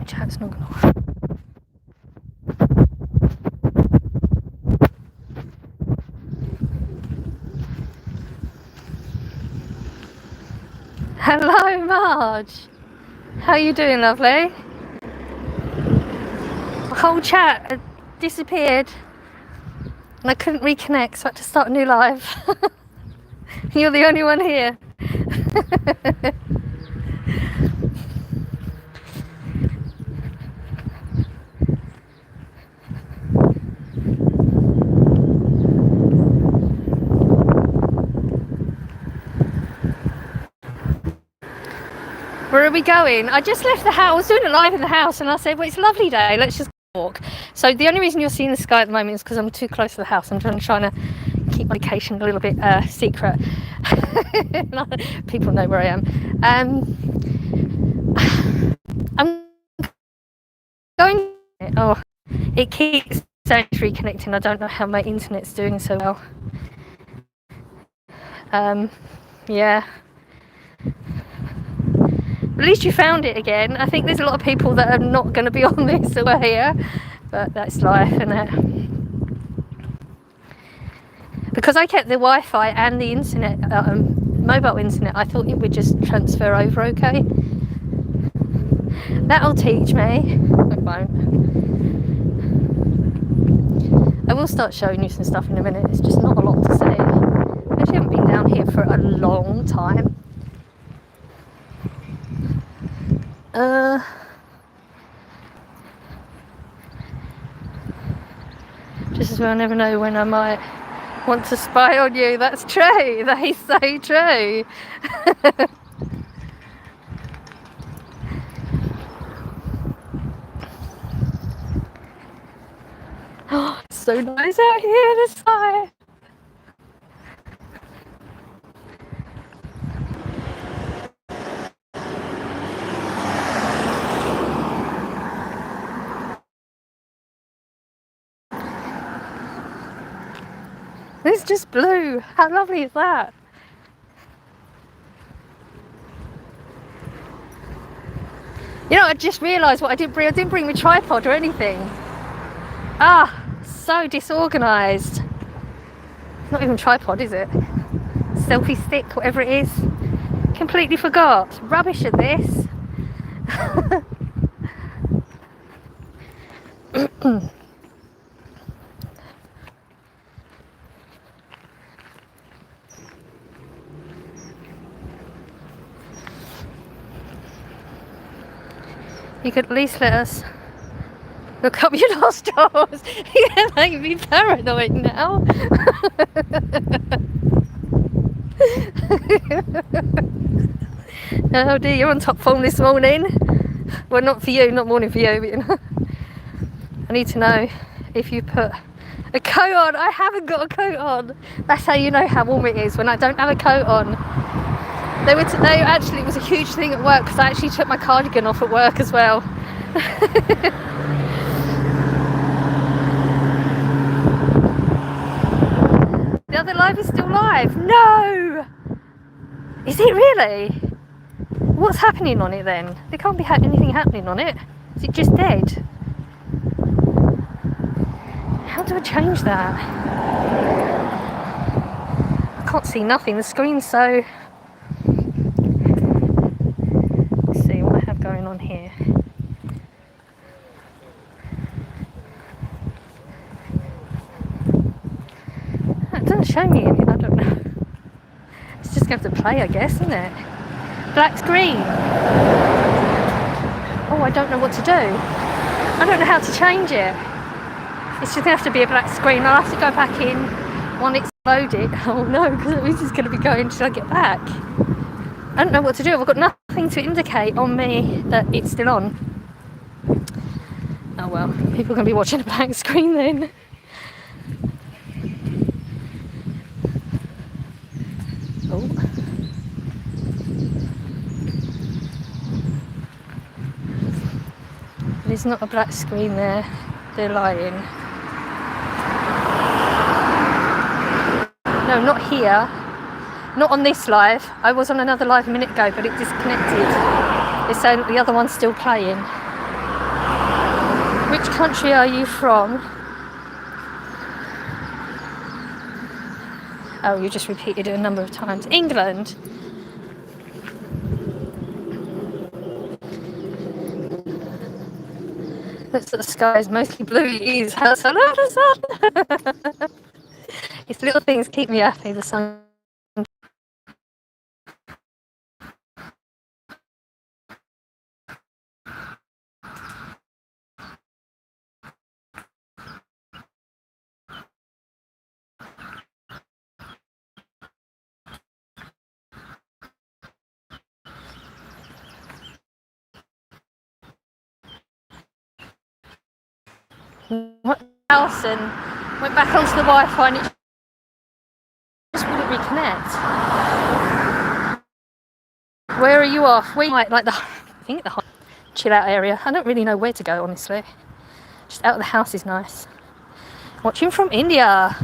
My chat's not going to work. Hello, Marge. How are you doing, lovely? The whole chat had disappeared and I couldn't reconnect, so I had to start a new live. You're the only one here. Where are we going? I just left the house. I was doing it live in the house and I said, well, it's a lovely day, let's just walk. So the only reason you're seeing the sky at the moment is because I'm too close to the house. I'm trying to keep my location a little bit secret. People know where I am. I'm going. Oh, it keeps saying it's reconnecting. I don't know how my internet's doing so well. Yeah. At least you found it again. I think there's a lot of people that are not going to be on this that were here, but that's life, isn't it? Because I kept the Wi-Fi and the internet, mobile internet, I thought it would just transfer over okay. That'll teach me. It won't. I will start showing you some stuff in a minute. It's just not a lot to see. I actually haven't been down here for a long time. Just as well, I never know when I might want to spy on you. That's true. That is so true. Oh, it's so nice out here, the sky. It's just blue. How lovely is that? You know, I just realised what I didn't bring. I didn't bring my tripod or anything. Ah, so disorganised. Not even tripod, is it? Selfie stick, whatever it is. Completely forgot. Rubbish at this. You could at least let us look up your nostrils. You're making me paranoid now. Oh dear, you're on top form this morning. Well, not for you, not morning for you, but you know. I need to know if you put a coat on. I haven't got a coat on. That's how you know how warm it is, when I don't have a coat on. Actually, it was a huge thing at work because I actually took my cardigan off at work as well. The other live is still live. No! Is it really? What's happening on it then? There can't be anything happening on it. Is it just dead? How do I change that? I can't see nothing. The screen's so... going on here. It doesn't show me anything, I don't know. It's just going to have to play, I guess, isn't it? Black screen. Oh, I don't know what to do. I don't know how to change it. It's just going to have to be a black screen. I'll have to go back in when it's loaded. Oh no, because this is going to be going until I get back. I don't know what to do. I've got nothing to indicate on me that it's still on. Oh well, people are going to be watching a blank screen then. Oh. There's not a black screen there. They're lying. No, not here. Not on this live. I was on another live a minute ago, but it disconnected. It's saying that the other one's still playing. Which country are you from? Oh, you just repeated it a number of times. England. Looks like the sky is mostly blue. It is. I love the sun. It's little things keep me happy. The sun. House and went back onto the Wi-Fi and it just wouldn't reconnect. Where are you off? We might like I think the chill out area. I don't really know where to go, honestly. Just out of the house is nice. Watching from India.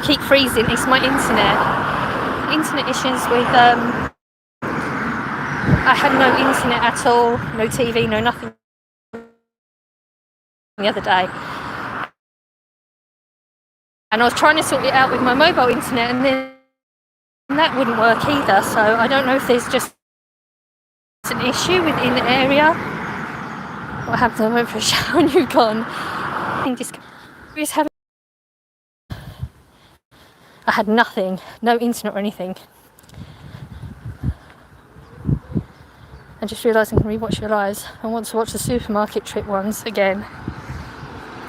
Keep freezing. It's my internet issues with I had no internet at all, no TV, no nothing the other day, and I was trying to sort it out with my mobile internet, and then that wouldn't work either. So I don't know if there's just an issue within the area. What happened? I went for a shower and you've gone. I had nothing, no internet or anything. I just realised I can rewatch your lives. I want to watch the supermarket trip ones again.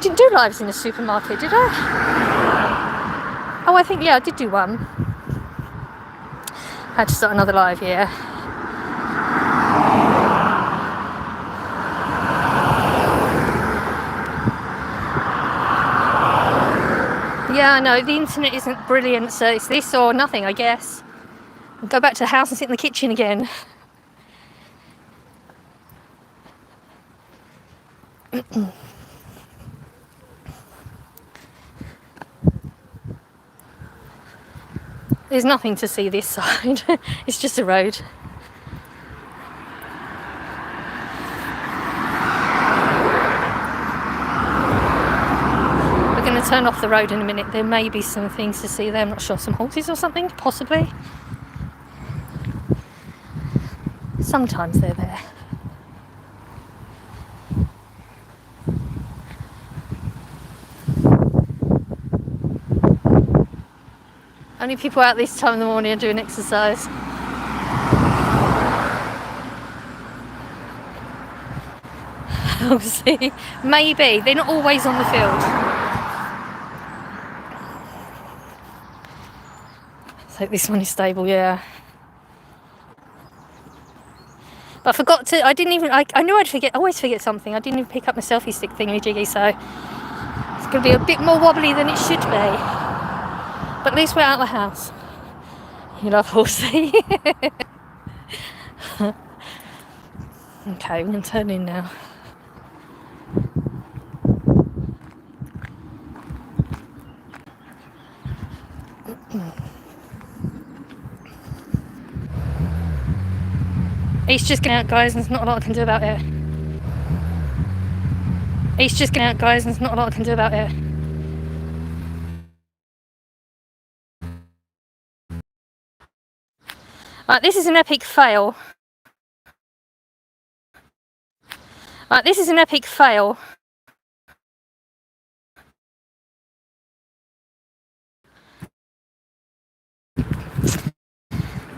Didn't do lives in the supermarket, did I? Oh, I think, yeah, I did do one. I had to start another live, yeah. Yeah, I know, the internet isn't brilliant, so it's this or nothing, I guess. I'll go back to the house and sit in the kitchen again. There's nothing to see this side. It's just a road. We're going to turn off the road in a minute. There may be some things to see there. I'm not sure. Some horses or something, possibly. Sometimes they're there. Only people out this time in the morning are doing exercise. We'll see. Maybe. They're not always on the field. So this one is stable, yeah. But I forgot to, I didn't even, I knew I'd forget, I always forget something. I didn't even pick up my selfie stick thingy-jiggy, so it's going to be a bit more wobbly than it should be. But at least we're out of the house. You love horsey. Okay, we can turn in now. He's just going out, guys, and there's not a lot I can do about it. He's just going out, guys, and there's not a lot I can do about it. Right, this is an epic fail. Right, this is an epic fail.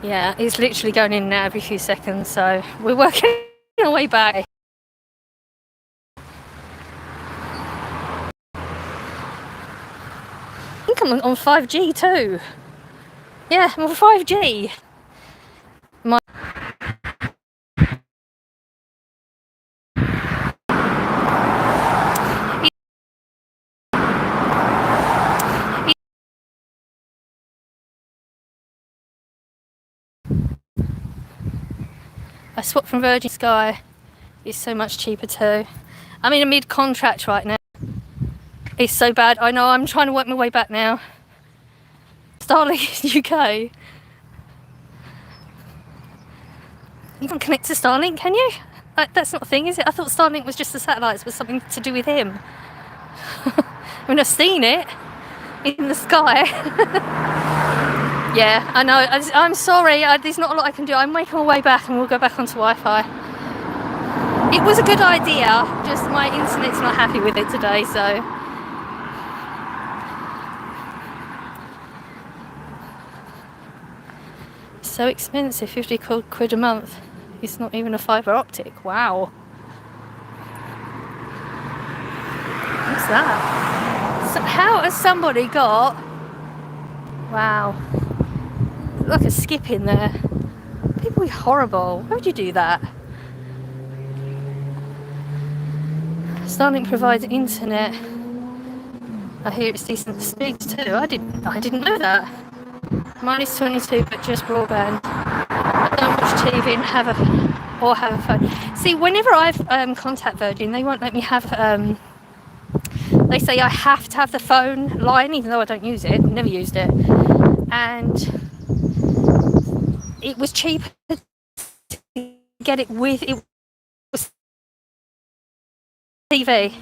Yeah, it's literally going in now every few seconds, so we're working our way back. I think I'm on 5G too. Yeah, I'm on 5G. I swapped from Virgin Sky. It's so much cheaper too. I'm in a mid-contract right now. It's so bad. I know, I'm trying to work my way back now. Starlink UK. You can connect to Starlink, can you? That's not a thing, is it? I thought Starlink was just the satellites, was something to do with him. I mean, I've seen it in the sky. Yeah, I know. I'm sorry. There's not a lot I can do. I'm making my way back and we'll go back onto Wi-Fi. It was a good idea, just my internet's not happy with it today, so... So expensive, 50 quid a month. It's not even a fibre optic. Wow. What's that? So how has somebody got... Wow. Look, a skip in there. People are horrible. Why would you do that? Starlink provides internet. I hear it's decent speeds too. I didn't know that. Mine is 22, but just broadband. I don't watch TV and have a phone. See, whenever I've contact Virgin, they won't let me have. They say I have to have the phone line, even though I don't use it. Never used it, and it was cheaper to get it with it. Was TV.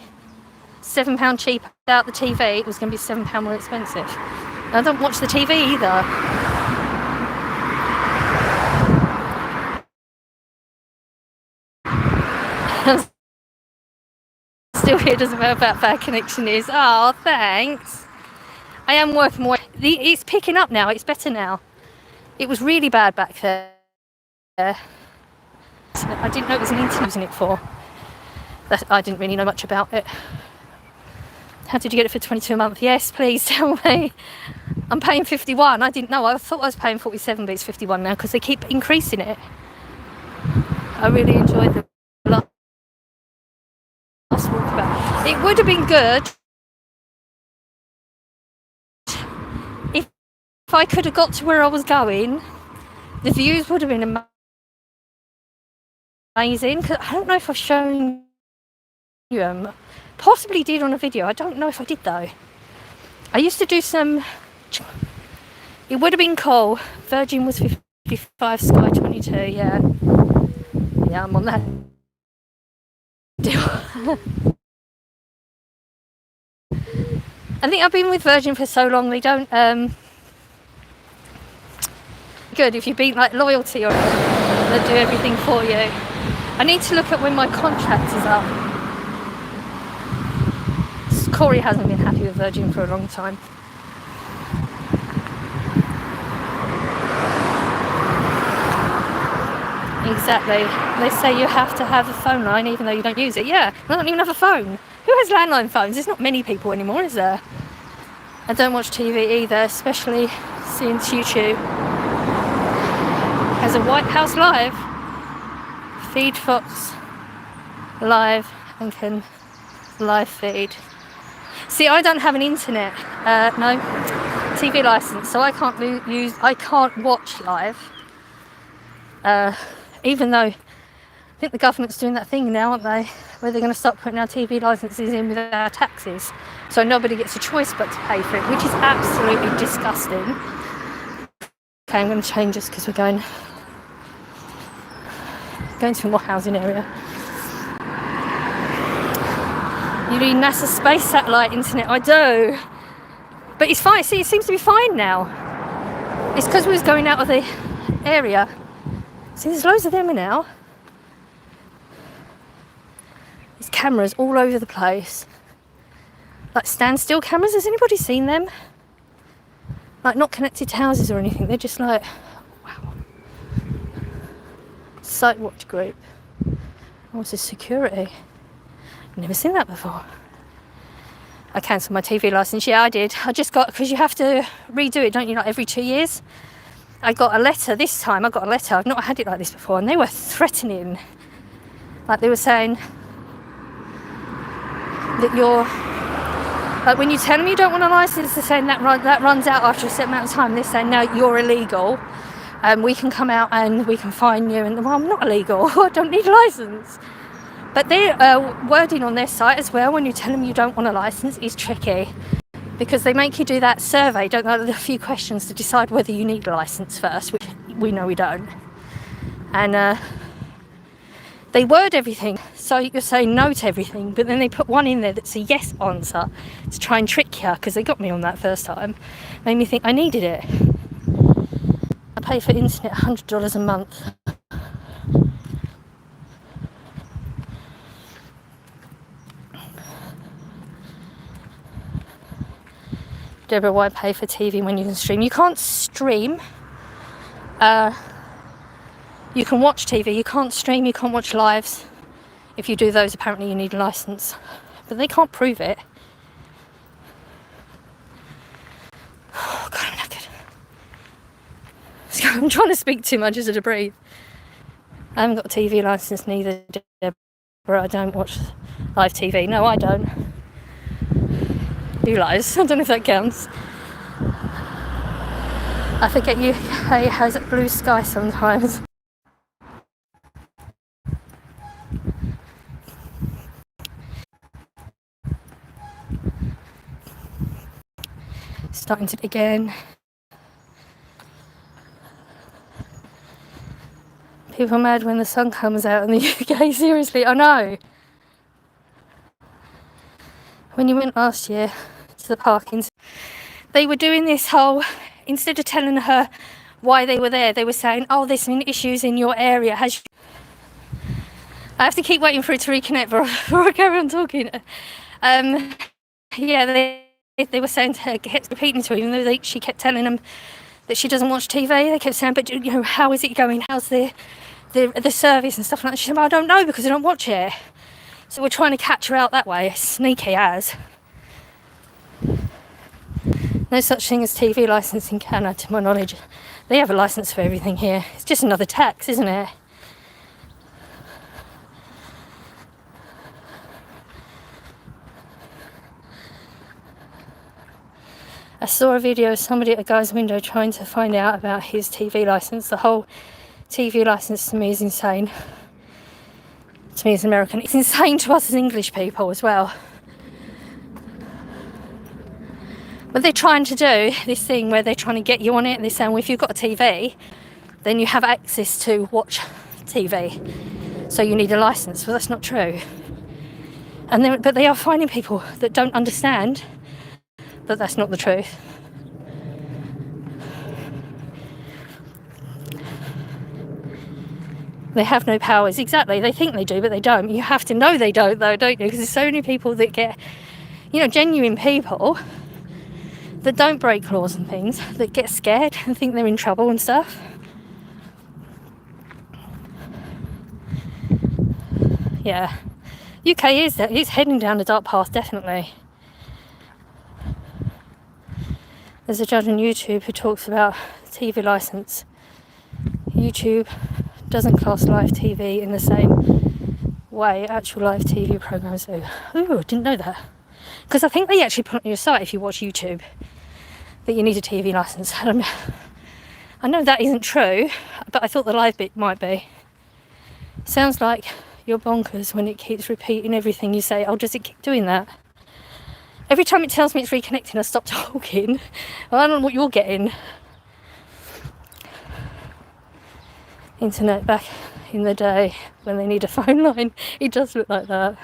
£7 cheaper without the TV. It was going to be £7 more expensive. I don't watch the TV either. Still here, doesn't matter about bad connection is. Oh, thanks. I am working more. It's picking up now. It's better now. It was really bad back there. I didn't know it was an internet using it for. I didn't really know much about it. How did you get it for 22 a month? Yes, please tell me. I'm paying 51. I didn't know. I thought I was paying 47, but it's 51 now because they keep increasing it. I really enjoyed the last walkabout. It would have been good if I could have got to where I was going. The views would have been amazing. Because I don't know if I've shown you. Possibly did on a video. I don't know if I did though. I used to do some. It would have been cool. Virgin was 55, Sky 22. Yeah, I'm on that deal. I think I've been with Virgin for so long. They don't. Good if you've been like loyalty or they'll do everything for you. I need to look at when my contract is up. Corey hasn't been happy with Virgin for a long time. Exactly. They say you have to have a phone line even though you don't use it. Yeah, I don't even have a phone. Who has landline phones? There's not many people anymore, is there? I don't watch TV either, especially since YouTube has a White House Live. Feed Fox Live and can live feed. See, I don't have an internet, no TV license, so I can't watch live. Even though I think the government's doing that thing now, aren't they? Where they're going to start putting our TV licenses in with our taxes, so nobody gets a choice but to pay for it, which is absolutely disgusting. Okay, I'm going to change this because we're going to a more housing area. You need NASA space satellite internet. I do. But it's fine. See, it seems to be fine now. It's because we was going out of the area. See, there's loads of them now. There's cameras all over the place. Like standstill cameras. Has anybody seen them? Like not connected to houses or anything. They're just like, wow. Site watch group. What's this? Security? Never seen that before. I cancelled my TV license. Yeah, I did. I just got, because you have to redo it, don't you, like every 2 years? I got a letter this time. I've not had it like this before, and they were threatening. Like they were saying that you're, like when you tell them you don't want a license, they're saying that runs out after a certain amount of time. They're saying, no, you're illegal. We can come out and we can fine you. And well, I'm not illegal. I don't need a license. But their wording on their site as well, when you tell them you don't want a licence, is tricky. Because they make you do that survey, don't they? A few questions to decide whether you need a licence first, which we know we don't. And They word everything, so you're saying no to everything, but then they put one in there that's a yes answer to try and trick you, because they got me on that first time. Made me think I needed it. I pay for internet $100 a month. Deborah, why pay for TV when you can stream? You can't stream. You can watch TV, you can't stream, you can't watch lives. If you do those, apparently you need a license. But they can't prove it. Oh, God, I'm knackered. I'm trying to speak too much as to breathe. I haven't got a TV license, neither, Deborah. I don't watch live TV. No, I don't. You lies. I don't know if that counts. I forget UK has blue sky sometimes. Starting to again. People are mad when the sun comes out in the UK. Seriously, I know. When you went last year to the parkings, they were doing this whole, instead of telling her why they were there, they were saying, oh, there's been issues in your area. I have to keep waiting for it to reconnect before I carry on talking. Yeah, they were saying to her, kept repeating to her, even though she kept telling them that she doesn't watch TV. They kept saying, but you know, how is it going? How's the service and stuff like that? She said, well, I don't know because I don't watch it. So we're trying to catch her out that way, sneaky as. No such thing as TV licence in Canada, to my knowledge. They have a licence for everything here. It's just another tax, isn't it? I saw a video of somebody at a guy's window trying to find out about his TV licence. The whole TV licence to me is insane. To me as an American. It's insane to us as English people as well. But they're trying to do this thing where they're trying to get you on it. They're saying, well, if you've got a TV, then you have access to watch TV. So you need a licence. Well, that's not true. But they are finding people that don't understand that that's not the truth. They have no powers. Exactly. They think they do, but they don't. You have to know they don't, though, don't you? Because there's so many people that get, genuine people that don't break laws and things, that get scared and think they're in trouble and stuff. Yeah. UK is heading down a dark path, definitely. There's a judge on YouTube who talks about TV licence. YouTube doesn't class live TV in the same way actual live TV programmes do. Ooh, didn't know that. Because I think they actually put on your site, if you watch YouTube, that you need a TV licence. I know that isn't true, but I thought the live bit might be. Sounds like you're bonkers when it keeps repeating everything you say. Oh, does it keep doing that? Every time it tells me it's reconnecting, I stop talking. Well, I don't know what you're getting. Internet back in the day when they need a phone line, it does look like that.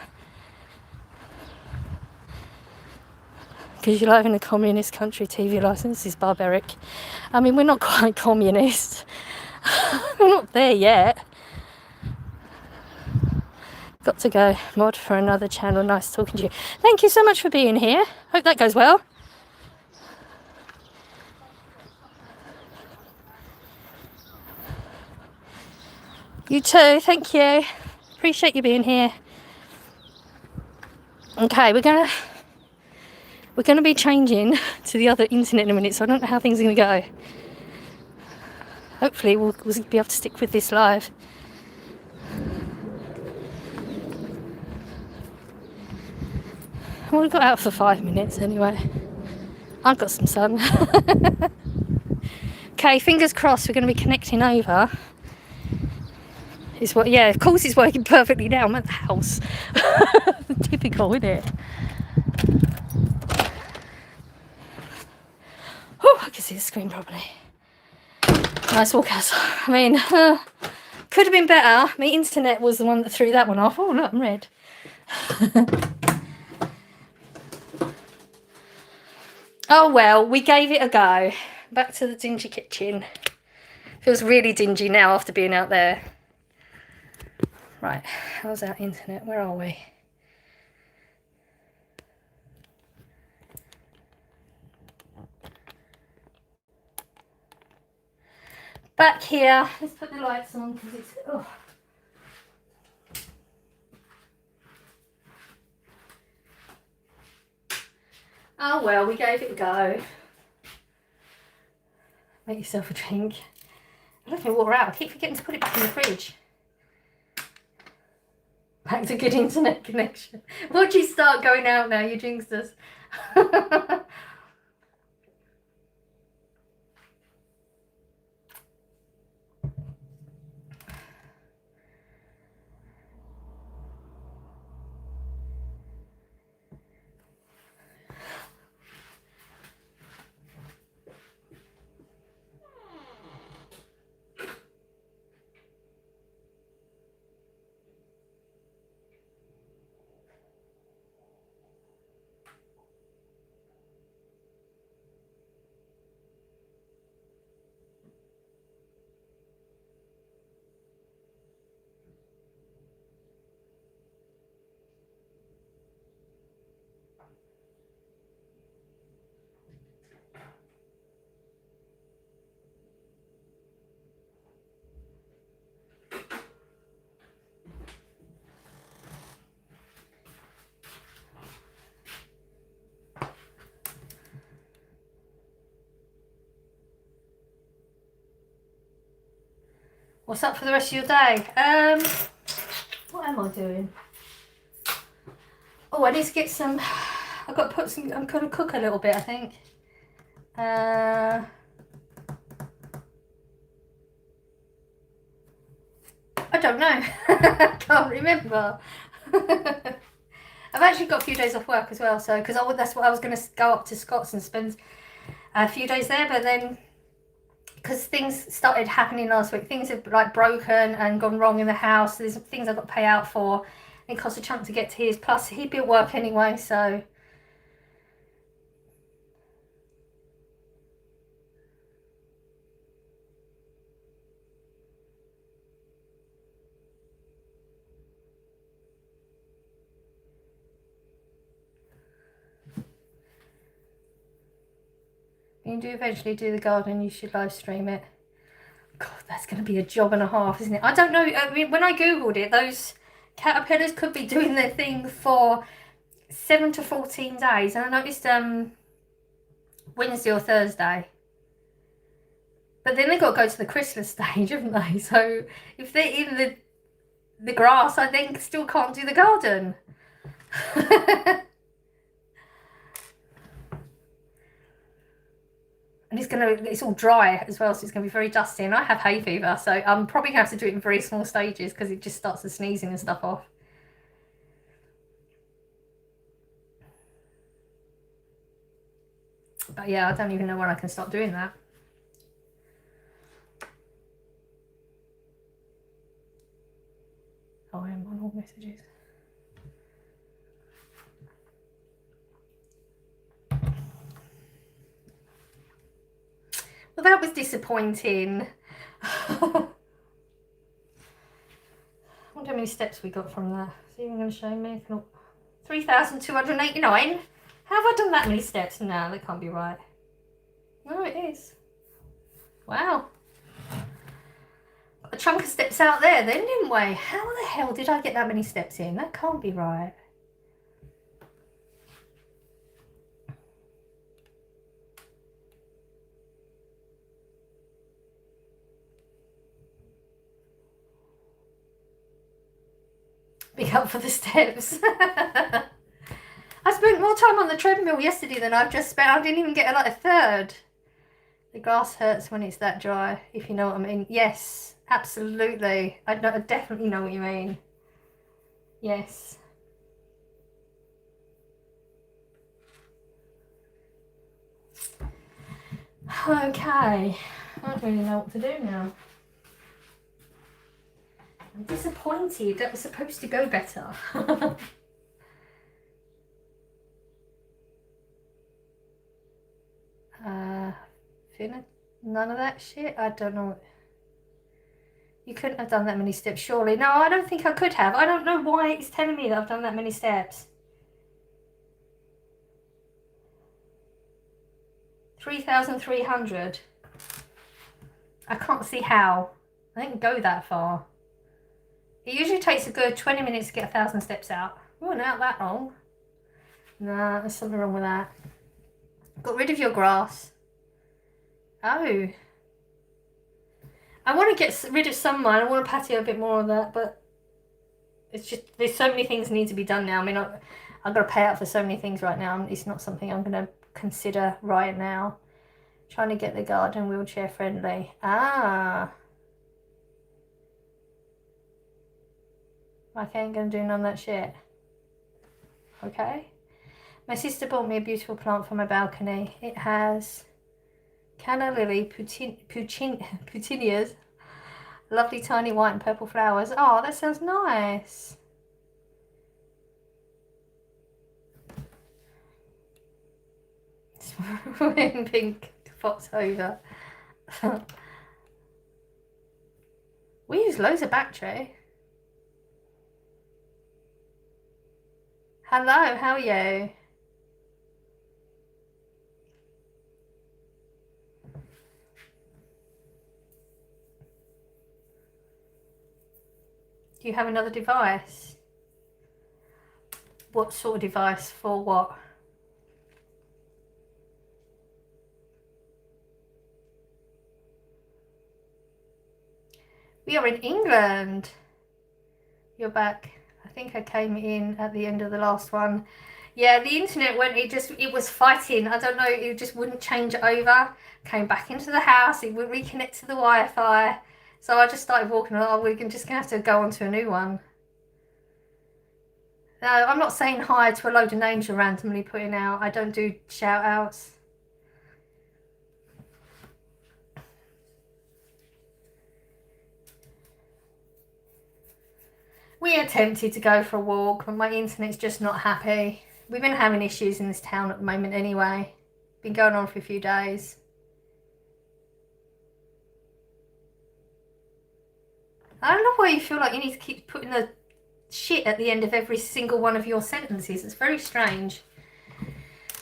Because you live in a communist country, TV licence is barbaric. I mean, we're not quite communist. We're not there yet. Got to go. Mod for another channel. Nice talking to you. Thank you so much for being here. Hope that goes well. You too. Thank you. Appreciate you being here. Okay, we're gonna be changing to the other internet in a minute, so I don't know how things are gonna go. Hopefully we'll be able to stick with this live. Well, we got out for 5 minutes anyway. I've got some sun. Okay, fingers crossed we're going to be connecting over. Yeah, of course it's working perfectly now. I'm at the house. Typical, isn't it? Oh, I can see the screen properly. Nice walk outside. I mean, Could have been better. My internet was the one that threw that one off. Oh, look, I'm red. Oh, well, we gave it a go. Back to the dingy kitchen. Feels really dingy now after being out there. Right, how's our internet? Where are we? Back here. Let's put the lights on because it's... Oh, well, we gave it a go. Make yourself a drink. I don't think water out. I keep forgetting to put it back in the fridge. Back to good internet connection. Once you start going out now, you jinxed us. What's up for the rest of your day? What am I doing? Oh, I need to get some... I've got to put some... I'm going to cook a little bit, I think. I don't know. Can't remember. I've actually got a few days off work as well, so because that's what I was going to go up to Scots and spend a few days there, but then because things started happening last week, things have like broken and gone wrong in the house. There's things I've got to pay out for. It costs a chunk to get to his. Plus, he'd be at work anyway, so. You do eventually do the garden, you should live stream it. God, that's going to be a job and a half, isn't it? I don't know. I mean, when I googled it, those caterpillars could be doing their thing for 7 to 14 days, and I noticed Wednesday or Thursday. But then they've got to go to the chrysalis stage, haven't they? So if they're in the grass, I then still can't do the garden. And it's all dry as well, so it's gonna be very dusty. And I have hay fever, so I'm probably gonna have to do it in very small stages because it just starts the sneezing and stuff off. But yeah, I don't even know when I can start doing that. Oh, I am on all messages. Well, that was disappointing. I wonder how many steps we got from that. See if I'm going to show me. 3,289. How have I done that many steps? No, that can't be right. No, it is. Wow. Got a chunk of steps out there then, didn't we? How the hell did I get that many steps in? That can't be right. Big up for the steps. I spent more time on the treadmill yesterday than I've just spent. I didn't even get like a third. The grass hurts when it's that dry, if you know what I mean. Yes, absolutely. I definitely know what you mean. Yes. Okay. I don't really know what to do now. I'm disappointed. That was supposed to go better. None of that shit. I don't know. You couldn't have done that many steps, surely. No, I don't think I could have. I don't know why it's telling me that I've done that many steps. 3,300. I can't see how. I didn't go that far. It usually takes a good 20 minutes to get 1,000 steps out. Oh, not that long. Nah, there's something wrong with that. Got rid of your grass. Oh. I want to get rid of some of mine. I want to patio a bit more on that, but it's just, there's so many things need to be done now. I mean, I've got to pay out for so many things right now. It's not something I'm going to consider right now. Trying to get the garden wheelchair friendly. Ah. Okay, I ain't going to do none of that shit. Okay. My sister bought me a beautiful plant for my balcony. It has canna lily, petunias, lovely tiny white and purple flowers. Oh, that sounds nice. In pink fox over. We use loads of battery. Hello, how are you? Do you have another device? What sort of device for what? We are in England. You're back. I think I came in at the end of the last one. Yeah, the internet went, it was fighting. I don't know, it just wouldn't change over. Came back into the house, it wouldn't reconnect to the Wi-Fi. So I just started walking, oh, we're just gonna have to go on to a new one. No, I'm not saying hi to a load of names you're randomly putting out. I don't do shout outs. We attempted to go for a walk, but my internet's just not happy. We've been having issues in this town at the moment anyway. Been going on for a few days. I don't know why you feel like you need to keep putting the shit at the end of every single one of your sentences. It's very strange.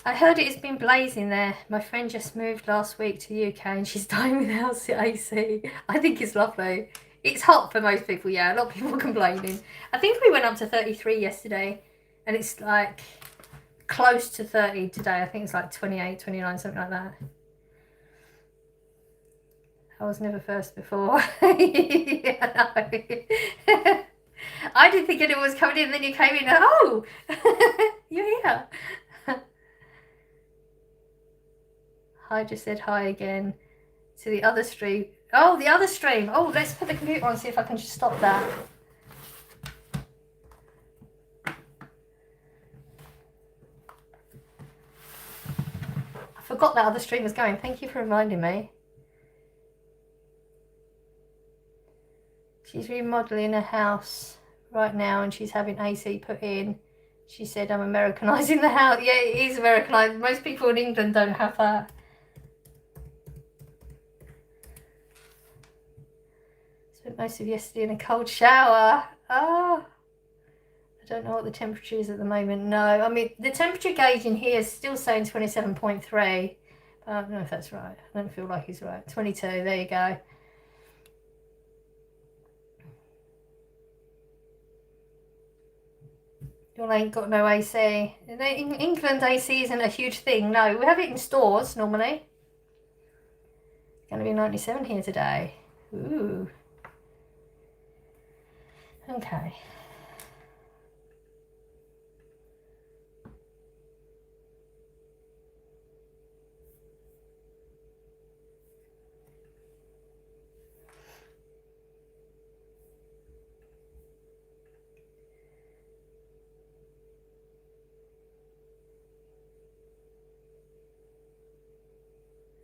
I heard it has been blazing there. My friend just moved last week to the UK and she's dying without AC. I think it's lovely. It's hot for most people, yeah. A lot of people are complaining. I think we went up to 33 yesterday and it's like close to 30 today. I think it's like 28, 29, something like that. I was never first before. Yeah, no. I didn't think anyone was coming in, then you came in, oh, you're here. I just said hi again to the other stream. Oh, the other stream. Oh, let's put the computer on and see if I can just stop that. I forgot that other stream was going. Thank you for reminding me. She's remodeling a house right now and she's having AC put in. She said I'm Americanizing the house. Yeah, it is Americanized. Most people in England don't have that. Spent most of yesterday in a cold shower. Oh, I don't know what the temperature is at the moment. No, I mean, the temperature gauge in here is still saying 27.3. But I don't know if that's right. I don't feel like he's right. 22, there you go. You ain't got no AC. In England, AC isn't a huge thing. No, we have it in stores normally. It's going to be 97 here today. Ooh. Okay.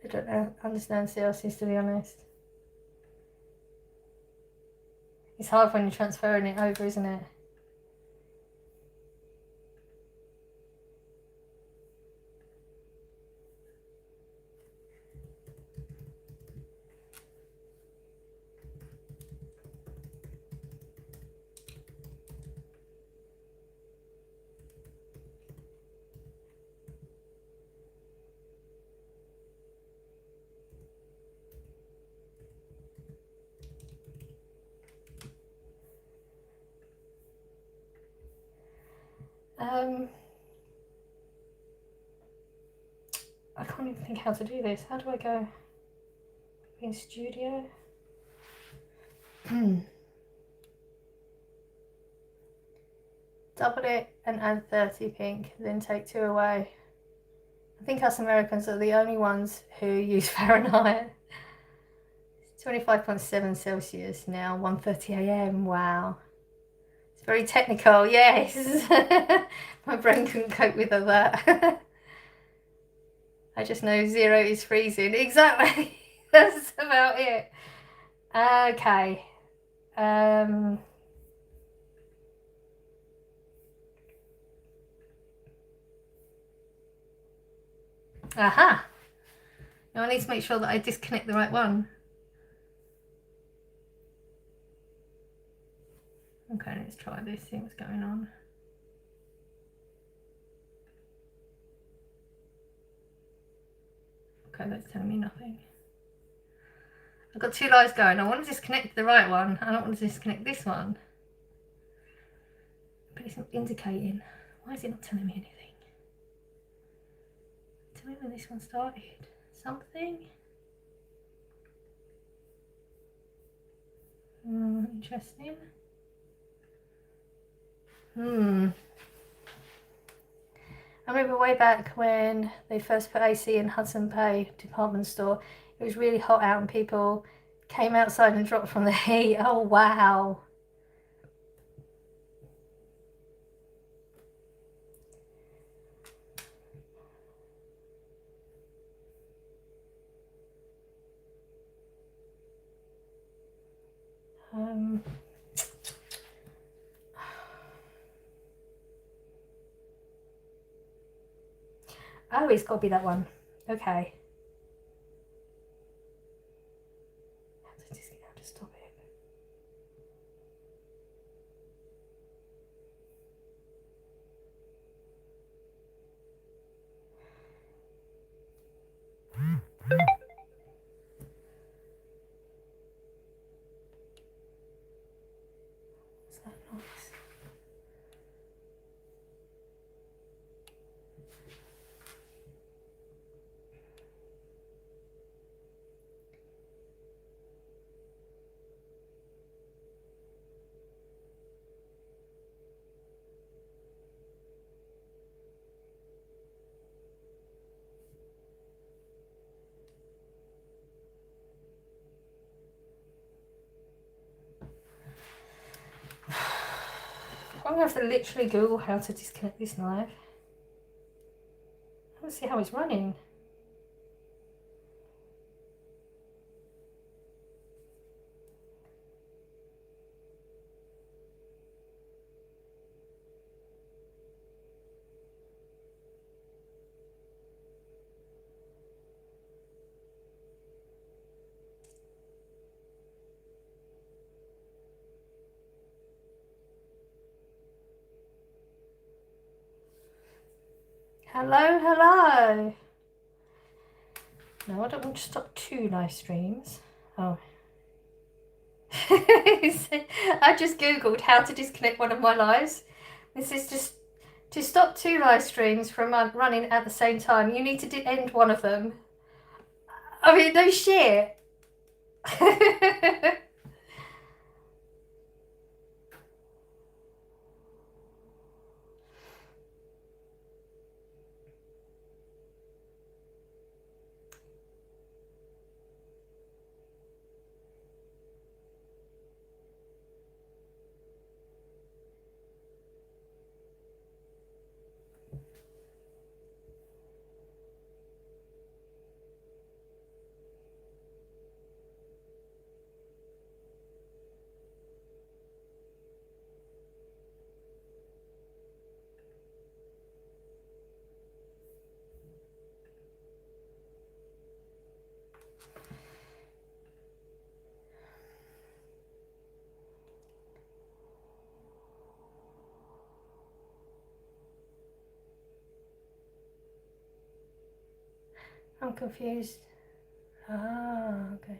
I don't understand CLCs, to be honest. It's hard when you're transferring it over, isn't it? I can't even think how to do this. How do I go in studio? Double it and add 30 pink, then take 2 away. I think us Americans are the only ones who use Fahrenheit. 25.7 Celsius now, 1:30 a.m. Wow. It's very technical, yes. My brain couldn't cope with all that. I just know 0 is freezing. Exactly. That's about it. Okay. Aha. Now I need to make sure that I disconnect the right one. Okay, let's try this, see what's going on. Okay, that's telling me nothing. I've got 2 lives going. I want to disconnect the right one. I don't want to disconnect this one. But it's not indicating. Why is it not telling me anything? Tell me when this one started. Something? Interesting. I remember way back when they first put AC in Hudson Bay department store, it was really hot out and people came outside and dropped from the heat. Oh wow. Oh, it's got to be that one. Okay. How to stop it? What's that noise? I'm going to have to literally Google how to disconnect this knife. I want to see how it's running. Hello, hello. No, I don't want to stop 2 live streams. Oh. I just googled how to disconnect one of my lives. This is just to stop 2 live streams from running at the same time. You need to end one of them. I mean, no shit. I'm confused. Ah, okay.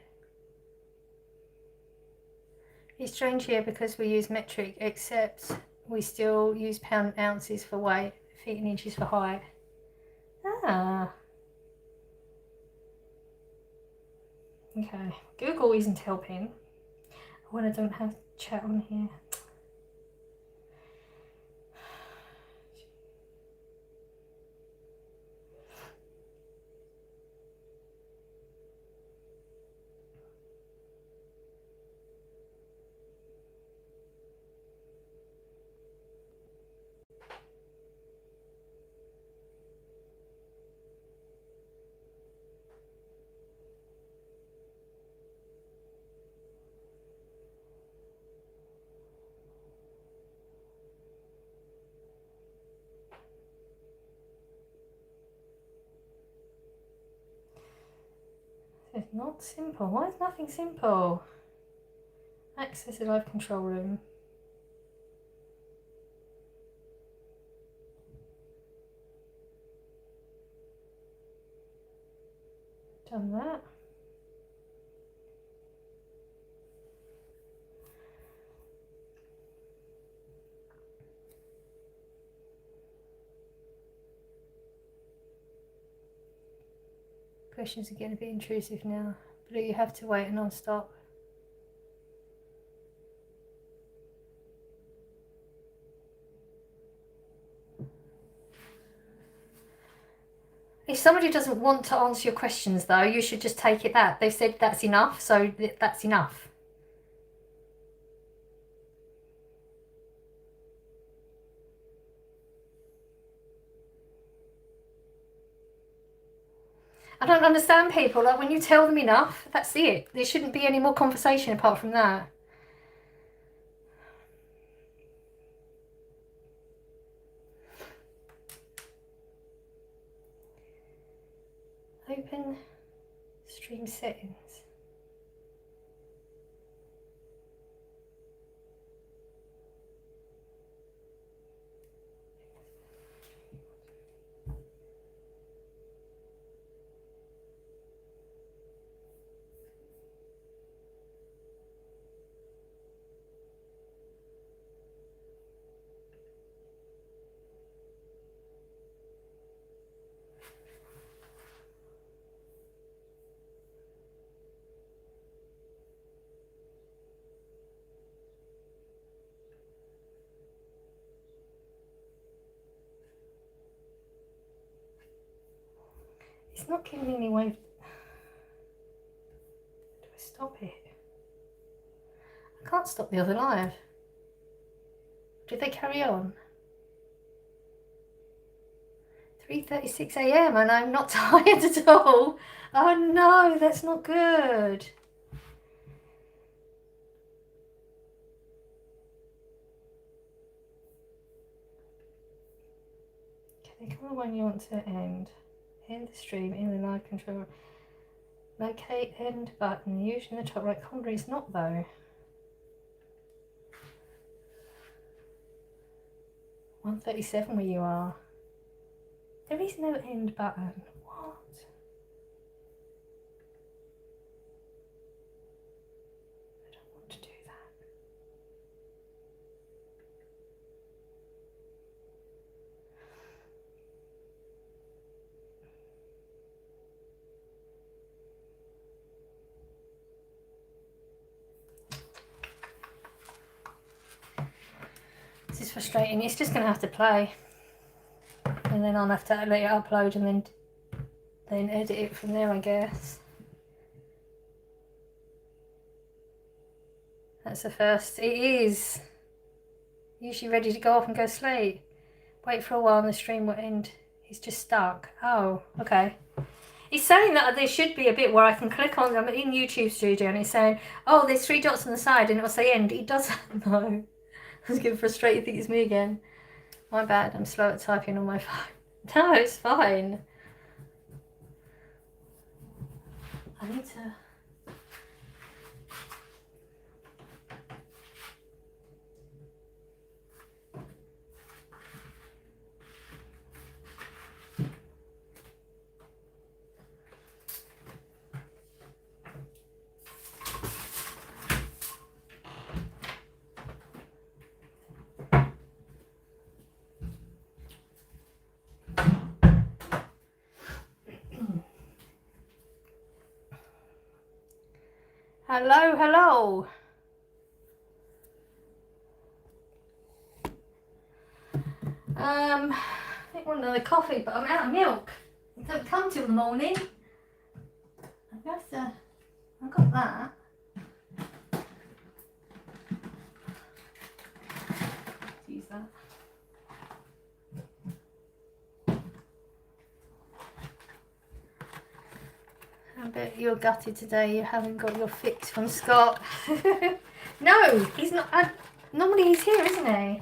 It's strange here because we use metric, except we still use pound and ounces for weight, feet and inches for height. Ah. Okay. Google isn't helping when I don't have chat on here. It's not simple. Why is nothing simple? Access the live control room. Done that. Questions are getting a bit intrusive now, but you have to wait and I'll stop. If somebody doesn't want to answer your questions though, you should just take it that. They've said that's enough, so that's enough. I don't understand people, like when you tell them enough, that's it. There shouldn't be any more conversation apart from that. Open stream settings. It's not giving me any way. Do I stop it? I can't stop the other live. Did they carry on? 3:36 AM and I'm not tired at all. Oh no, that's not good. Okay, come on when you want to end. End the stream in the live controller. Locate end button. Usually in the top right corner. It's not though. 137 where you are. There is no end button. What? I don't want to do that. This is frustrating. It's just going to have to play. And then I'll have to let it upload and then edit it from there, I guess. That's the first. It is. Usually ready to go off and go sleep. Wait for a while and the stream will end. He's just stuck. Oh, okay. It's saying that there should be a bit where I can click on them in YouTube Studio and it's saying, oh, there's 3 dots on the side and it will say end. It doesn't, no. I was getting frustrated, I think it's me again. My bad, I'm slow at typing on my phone. No, it's fine. I need to... Hello, hello. I think want another coffee, but I'm out of milk. It don't come till the morning. I guess I've got that. Use that. I bet you're gutted today you haven't got your fix from Scott. No, he's not. Normally he's here, isn't he?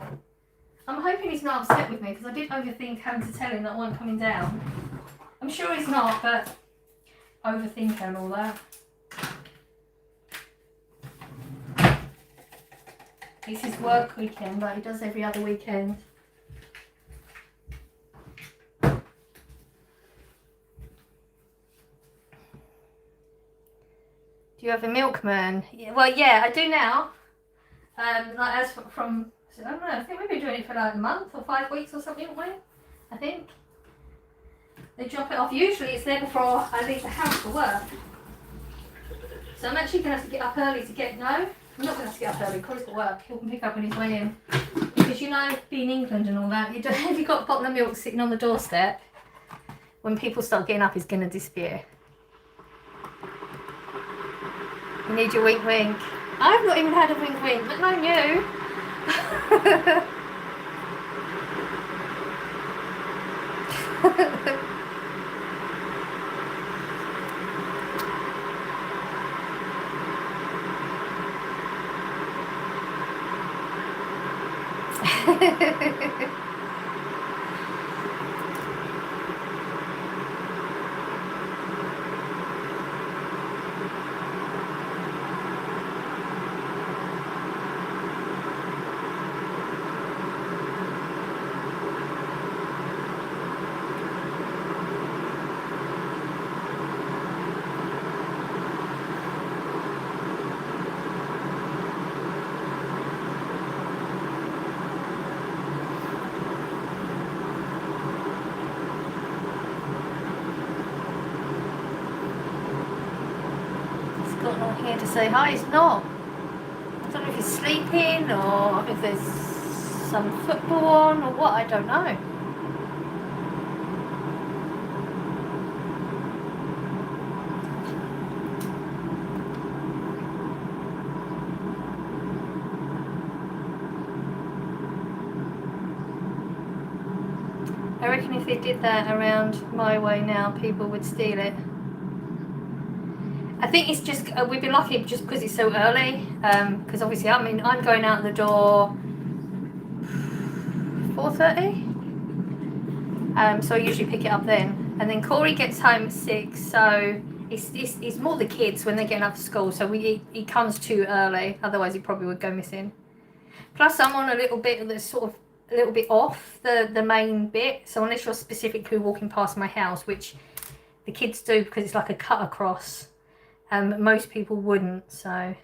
I'm hoping he's not upset with me because I did overthink having to tell him that I'm coming down. I'm sure he's not, but overthinking and all that. It's his work weekend, like he does every other weekend. Do you have a milkman? Yeah, well, yeah, I do now. Like as from, I don't know, I think we've been doing it for like a month or 5 weeks or something, haven't we? I think. They drop it off. Usually it's there before I leave the house for work. So I'm actually going to have to get up early to get, no, I'm not going to have to get up early, Corey's got work. He'll pick up on his way in. Because you know, being England and all that, you don't, if you've got a bottle of milk sitting on the doorstep, when people start getting up, it's going to disappear. You need your wink wink. I've not even had a wink wink, but no you. Not here to say hi, he's not. I don't know if he's sleeping or if there's some football on or what, I don't know. I reckon if they did that around my way now, people would steal it. I think it's just, we've been lucky just because it's so early, because obviously, I mean, I'm going out the door 4:30, so I usually pick it up then. And then Corey gets home at 6, so it's more the kids when they're getting up to school, so he comes too early, otherwise he probably would go missing. Plus I'm on a little bit that's sort of a little bit off the main bit, so unless you're specifically walking past my house, which the kids do because it's like a cut across, most people wouldn't, so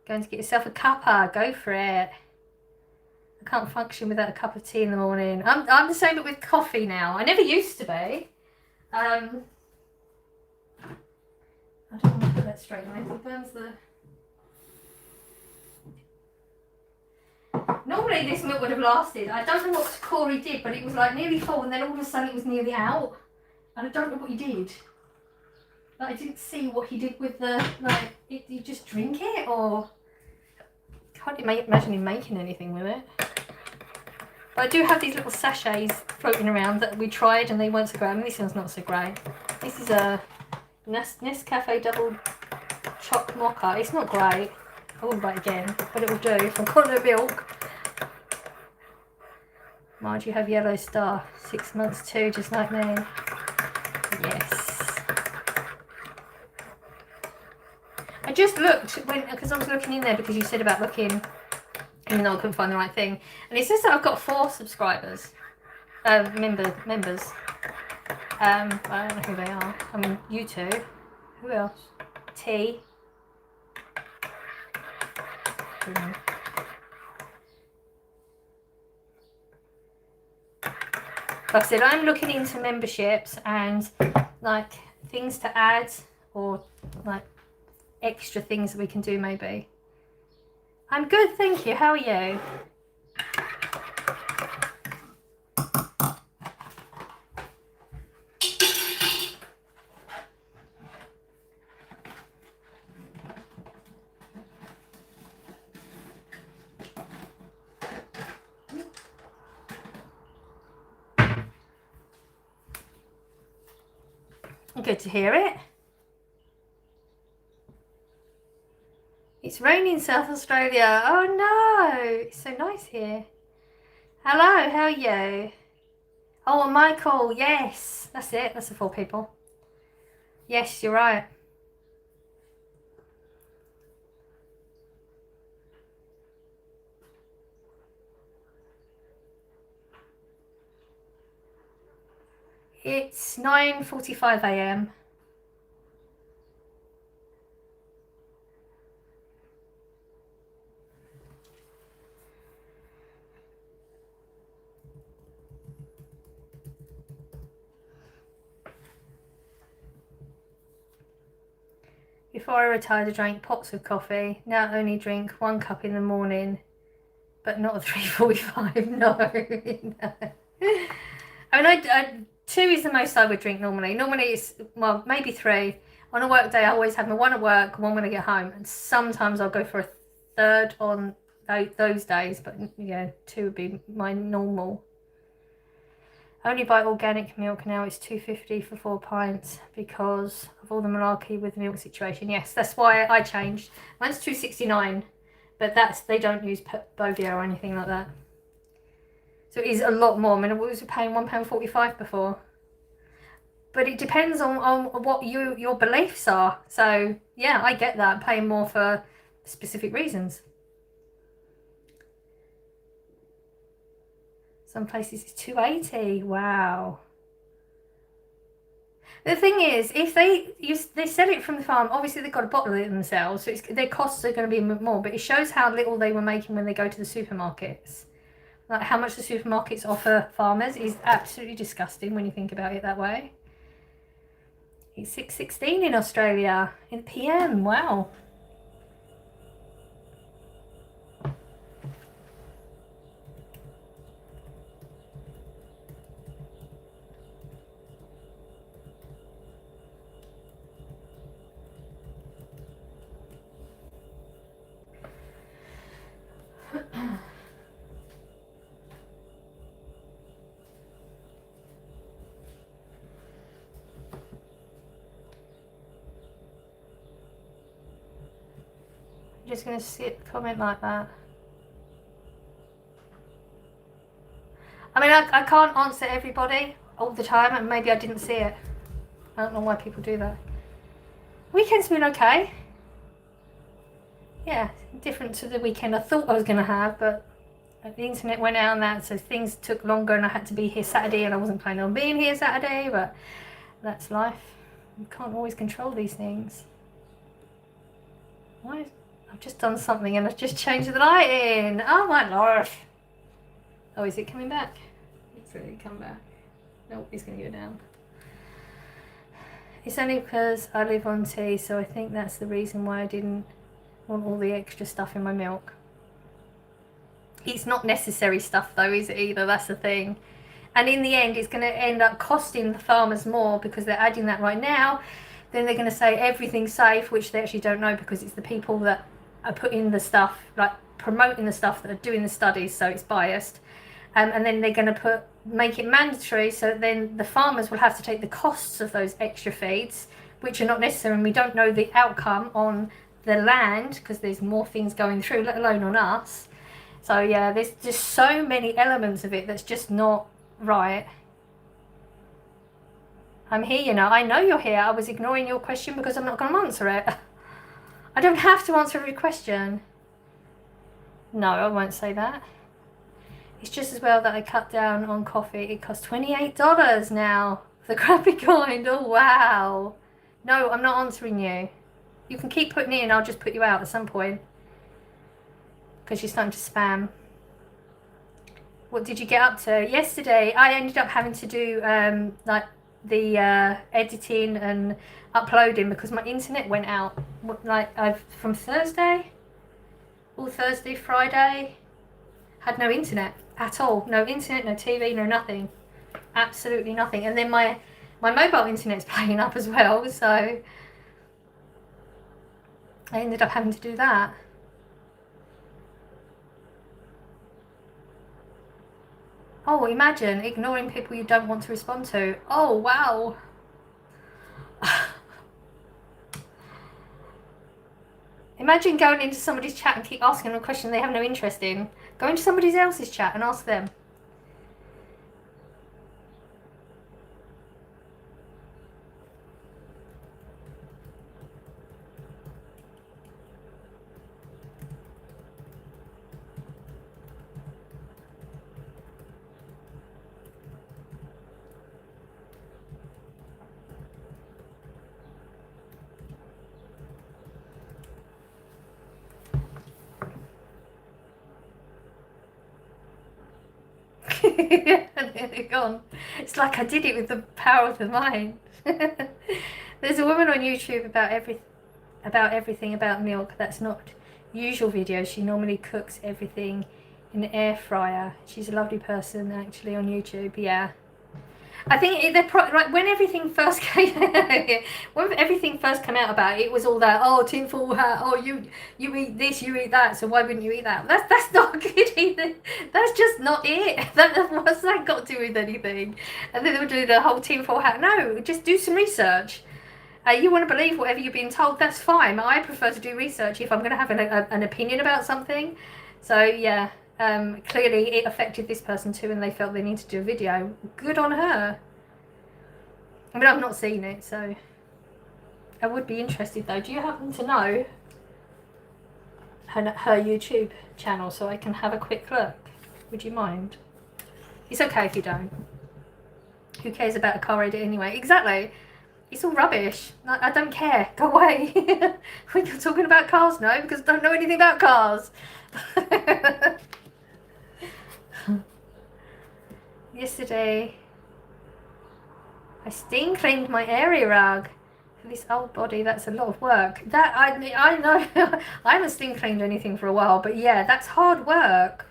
going to get yourself a cuppa, go for it. I can't function without a cup of tea in the morning. I'm the same but with coffee now. I never used to be. I don't want to put that straight away, it burns the... Normally this milk would have lasted. I don't know what Corey did, but it was like nearly full and then all of a sudden it was nearly out. And I don't know what he did. Like, I didn't see what he did with the, like, did you just drink it or... Can't imagine him making anything with it. But I do have these little sachets floating around that we tried and they weren't so great. I mean, this one's not so great. This is a Nescafe double choc mocha. It's not great. I wouldn't buy it again, but it will do if I've got no milk. Marge, you have yellow star. 6 months too, just like me. Yes. I just looked, because I was looking in there because you said about looking, even though I couldn't find the right thing. And it says that I've got 4 subscribers. Members. I don't know who they are. I mean, you two. Who else? T. Like I said, I'm looking into memberships and like things to add or like extra things that we can do maybe. I'm good, thank you. How are you? Good to hear it. It's raining in South Australia. Oh no, it's so nice here. Hello, how are you? Oh, Michael, yes. That's it, that's the 4 people. Yes, you're right. It's 9:45 a.m. Before I retired, I drank pots of coffee. Now I only drink 1 cup in the morning, but not at 3:45. No. No. I mean, 2 is the most I would drink normally. Normally it's, well, maybe 3. On a work day, I always have my 1 at work, 1 when I get home, and sometimes I'll go for a 3rd on those days, but yeah, 2 would be my normal. I only buy organic milk now. It's $2.50 for 4 pints because of all the malarkey with the milk situation. Yes, that's why I changed. Mine's $2.69, but they don't use Bovia or anything like that. So it is a lot more. I mean, I was paying £1.45 before. But it depends on what your beliefs are. So yeah, I get that, paying more for specific reasons. Some places it's $2.80. Wow. The thing is, if they sell it from the farm, obviously they've got to bottle it themselves, so their costs are going to be more. But it shows how little they were making when they go to the supermarkets. Like how much the supermarkets offer farmers is absolutely disgusting when you think about it that way. It's 6:16 in Australia in PM. Wow. Just going to sit comment like that. I mean, I can't answer everybody all the time, and maybe I didn't see it. I don't know why people do that. Weekend's been okay. Yeah, different to the weekend I thought I was going to have, but the internet went out and that, so things took longer and I had to be here Saturday, and I wasn't planning on being here Saturday, but that's life. You can't always control these things. Why? I've just done something and I've just changed the lighting. Oh my lord. Oh, is it coming back? It's really come back. Nope, it's going to go down. It's only because I live on tea, so I think that's the reason why I didn't want all the extra stuff in my milk. It's not necessary stuff though, is it either? That's the thing. And in the end, it's going to end up costing the farmers more because they're adding that right now. Then they're going to say everything's safe, which they actually don't know because it's the people that are putting the stuff, like promoting the stuff, that are doing the studies, so it's biased. And then they're going to make it mandatory, so then the farmers will have to take the costs of those extra feeds, which are not necessary, and we don't know the outcome on the land because there's more things going through, let alone on us. So yeah, there's just so many elements of it that's just not right. I'm here, you know. I know you're here. I was ignoring your question because I'm not going to answer it. I don't have to answer every question. No, I won't say that. It's just as well that I cut down on coffee. It costs $28 now. The crappy kind. Oh, wow. No, I'm not answering you. You can keep putting it in. I'll just put you out at some point. Because you're starting to spam. What did you get up to? Yesterday, I ended up having to do, like, the editing and uploading because my internet went out. Like from Thursday, all Thursday, Friday, had no internet at all. No internet, no TV, no nothing. Absolutely nothing. And then my mobile internet's playing up as well, so I ended up having to do that. Oh, imagine ignoring people you don't want to respond to. Oh, wow. Imagine going into somebody's chat and keep asking them a question they have no interest in. Go into somebody else's chat and ask them. And then they're gone. It's like I did it with the power of the mind. There's a woman on YouTube about everything about milk. That's not usual videos. She normally cooks everything in the air fryer. She's a lovely person actually on YouTube. Yeah. I think like when everything first came when everything first came out about it, it was all that, oh, tinfoil hat, oh, you eat this, you eat that, so why wouldn't you eat that? That's not good either. That's just not it. What's that got to do with anything? And then they would do the whole tinfoil hat. No, just do some research. You want to believe whatever you're being told, that's fine. I prefer to do research if I'm going to have an opinion about something. So yeah. Clearly it affected this person too and they felt they needed to do a video. Good on her. I mean, I've not seen it, so I would be interested though. Do you happen to know her YouTube channel so I can have a quick look? Would you mind? It's okay if you don't. Who cares about a car edit anyway? Exactly. It's all rubbish. I don't care. Go away. When you're talking about cars, no, because I don't know anything about cars. Yesterday, I steam cleaned my area rug for this old body. That's a lot of work. That I know. I haven't steam cleaned anything for a while, but yeah, that's hard work.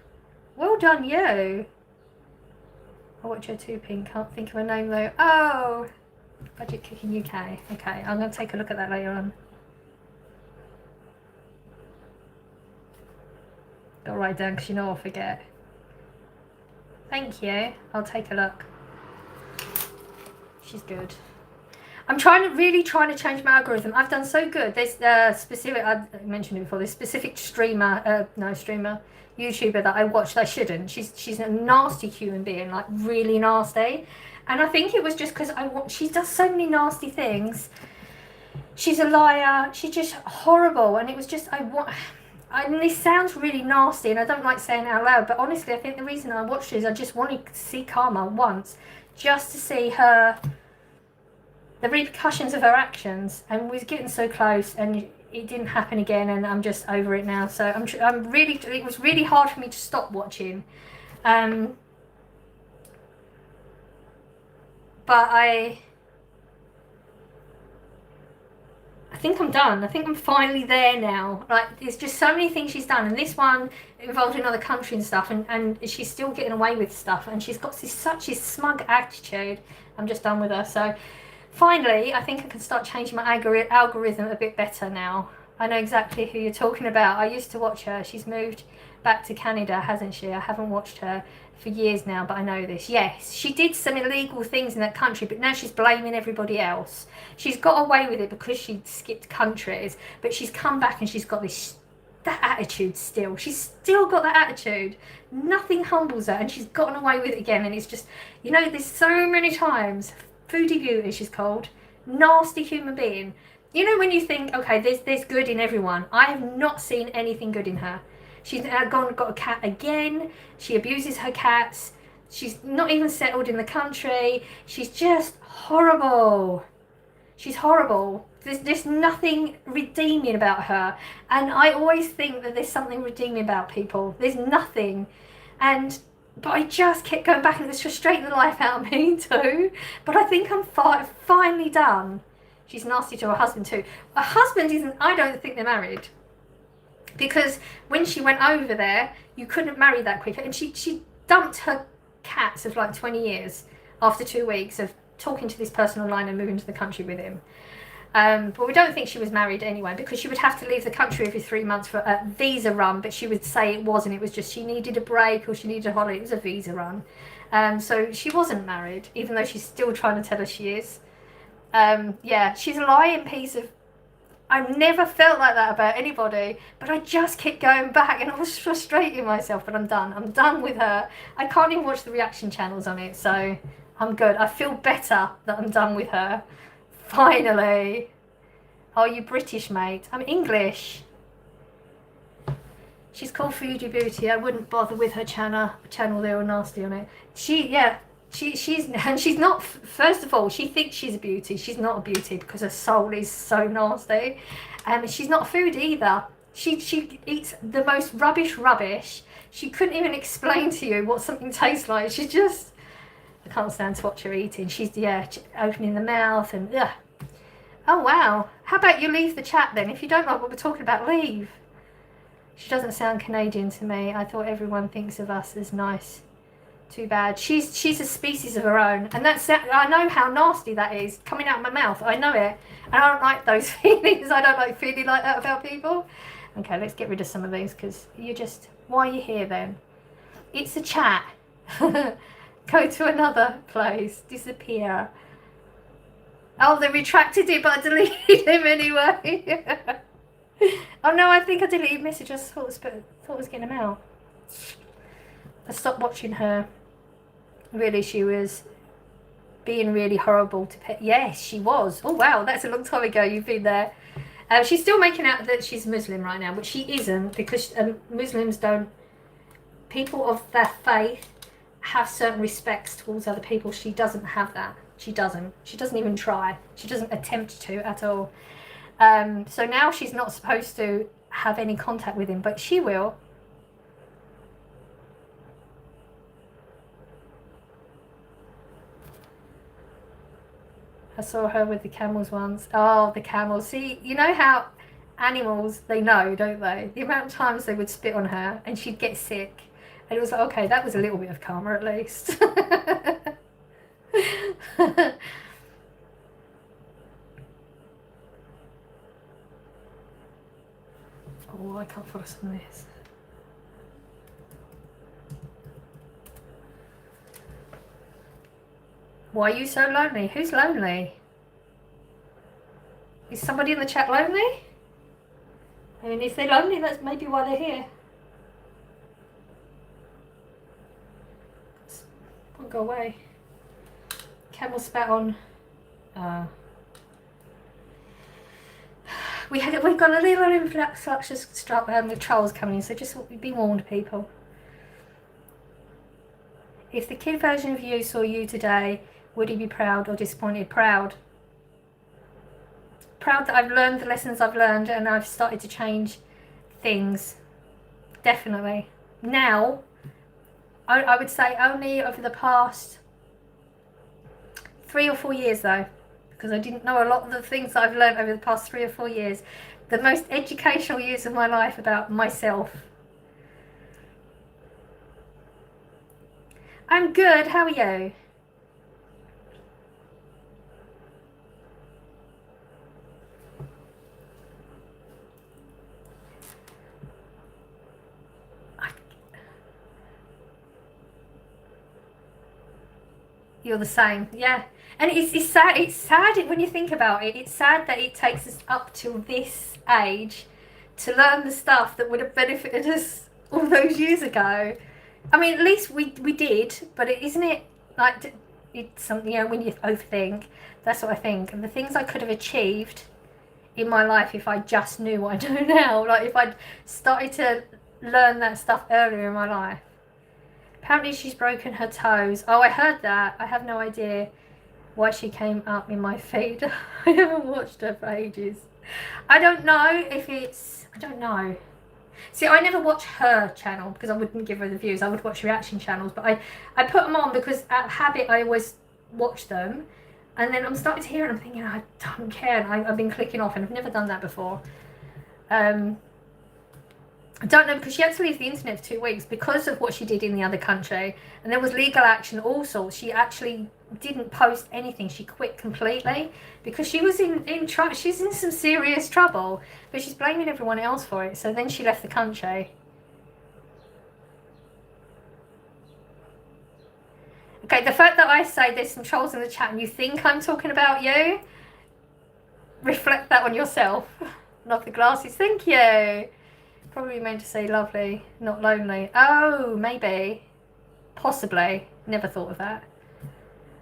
Well done, you. I watch her too, Pink. Can't think of a name though. Oh, Budget Cooking UK. Okay, I'm gonna take a look at that later on. Gotta write down because you know I'll forget. Thank you. I'll take a look. She's good. I'm really trying to change my algorithm. I've done so good. There's specific, I mentioned it before, this specific YouTuber that I watch that I shouldn't. She's a nasty human being, like really nasty. And I think it was just because she does so many nasty things. She's a liar. She's just horrible. And it was just, and this sounds really nasty and I don't like saying it out loud, but honestly I think the reason I watched it is I just wanted to see Karma once, just to see the repercussions of her actions, and we was getting so close and it didn't happen again and I'm just over it now. So it was really hard for me to stop watching. But I think I'm done. I think I'm finally there now. Like, there's just so many things she's done, and this one involved in another country and stuff, and she's still getting away with stuff, and she's got such a smug attitude. I'm just done with her. So finally, I think I can start changing my algorithm a bit better now. I know exactly who you're talking about. I used to watch her. She's moved back to Canada, hasn't she? I haven't watched her for years now, but I know this. Yes, she did some illegal things in that country, but now she's blaming everybody else. She's got away with it because she skipped countries, but she's come back and she's got that attitude still. She's still got that attitude. Nothing humbles her, and she's gotten away with it again. And it's just, there's so many times. Foodie Beauty, she's called. Nasty human being. When you think, okay, there's good in everyone. I have not seen anything good in her. She's got a cat again. She abuses her cats. She's not even settled in the country. She's just horrible. She's horrible. There's nothing redeeming about her. And I always think that there's something redeeming about people. There's nothing. And But I just kept going back, and it was frustrating the life out of me too. But I think I'm finally done. She's nasty to her husband too. Her husband isn't, I don't think they're married. Because when she went over there, you couldn't marry that quick. And she dumped her cats of like 20 years after 2 weeks of talking to this person online and moving to the country with him. But we don't think she was married anyway, because she would have to leave the country every 3 months for a visa run, but she would say it wasn't. It was just she needed a break or she needed a holiday. It was a visa run. So she wasn't married, even though she's still trying to tell us she is. Yeah, she's a lying piece of... I've never felt like that about anybody, but I just kept going back and I was frustrating myself, but I'm done. I'm done with her. I can't even watch the reaction channels on it, so I'm good. I feel better that I'm done with her. Finally. Oh, you British, mate. I'm English. She's called Foodie Booty. I wouldn't bother with her channel. They're all nasty on it. She's not, first of all, she thinks she's a beauty. She's not a beauty because her soul is so nasty. She's not a food either. She eats the most rubbish. She couldn't even explain to you what something tastes like. She just, I can't stand to watch her eating. She's, opening the mouth and, ugh. Oh, wow. How about you leave the chat then? If you don't like what we're talking about, leave. She doesn't sound Canadian to me. I thought everyone thinks of us as nice. Too bad. She's a species of her own, and I know how nasty that is coming out of my mouth. I know it, and I don't like those feelings. I don't like feeling like that about people. Okay, let's get rid of some of these, because why are you here then? It's a chat. Go to another place. Disappear. Oh, they retracted it, but I deleted him anyway. Oh no, I think I deleted message. I thought it was getting him out. I stopped watching her. Really, she was being really horrible to pet. Yes, she was. Oh wow, that's a long time ago. You've been there. She's still making out that she's Muslim right now, but she isn't, because Muslims don't. People of their faith have certain respects towards other people. She doesn't have that. She doesn't. She doesn't even try. She doesn't attempt to at all. So now she's not supposed to have any contact with him, but she will. I saw her with the camels once. Oh, the camels. See, you know how animals, they know, don't they? The amount of times they would spit on her and she'd get sick. And it was like, okay, that was a little bit of karma at least. Oh, I can't follow some of this. Why are you so lonely? Who's lonely? Is somebody in the chat lonely? I mean, if they're lonely, that's maybe why they're here. Won't go away. Camel spat on. We've got a little influx with trolls coming, so just be warned, people. If the kid version of you saw you today, would he be proud or disappointed? Proud. Proud that I've learned the lessons I've learned and I've started to change things. Definitely. Now, I would say only over the past 3 or 4 years though, because I didn't know a lot of the things that I've learned over the past 3 or 4 years. The most educational years of my life about myself. I'm good, how are you? You're the same, yeah. And it's sad when you think about it. It's sad that it takes us up to this age to learn the stuff that would have benefited us all those years ago. I mean, at least we did, but isn't it like, it's something, when you overthink, that's what I think. And the things I could have achieved in my life if I just knew what I know now, like if I'd started to learn that stuff earlier in my life. Apparently she's broken her toes. Oh, I heard that. I have no idea why she came up in my feed. I haven't watched her for ages. I don't know if it's... I don't know. See, I never watch her channel because I wouldn't give her the views. I would watch reaction channels, but I put them on because out of habit I always watch them, and then I'm starting to hear it and I'm thinking, I don't care, and I've been clicking off, and I've never done that before. I don't know, because she had to leave the internet for 2 weeks because of what she did in the other country, and there was legal action, all sorts. She actually didn't post anything. She quit completely because she was she's in some serious trouble, but she's blaming everyone else for it. So then she left the country. Okay, the fact that I say there's some trolls in the chat and you think I'm talking about you, reflect that on yourself. Not the glasses, thank you. Probably meant to say lovely, not lonely. Oh, maybe. Possibly. Never thought of that.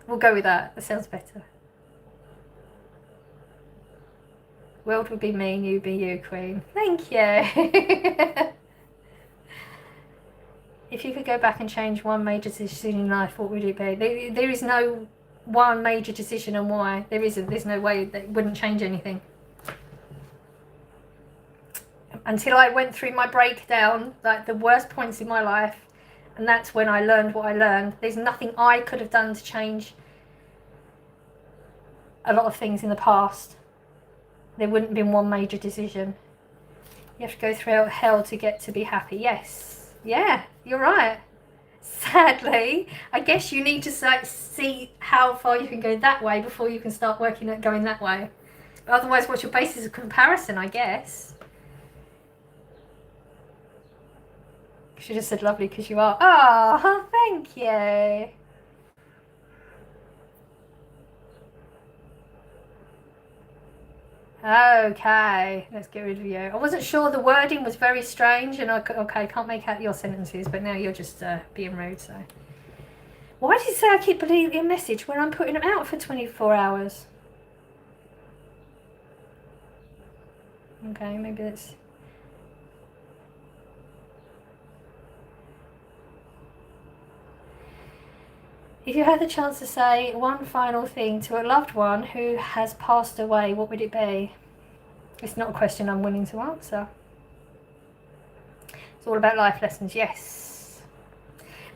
We'll go with that. That sounds better. World would be me and you be you, Queen. Thank you. If you could go back and change one major decision in life, what would it be? There is no one major decision, and why. There isn't. There's no way that it wouldn't change anything. Until I went through my breakdown, like the worst points in my life, and that's when I learned what I learned. There's nothing I could have done to change a lot of things in the past. There wouldn't have been one major decision. You have to go through hell to get to be happy. Yes. Yeah, you're right. Sadly, I guess you need to see how far you can go that way before you can start working at going that way. But otherwise, what's your basis of comparison, I guess? She just said lovely because you are. Oh, thank you. Okay, let's get rid of you. I wasn't sure, the wording was very strange, and I can't make out your sentences, but now you're just being rude, so. Why did you say I keep deleting your message when I'm putting them out for 24 hours? Okay, maybe that's... If you had the chance to say one final thing to a loved one who has passed away, what would it be? It's not a question I'm willing to answer. It's all about life lessons, yes.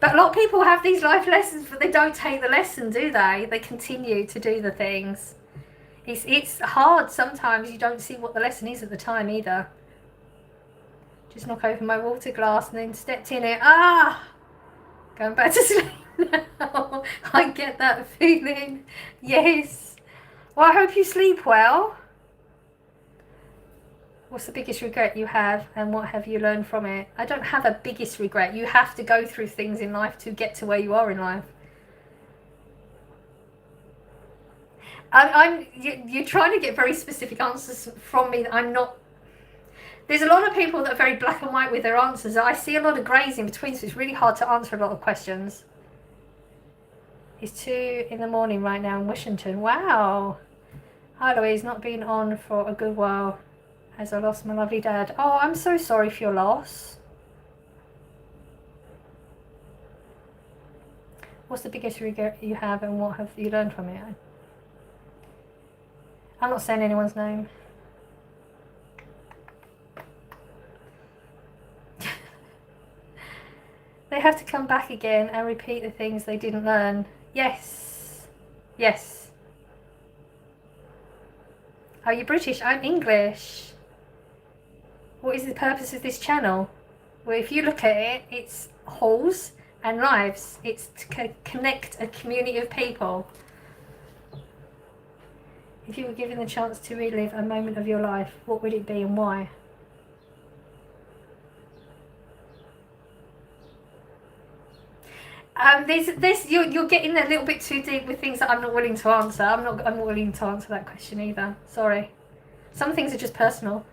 But a lot of people have these life lessons, but they don't take the lesson, do they? They continue to do the things. It's hard sometimes. You don't see what the lesson is at the time either. Just knock over my water glass and then stepped in it. Ah! Going back to sleep now. I get that feeling. Yes. Well, I hope you sleep well. What's the biggest regret you have, and what have you learned from it? I don't have a biggest regret. You have to go through things in life to get to where you are in life. You're trying to get very specific answers from me. I'm not. There's a lot of people that are very black and white with their answers. I see a lot of greys in between, so it's really hard to answer a lot of questions. It's 2 in the morning right now in Washington. Wow. Hi Louise, not been on for a good while as I lost my lovely dad. Oh, I'm so sorry for your loss. What's the biggest regret you have, and what have you learned from it? I'm not saying anyone's name. They have to come back again and repeat the things they didn't learn. Yes. Yes. Are you British? I'm English. What is the purpose of this channel? Well, if you look at it, it's hauls and lives. It's to connect a community of people. If you were given the chance to relive a moment of your life, what would it be and why? You're getting a little bit too deep with things that I'm not willing to answer. I'm not willing to answer that question either. Sorry. Some things are just personal.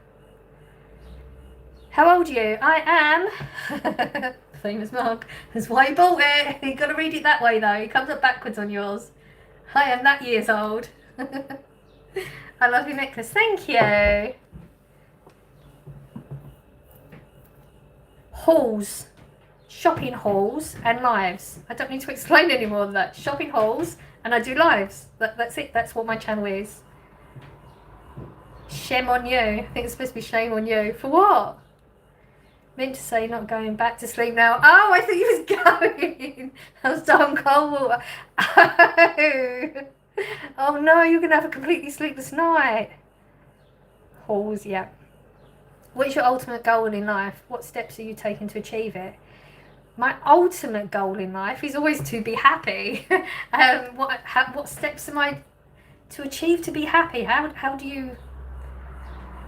How old are you? I am. Famous Mark. That's why you bought it. You've got to read it that way though. It comes up backwards on yours. I am that years old. I love your necklace. Thank you. Hauls. Shopping hauls and lives. I don't need to explain any more than that. Shopping hauls and I do lives. That's it. That's what my channel is. Shame on you. I think it's supposed to be shame on you. For what? Meant to say not going back to sleep now. Oh, I thought you was going. I was done cold water. Oh. Oh no, you're going to have a completely sleepless night. Halls, yeah. What's your ultimate goal in life? What steps are you taking to achieve it? My ultimate goal in life is always to be happy. What steps am I to achieve to be happy? How do you...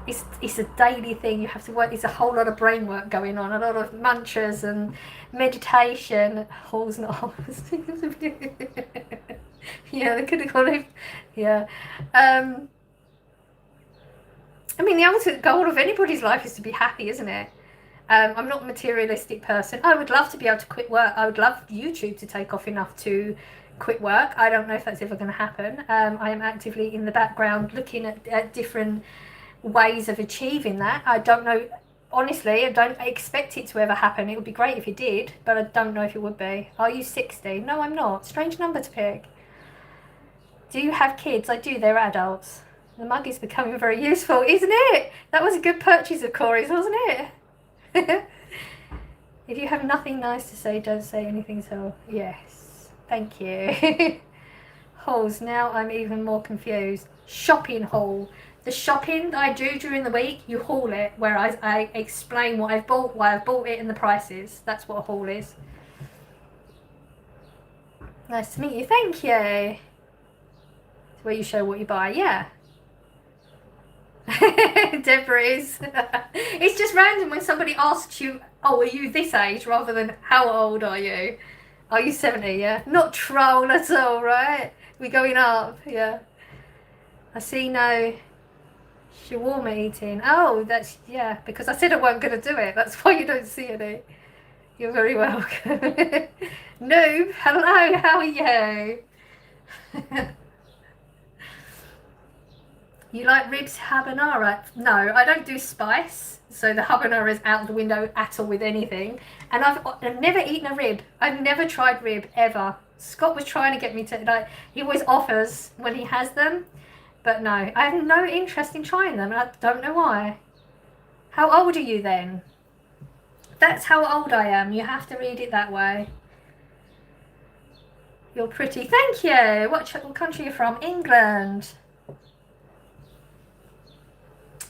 It's a daily thing. You have to work. It's a whole lot of brain work going on, a lot of mantras and meditation. Halls, not halls. Yeah, they could have called it. Yeah. I mean, the ultimate goal of anybody's life is to be happy, isn't it? I'm not a materialistic person. I would love to be able to quit work. I would love YouTube to take off enough to quit work. I don't know if that's ever going to happen. I am actively in the background looking at different ways of achieving that. I don't know, honestly, I don't expect it to ever happen. It would be great if it did, but I don't know if it would be. Are you 60? No, I'm not. Strange number to pick. Do you have kids? I do, they're adults. The mug is becoming very useful, isn't it? That was a good purchase of Corey's, wasn't it? If you have nothing nice to say, don't say anything. So yes, thank you. Hauls, now I'm even more confused. Shopping haul. The shopping that I do during the week, you haul it, where I explain what I've bought, why I've bought it, and the prices. That's what a haul is. Nice to meet you. Thank you. It's where you show what you buy. Yeah. Deborah is. It's just random when somebody asks you, oh, are you this age, rather than how old are you? Are you 70? Yeah. Not troll at all, right? We're going up. Yeah. I see no shawarma eating. Oh, that's, yeah, because I said I wasn't going to do it. That's why you don't see any. You're very welcome. Noob, hello, how are you? You like ribs habanero? No, I don't do spice, so the habanero is out the window at all with anything. And I've never eaten a rib. I've never tried rib, ever. Scott was trying to get me to, like, he always offers when he has them. But no, I have no interest in trying them. I don't know why. How old are you then? That's how old I am. You have to read it that way. You're pretty. Thank you. What country are you from? England.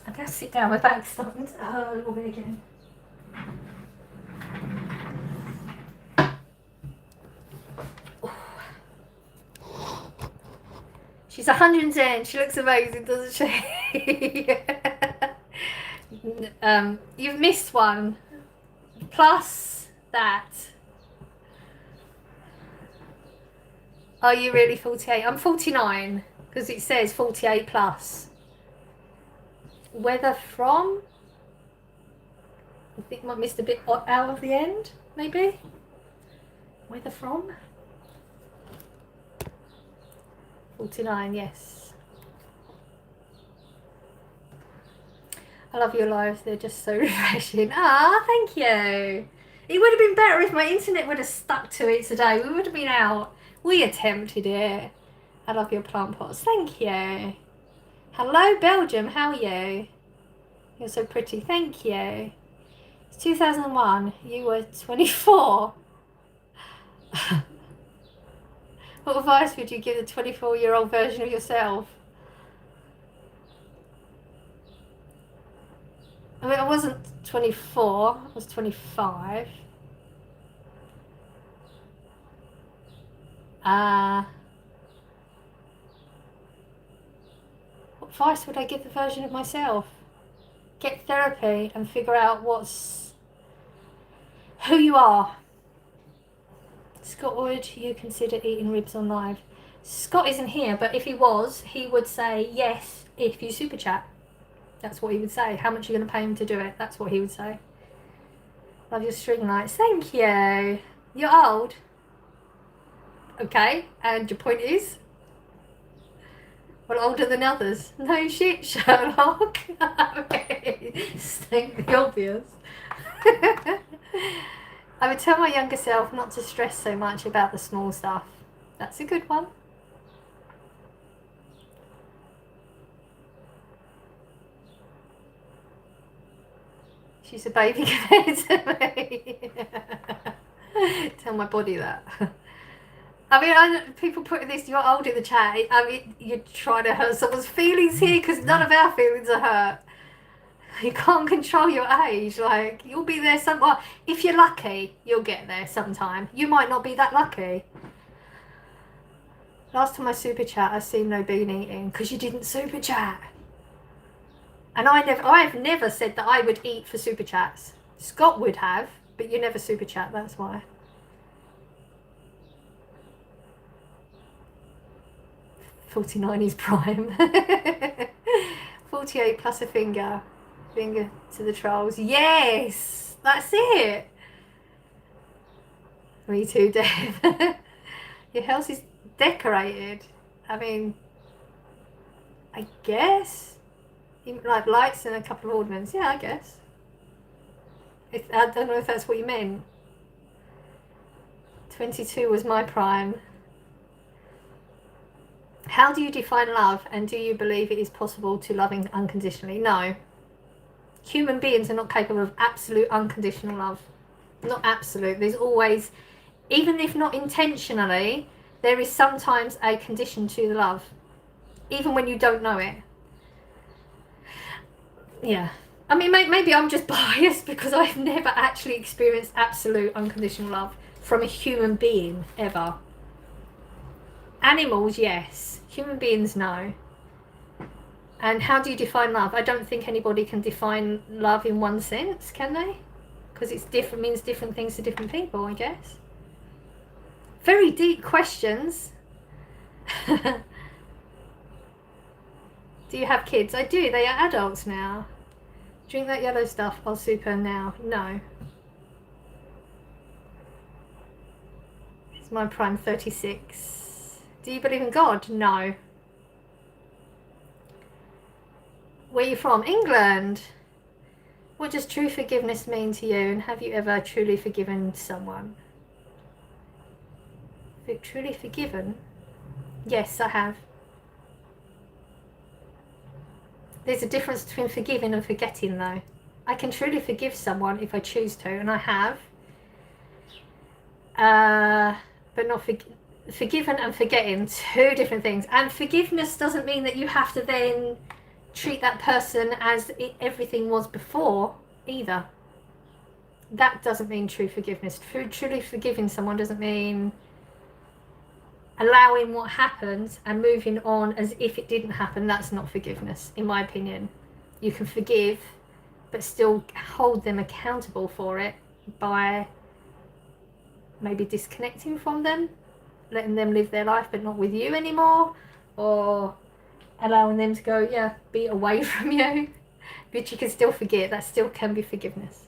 I'm going to sit down. My back's starting to hurt a little bit again. She's 110. She looks amazing, doesn't she? You've missed one. Plus that. Are you really 48? I'm 49 because it says 48 plus. Whether from? I think I missed a bit out of the end, maybe. Whether from? 49, yes. I love your lives, they're just so refreshing. Ah, thank you. It would have been better if my internet would have stuck to it today. We would have been out. We attempted it. I love your plant pots. Thank you. Hello, Belgium. How are you? You're so pretty. Thank you. It's 2001. You were 24. What advice would you give the 24-year-old version of yourself? I mean, I wasn't 24. I was 25. What advice would I give the version of myself? Get therapy and figure out who you are. Scott, would you consider eating ribs on live? Scott isn't here, but if he was, he would say yes if you super chat. That's what he would say. How much are you going to pay him to do it? That's what he would say. Love your string lights. Thank you. You're old. Okay, and your point is? Well, older than others. No shit, Sherlock. State the obvious. I would tell my younger self not to stress so much about the small stuff. That's a good one. She's a baby compared to me. Tell my body that. I mean, people putting this, you're old in the chat. I mean, you're trying to hurt someone's feelings here because none of our feelings are hurt. You can't control your age. Like, you'll be there sometime. If you're lucky, you'll get there sometime. You might not be that lucky. Last time I super chat, I seen no bean eating because you didn't super chat. And I've never said that I would eat for super chats. Scott would have, but you never super chat. That's why. 49 is prime. 48 plus a finger. Finger to the trolls. Yes, that's it. Me too, Dave. Your house is decorated. I mean, I guess. Even like lights and a couple of ornaments. Yeah, I guess. I don't know if that's what you meant. 22 was my prime. How do you define love, and do you believe it is possible to love unconditionally? No. Human beings are not capable of absolute unconditional love. Not absolute. There's always, even if not intentionally, there is sometimes a condition to the love. Even when you don't know it. Yeah. I mean, maybe I'm just biased because I've never actually experienced absolute unconditional love from a human being, ever. Animals, yes. Human beings, no. And how do you define love? I don't think anybody can define love in one sense, can they? Because it's different, means different things to different people, I guess. Very deep questions. Do you have kids? I do. They are adults now. Drink that yellow stuff. I'll super now. No. It's my prime 36. Do you believe in God? No. Where are you from? England. What does true forgiveness mean to you? And have you ever truly forgiven someone? Truly forgiven? Yes, I have. There's a difference between forgiving and forgetting, though. I can truly forgive someone if I choose to, and I have. But not forgiven and forgetting, two different things. And forgiveness doesn't mean that you have to then treat that person as everything was before, either. That doesn't mean true forgiveness. Truly forgiving someone doesn't mean allowing what happened and moving on as if it didn't happen. That's not forgiveness, in my opinion. You can forgive, but still hold them accountable for it by maybe disconnecting from them, letting them live their life but not with you anymore, or allowing them to go, yeah, be away from you. But you can still forget. That still can be forgiveness.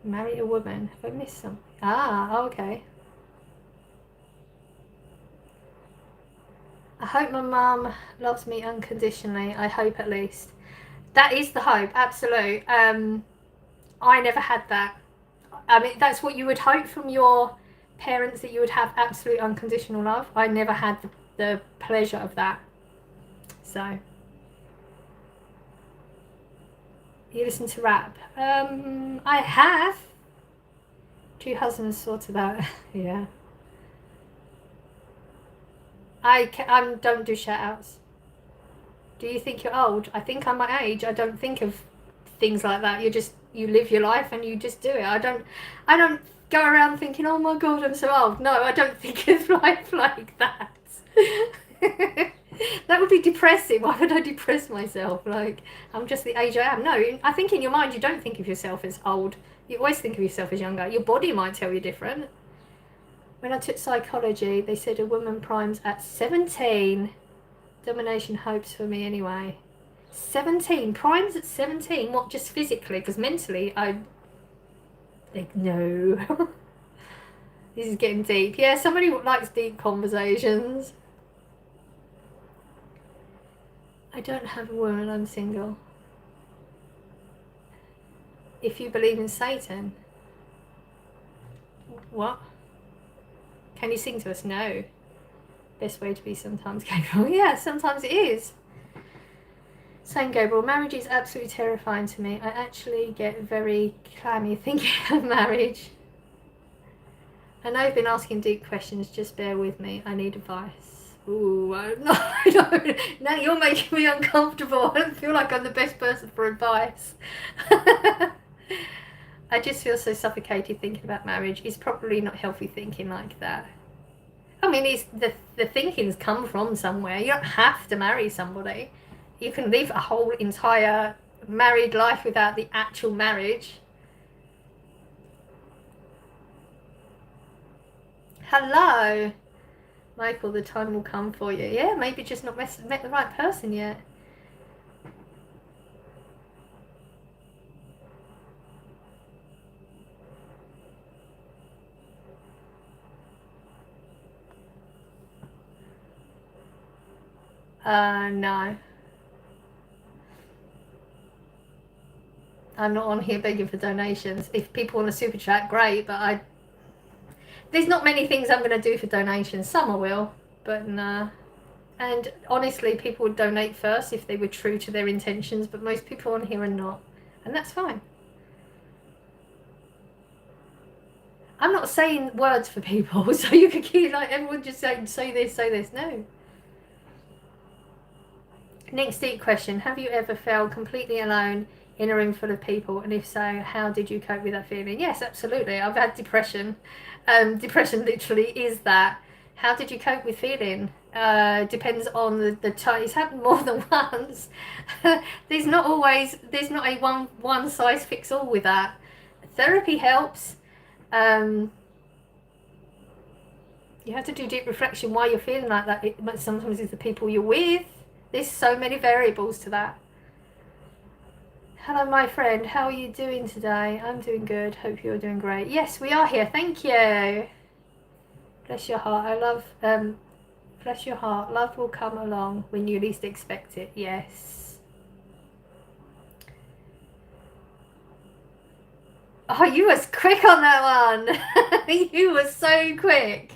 Marry a woman. Have I missed something? Ah, okay. I hope my mum loves me unconditionally. I hope, at least. That is the hope, absolute. I never had that. I mean, that's what you would hope from your parents, that you would have absolute unconditional love. I never had the pleasure of that. So, you listen to rap? I have. 2 husbands sorted out. Yeah. I don't do shout outs. Do you think you're old? I think I'm my age. I don't think of things like that. You live your life and you just do it. I don't go around thinking, oh my god, I'm so old. No, I don't think of life like that. That would be depressing. Why would I depress myself? Like, I'm just the age I am. No, I think in your mind you don't think of yourself as old. You always think of yourself as younger. Your body might tell you different. When I took psychology, they said a woman primes at 17. Domination hopes for me anyway. 17. Primes at 17? What, just physically? Because mentally, I think, no. This is getting deep. Yeah, somebody likes deep conversations. I don't have a woman, I'm single. If you believe in Satan. What? Can you sing to us? No. Best way to be sometimes capable. Yeah, sometimes it is. Saying Gabriel, marriage is absolutely terrifying to me. I actually get very clammy thinking of marriage. I know I've been asking deep questions, just bear with me. I need advice. Ooh, I don't. Now you're making me uncomfortable. I don't feel like I'm the best person for advice. I just feel so suffocated thinking about marriage. It's probably not healthy thinking like that. I mean, it's the thinking's come from somewhere. You don't have to marry somebody. You can live a whole entire married life without the actual marriage. Hello, Michael, the time will come for you. Yeah, maybe just not met the right person yet. No. I'm not on here begging for donations. If people want a super chat, great, but there's not many things I'm going to do for donations. Some I will, but no. And honestly, people would donate first if they were true to their intentions, but most people on here are not. And that's fine. I'm not saying words for people, so you could keep like everyone just saying, say this. No. Next deep question. Have you ever felt completely alone in a room full of people? And if so, how did you cope with that feeling? Yes, absolutely. I've had depression. Depression literally is that. How did you cope with feeling? Depends on the time. It's happened more than once. There's not a one size fits all with that. Therapy helps. You have to do deep reflection why you're feeling like that. Sometimes it's the people you're with. There's so many variables to that. Hello, my friend. How are you doing today? I'm doing good. Hope you're doing great. Yes, we are here. Thank you. Bless your heart. I love, bless your heart. Love will come along when you least expect it. Yes. Oh, you was quick on that one. You were so quick.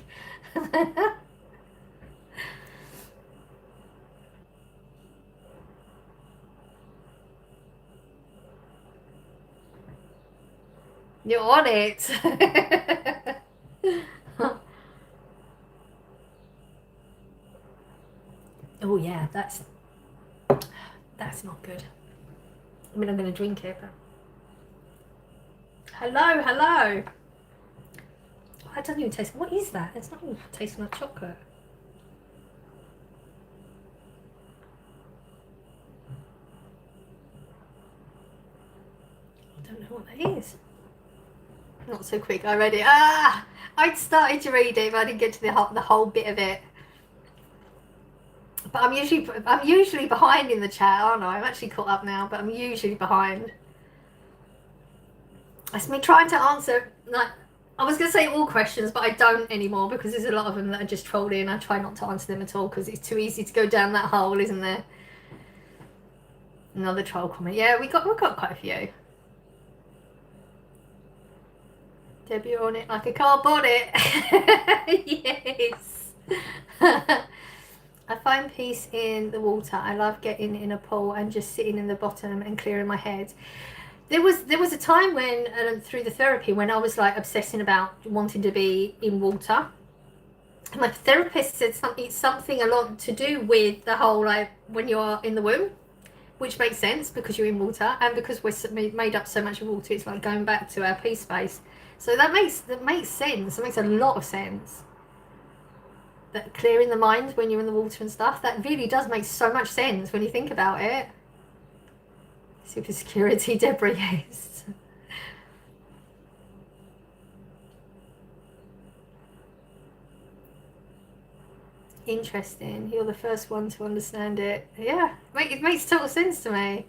You're on it. Oh yeah, that's not good. I mean, I'm going to drink it, but... Hello. Oh, it doesn't even taste... What is that? It's not even tasting like chocolate. I don't know what that is. Not so quick. I read it. I'd started to read it, but I didn't get to the whole bit of it. But I'm usually behind in the chat, aren't I? I'm actually caught up now, but I'm usually behind. It's me trying to answer, like, I was going to say all questions, but I don't anymore because there's a lot of them that are just trolled in. I try not to answer them at all because it's too easy to go down that hole, isn't there? Another troll comment. Yeah, we got quite a few. Debbie on it like a cardboard it. Yes. I find peace in the water. I love getting in a pool and just sitting in the bottom and clearing my head. There was a time when through the therapy when I was like obsessing about wanting to be in water. And my therapist said something a lot to do with the whole like when you're in the womb, which makes sense because you're in water and because we're made up so much of water. It's like going back to our peace space. So that makes sense. It makes a lot of sense. That clearing the mind when you're in the water and stuff, that really does make so much sense when you think about it. Super security debris, yes. Interesting. You're the first one to understand it. Yeah, it makes total sense to me.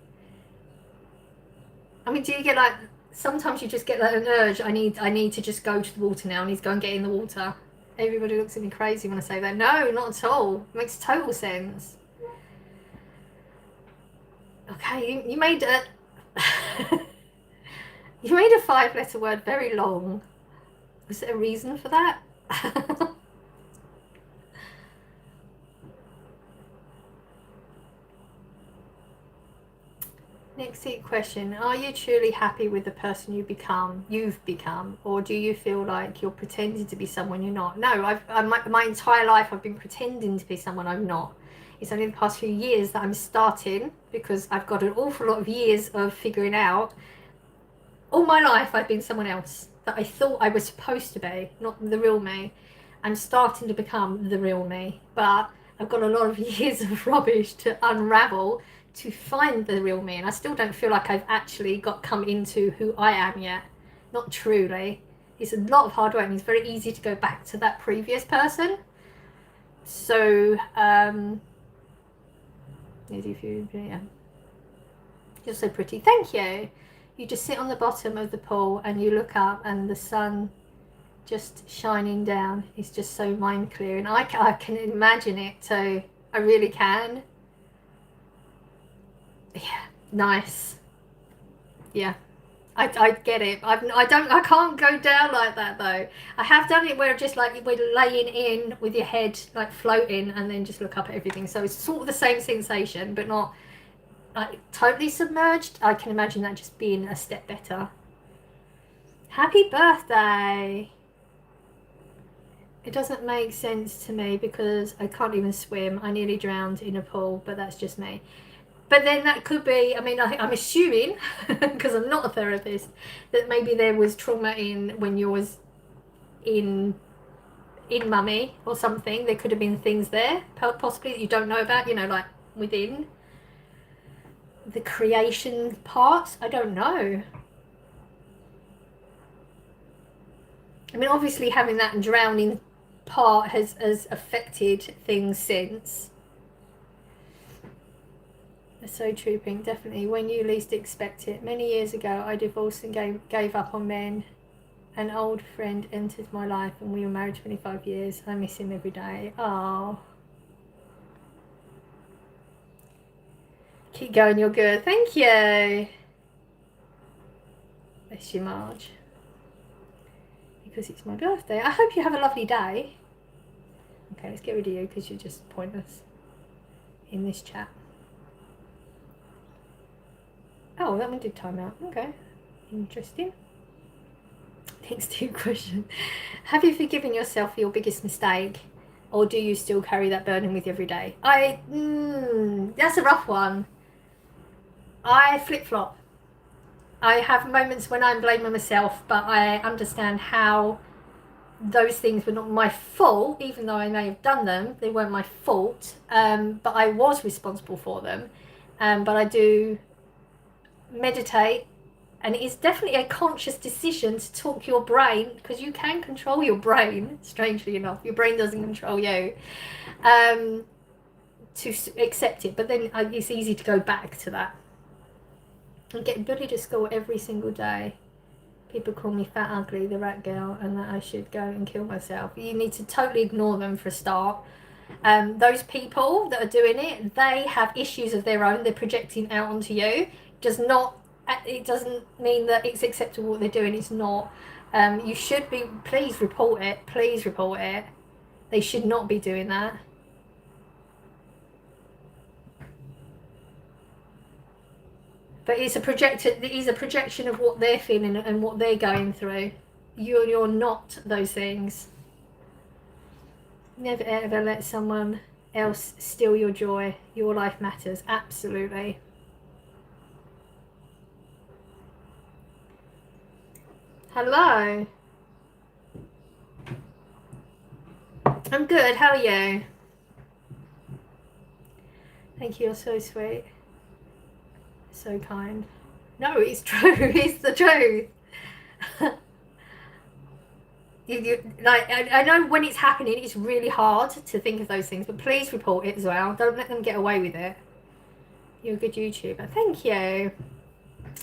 I mean, do you get like, sometimes you just get like an urge, I need to just go to the water now, I need to go and get in the water. Everybody looks at me crazy when I say that. No, not at all. It makes total sense. Okay, you made a you made a 5-letter word very long. Was there a reason for that? Next question. Are you truly happy with the person you've become, or do you feel like you're pretending to be someone you're not? No, my entire life I've been pretending to be someone I'm not. It's only the past few years that I'm starting, because I've got an awful lot of years of figuring out. All my life I've been someone else that I thought I was supposed to be, not the real me. I'm starting to become the real me, but I've got a lot of years of rubbish to unravel to find the real me, and I still don't feel like I've actually come into who I am yet. Not truly. It's a lot of hard work, and it's very easy to go back to that previous person. So, yeah. You're so pretty. Thank you. You just sit on the bottom of the pool and you look up, and the sun just shining down is just so mind clearing. I can imagine it too. I really can. Yeah, nice. Yeah, I get it. I can't go down like that though. I have done it where just like we're laying in with your head like floating, and then just look up at everything. So it's sort of the same sensation, but not like totally submerged. I can imagine that just being a step better. Happy birthday. It doesn't make sense to me because I can't even swim. I nearly drowned in a pool, but that's just me. But then that could be, I mean, I'm assuming, because I'm not a therapist, that maybe there was trauma in when you was in mummy or something. There could have been things there, possibly, that you don't know about, like within the creation parts. I don't know. I mean, obviously having that drowning part has affected things since. It's so true, Pink. Definitely. When you least expect it. Many years ago, I divorced and gave up on men. An old friend entered my life, and we were married 25 years. I miss him every day. Oh. Keep going, you're good. Thank you. Bless you, Marge. Because it's my birthday. I hope you have a lovely day. Okay, let's get rid of you because you're just pointless in this chat. Oh, that one did time out. Okay, interesting. Next question. Have you forgiven yourself for your biggest mistake, or do you still carry that burden with you every day? That's a rough one. I flip-flop. I have moments when I'm blaming myself, but I understand how those things were not my fault, even though I may have done them. They weren't my fault, but I was responsible for them. But I do meditate, and it is definitely a conscious decision to talk your brain, because you can control your brain, strangely enough. Your brain doesn't control you, to accept it. But then it's easy to go back to that. I'm getting bullied at school every single day. People call me fat, ugly, the rat girl, and that I should go and kill myself. You need to totally ignore them for a start. Those people that are doing it, they have issues of their own. They're projecting out onto you. It doesn't mean that it's acceptable what they're doing. It's not. You should be. Please report it. Please report it. They should not be doing that. But it's a projection of what they're feeling and what they're going through. You're not those things. Never ever let someone else steal your joy. Your life matters. Absolutely. Hello. I'm good. How are you? Thank you. You're so sweet. So kind. No, it's true. It's the truth. I know when it's happening, it's really hard to think of those things, but please report it as well. Don't let them get away with it. You're a good YouTuber. Thank you.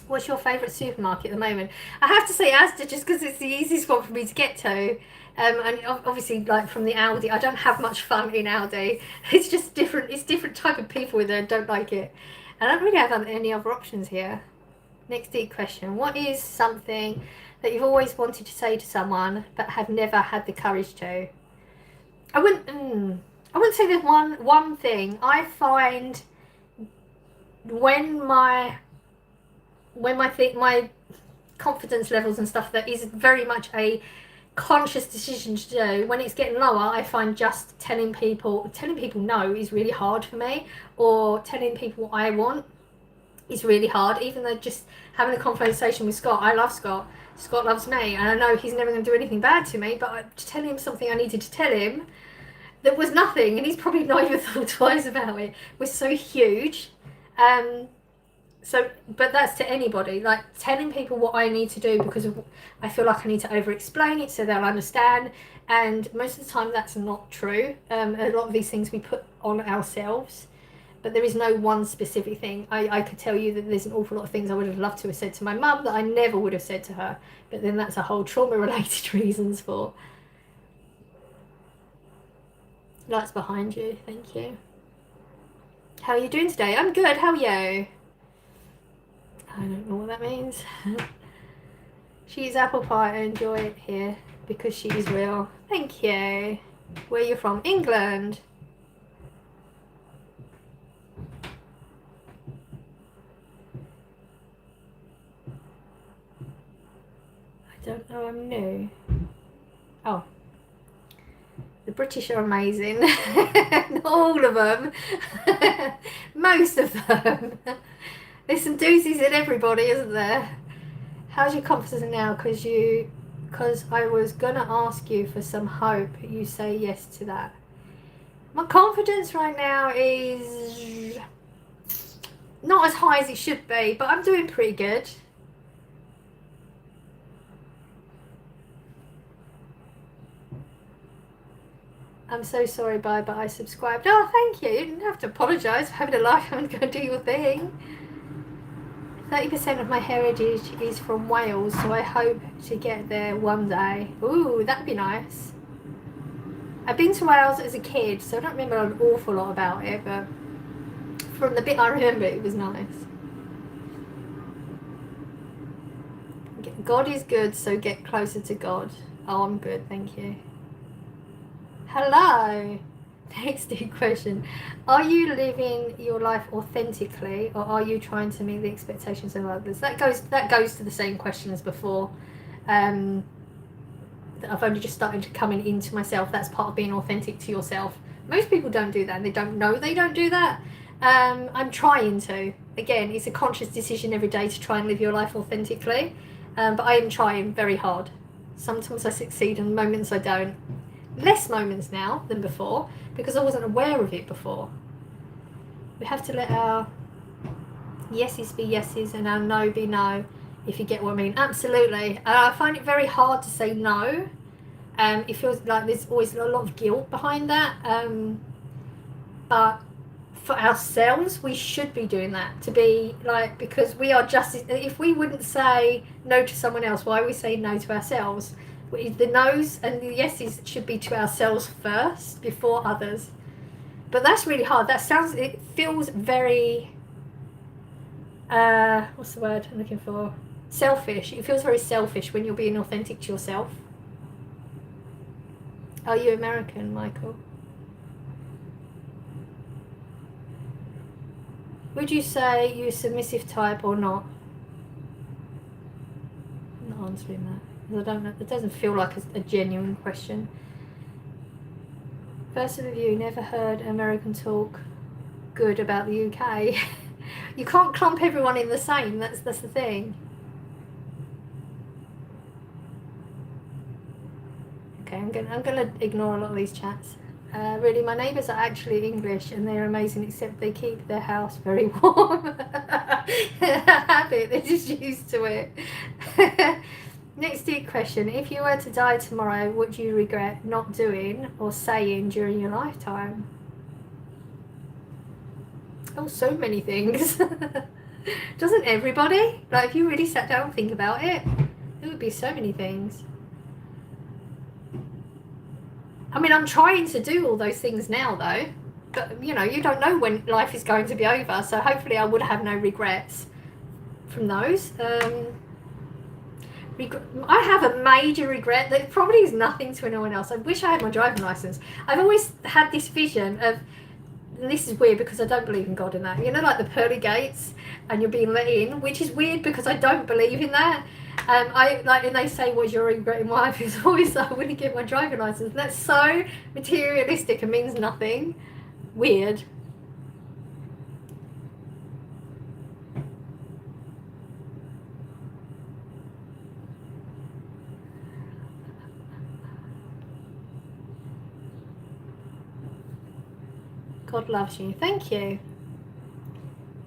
What's your favourite supermarket at the moment? I have to say Asda, just because it's the easiest one for me to get to. And obviously, like from the Aldi, I don't have much fun in Aldi. It's just different. It's different type of people in there. Don't like it. I don't really have any other options here. Next deep question. What is something that you've always wanted to say to someone but have never had the courage to? I wouldn't say there's one thing. I find when my when my confidence levels and stuff, that is very much a conscious decision to do. When it's getting lower, I find just telling people no is really hard for me, or telling people what I want is really hard. Even though just having a conversation with Scott, I love Scott, Scott loves me, and I know he's never going to do anything bad to me, but telling him something I needed to tell him that was nothing, and he's probably not even thought twice about it, was so huge. But that's to anybody, like telling people what I need to do because I feel like I need to over explain it so they'll understand, and most of the time that's not true. A lot of these things we put on ourselves, but there is no one specific thing. I could tell you that there's an awful lot of things I would have loved to have said to my mum that I never would have said to her, but then that's a whole trauma related reasons for. Lights behind you, thank you. How are you doing today? I'm good, how are you? I don't know what that means. She eats apple pie, I enjoy it here because she is real. Thank you. Where are you from? England. I don't know, I'm new. Oh. The British are amazing. Not all of them. Most of them. There's some doozies in everybody, isn't there? How's your confidence now? Because I was gonna ask you for some hope. You say yes to that. My confidence right now is not as high as it should be, but I'm doing pretty good. I'm so sorry, bye, but I subscribed. Oh, thank you. You didn't have to apologise for having a life. I'm going to do your thing. 30% of my heritage is from Wales, so I hope to get there one day. Ooh, that'd be nice. I've been to Wales as a kid, so I don't remember an awful lot about it, but from the bit I remember, it was nice. God is good, so get closer to God. Oh, I'm good, thank you. Hello. Next question. Are you living your life authentically, or are you trying to meet the expectations of others? That goes to the same question as before. I've only just started coming into myself. That's part of being authentic to yourself. Most people don't do that. They don't know they don't do that. I'm trying to. Again, it's a conscious decision every day to try and live your life authentically. But I am trying very hard. Sometimes I succeed and moments I don't. Less moments now than before, because I wasn't aware of it before. We have to let our yeses be yeses and our no be no, if you get what I mean. Absolutely. I find it very hard to say no. It feels like there's always a lot of guilt behind that. But for ourselves, we should be doing that, to be like, because we are just, if we wouldn't say no to someone else, why we say no to ourselves? The no's and the yeses should be to ourselves first before others. But that's really hard. It feels very, what's the word I'm looking for? Selfish. It feels very selfish when you're being authentic to yourself. Are you American, Michael? Would you say you're a submissive type or not? I'm not answering that. I don't know. It doesn't feel like a genuine question. First of you, never heard American talk good about the UK. You can't clump everyone in the same. That's the thing. Okay, I'm gonna ignore a lot of these chats. Really, my neighbours are actually English and they're amazing, except they keep their house very warm. Habit. They're just used to it. Next deep question. If you were to die tomorrow, would you regret not doing or saying during your lifetime? Oh, so many things. Doesn't everybody? Like, if you really sat down and think about it, there would be so many things. I mean, I'm trying to do all those things now, though. But, you know, you don't know when life is going to be over, so hopefully I would have no regrets from those. I have a major regret that probably is nothing to anyone else. I wish I had my driving license. I've always had this vision of this is weird because I don't believe in God in that. You know, like the pearly gates, and you're being let in, which is weird because I don't believe in that. I like, and they say, "Was your regretting wife?" It's always like, "I wouldn't get my driving license." That's so materialistic and means nothing. Weird. God loves you. Thank you.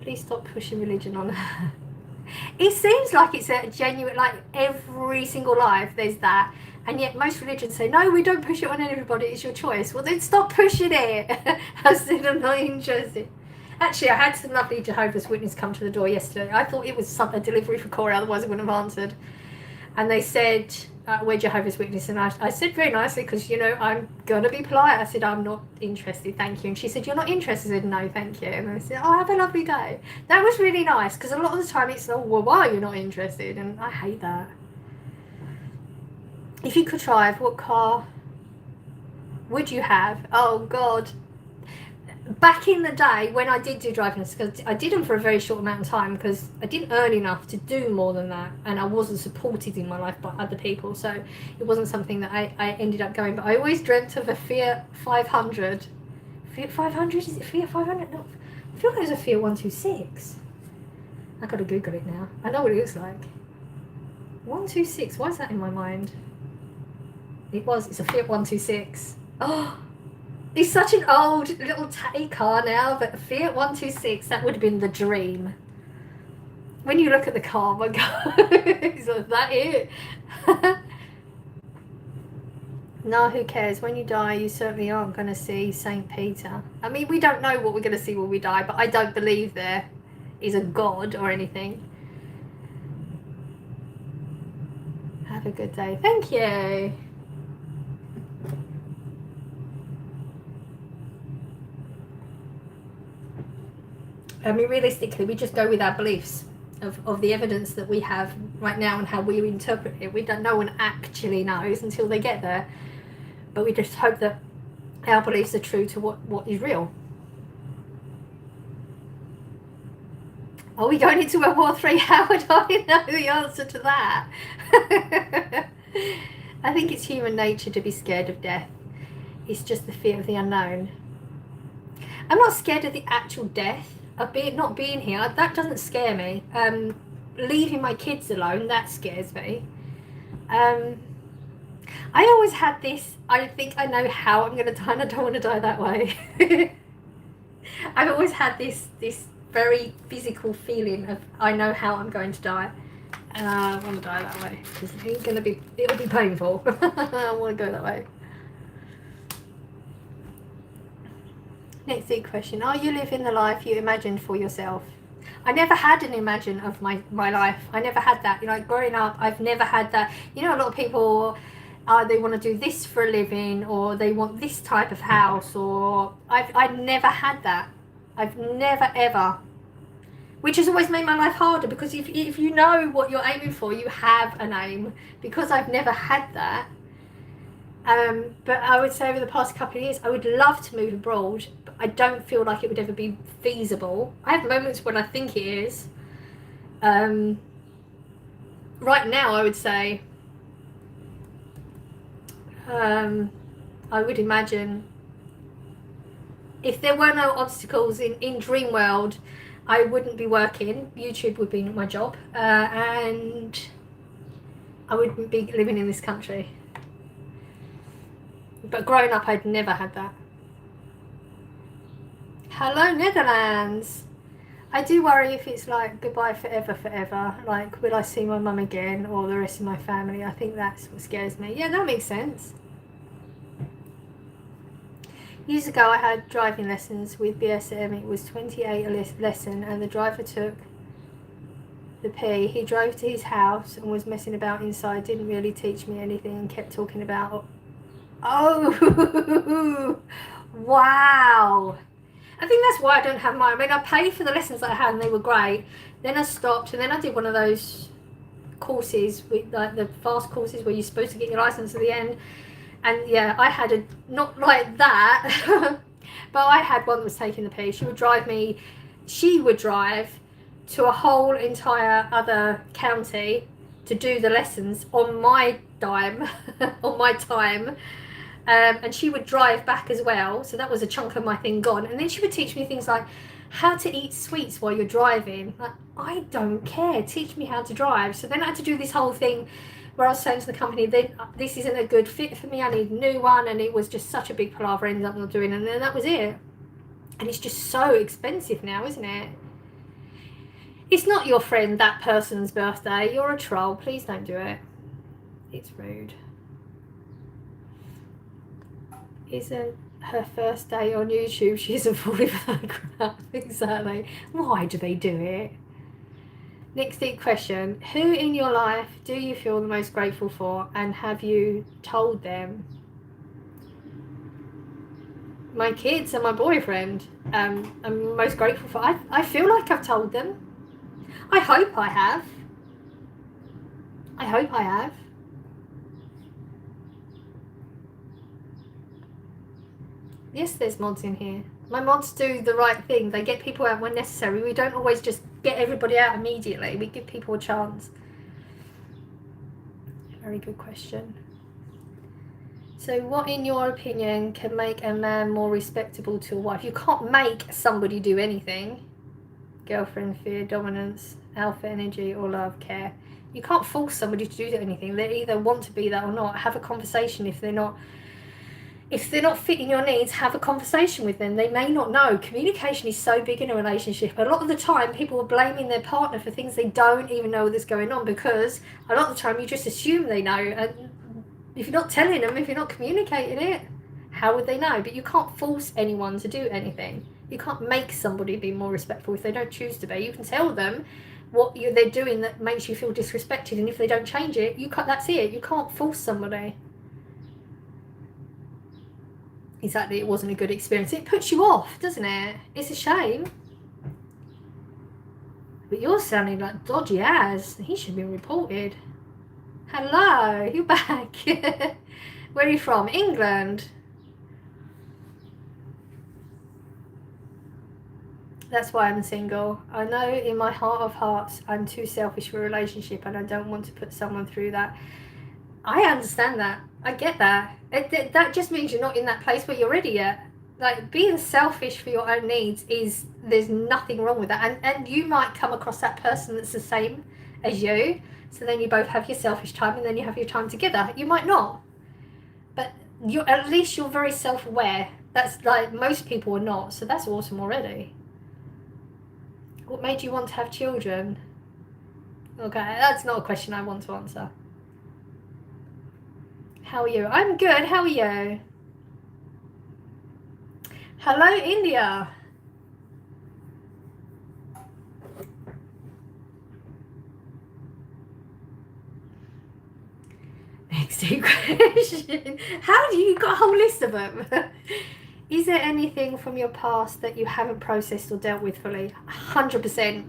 Please stop pushing religion on her. It seems like it's a genuine, like every single life there's that, and yet most religions say, no, we don't push it on everybody, it's your choice. Well, then stop pushing it. I said, I'm not interested. Actually, I had some lovely Jehovah's Witness come to the door yesterday. I thought it was a delivery for Cora, otherwise I wouldn't have answered. And they said, we're Jehovah's Witness. And I said very nicely, because, you know, I'm going to be polite. I said, I'm not interested, thank you. And she said, you're not interested? I said, no, thank you. And I said, oh, have a lovely day. That was really nice, because a lot of the time it's, oh, well, why are you not interested? And I hate that. If you could drive, what car would you have? Oh, God. Back in the day when I did do driving lessons, I did them for a very short amount of time because I didn't earn enough to do more than that, and I wasn't supported in my life by other people, so it wasn't something that I ended up going. But I always dreamt of a Fiat 500. Fiat 500? Is it Fiat 500? No, I feel like it was a Fiat 126. I've got to Google it now. I know what it looks like. 126, why is that in my mind? It's a Fiat 126. Oh, it's such an old little tatty car now, but Fiat 126, that would have been the dream. When you look at the car, my God, is that it? No, who cares? When you die, you certainly aren't going to see St. Peter. I mean, we don't know what we're going to see when we die, but I don't believe there is a God or anything. Have a good day. Thank you. I mean, realistically, we just go with our beliefs of the evidence that we have right now and how we interpret it. We don't. No one actually knows until they get there. But we just hope that our beliefs are true to what is real. Are we going into World War III? How would I know the answer to that? I think it's human nature to be scared of death. It's just the fear of the unknown. I'm not scared of the actual death. Not being here, that doesn't scare me. Leaving my kids alone, that scares me. I always had this, I think I know how I'm going to die and I don't want to die that way. I've always had this very physical feeling of I know how I'm going to die. And I want to die that way because it'll be painful. I want to go that way. Next big question. Are you living the life you imagined for yourself? I never had an imagine of my life. I never had that. You know, like growing up, I've never had that. You know, a lot of people, they want to do this for a living, or they want this type of house, or I've never had that. I've never ever. Which has always made my life harder, because if you know what you're aiming for, you have an aim. Because I've never had that. But I would say over the past couple of years, I would love to move abroad, but I don't feel like it would ever be feasible. I have moments when I think it is. Right now, I would say, I would imagine if there were no obstacles in Dream World, I wouldn't be working. YouTube would be my job, and I wouldn't be living in this country. But growing up, I'd never had that. Hello, Netherlands. I do worry if it's like goodbye forever. Like, will I see my mum again or the rest of my family? I think that's what scares me. Yeah, that makes sense. Years ago, I had driving lessons with BSM. It was 28 a lesson, and the driver took the P. He drove to his house and was messing about inside, didn't really teach me anything, and kept talking about... Oh, wow. I think that's why I don't have mine. I mean, I paid for the lessons that I had and they were great. Then I stopped, and then I did one of those courses, with like the fast courses where you're supposed to get your license at the end. And yeah, I had not like that, But I had one that was taking the piss. She would drive to a whole entire other county to do the lessons on my dime, on my time. And she would drive back as well, so that was a chunk of my thing gone. And then she would teach me things like how to eat sweets while you're driving. Like, I don't care, teach me how to drive. So then I had to do this whole thing where I was saying to the company, this isn't a good fit for me, I need a new one. And it was just such a big palaver. I ended up not doing it, and then that was it. And it's just so expensive now, isn't it? It's not your friend, that person's birthday. You're a troll. Please don't do it. It's rude. Isn't her first day on YouTube, she isn't falling for that crap. Exactly. Why do they do it? Next deep question. Who in your life do you feel the most grateful for, and have you told them? My kids and my boyfriend. I'm most grateful for. I feel like I've told them. I hope I have. I hope I have. Yes, there's mods in here. My mods do the right thing. They get people out when necessary. We don't always just get everybody out immediately. We give people a chance. Very good question. So what, in your opinion, can make a man more respectable to a wife? You can't make somebody do anything. Girlfriend, fear, dominance, alpha energy, or love, care. You can't force somebody to do anything. They either want to be that or not. Have a conversation. If they're not fitting your needs, have a conversation with them. They may not know. Communication is so big in a relationship. A lot of the time, people are blaming their partner for things they don't even know that's going on, because a lot of the time you just assume they know. And if you're not telling them, if you're not communicating it, how would they know? But you can't force anyone to do anything. You can't make somebody be more respectful if they don't choose to be. You can tell them what they're doing that makes you feel disrespected, and if they don't change it, that's it. You can't force somebody. Exactly, it wasn't a good experience. It puts you off, doesn't it? It's a shame. But you're sounding like dodgy as. He should be reported. Hello, you're back. Where are you from? England. That's why I'm single. I know in my heart of hearts I'm too selfish for a relationship, and I don't want to put someone through that. I understand that. I get that. That just means you're not in that place where you're ready yet. Like, being selfish for your own needs there's nothing wrong with that. And you might come across that person that's the same as you. So then you both have your selfish time, and then you have your time together. You might not. But at least you're very self-aware. That's like, most people are not. So that's awesome already. What made you want to have children? Okay, that's not a question I want to answer. How are you? I'm good. How are you? Hello, India. Next question. How do you got a whole list of them? Is there anything from your past that you haven't processed or dealt with fully? 100%.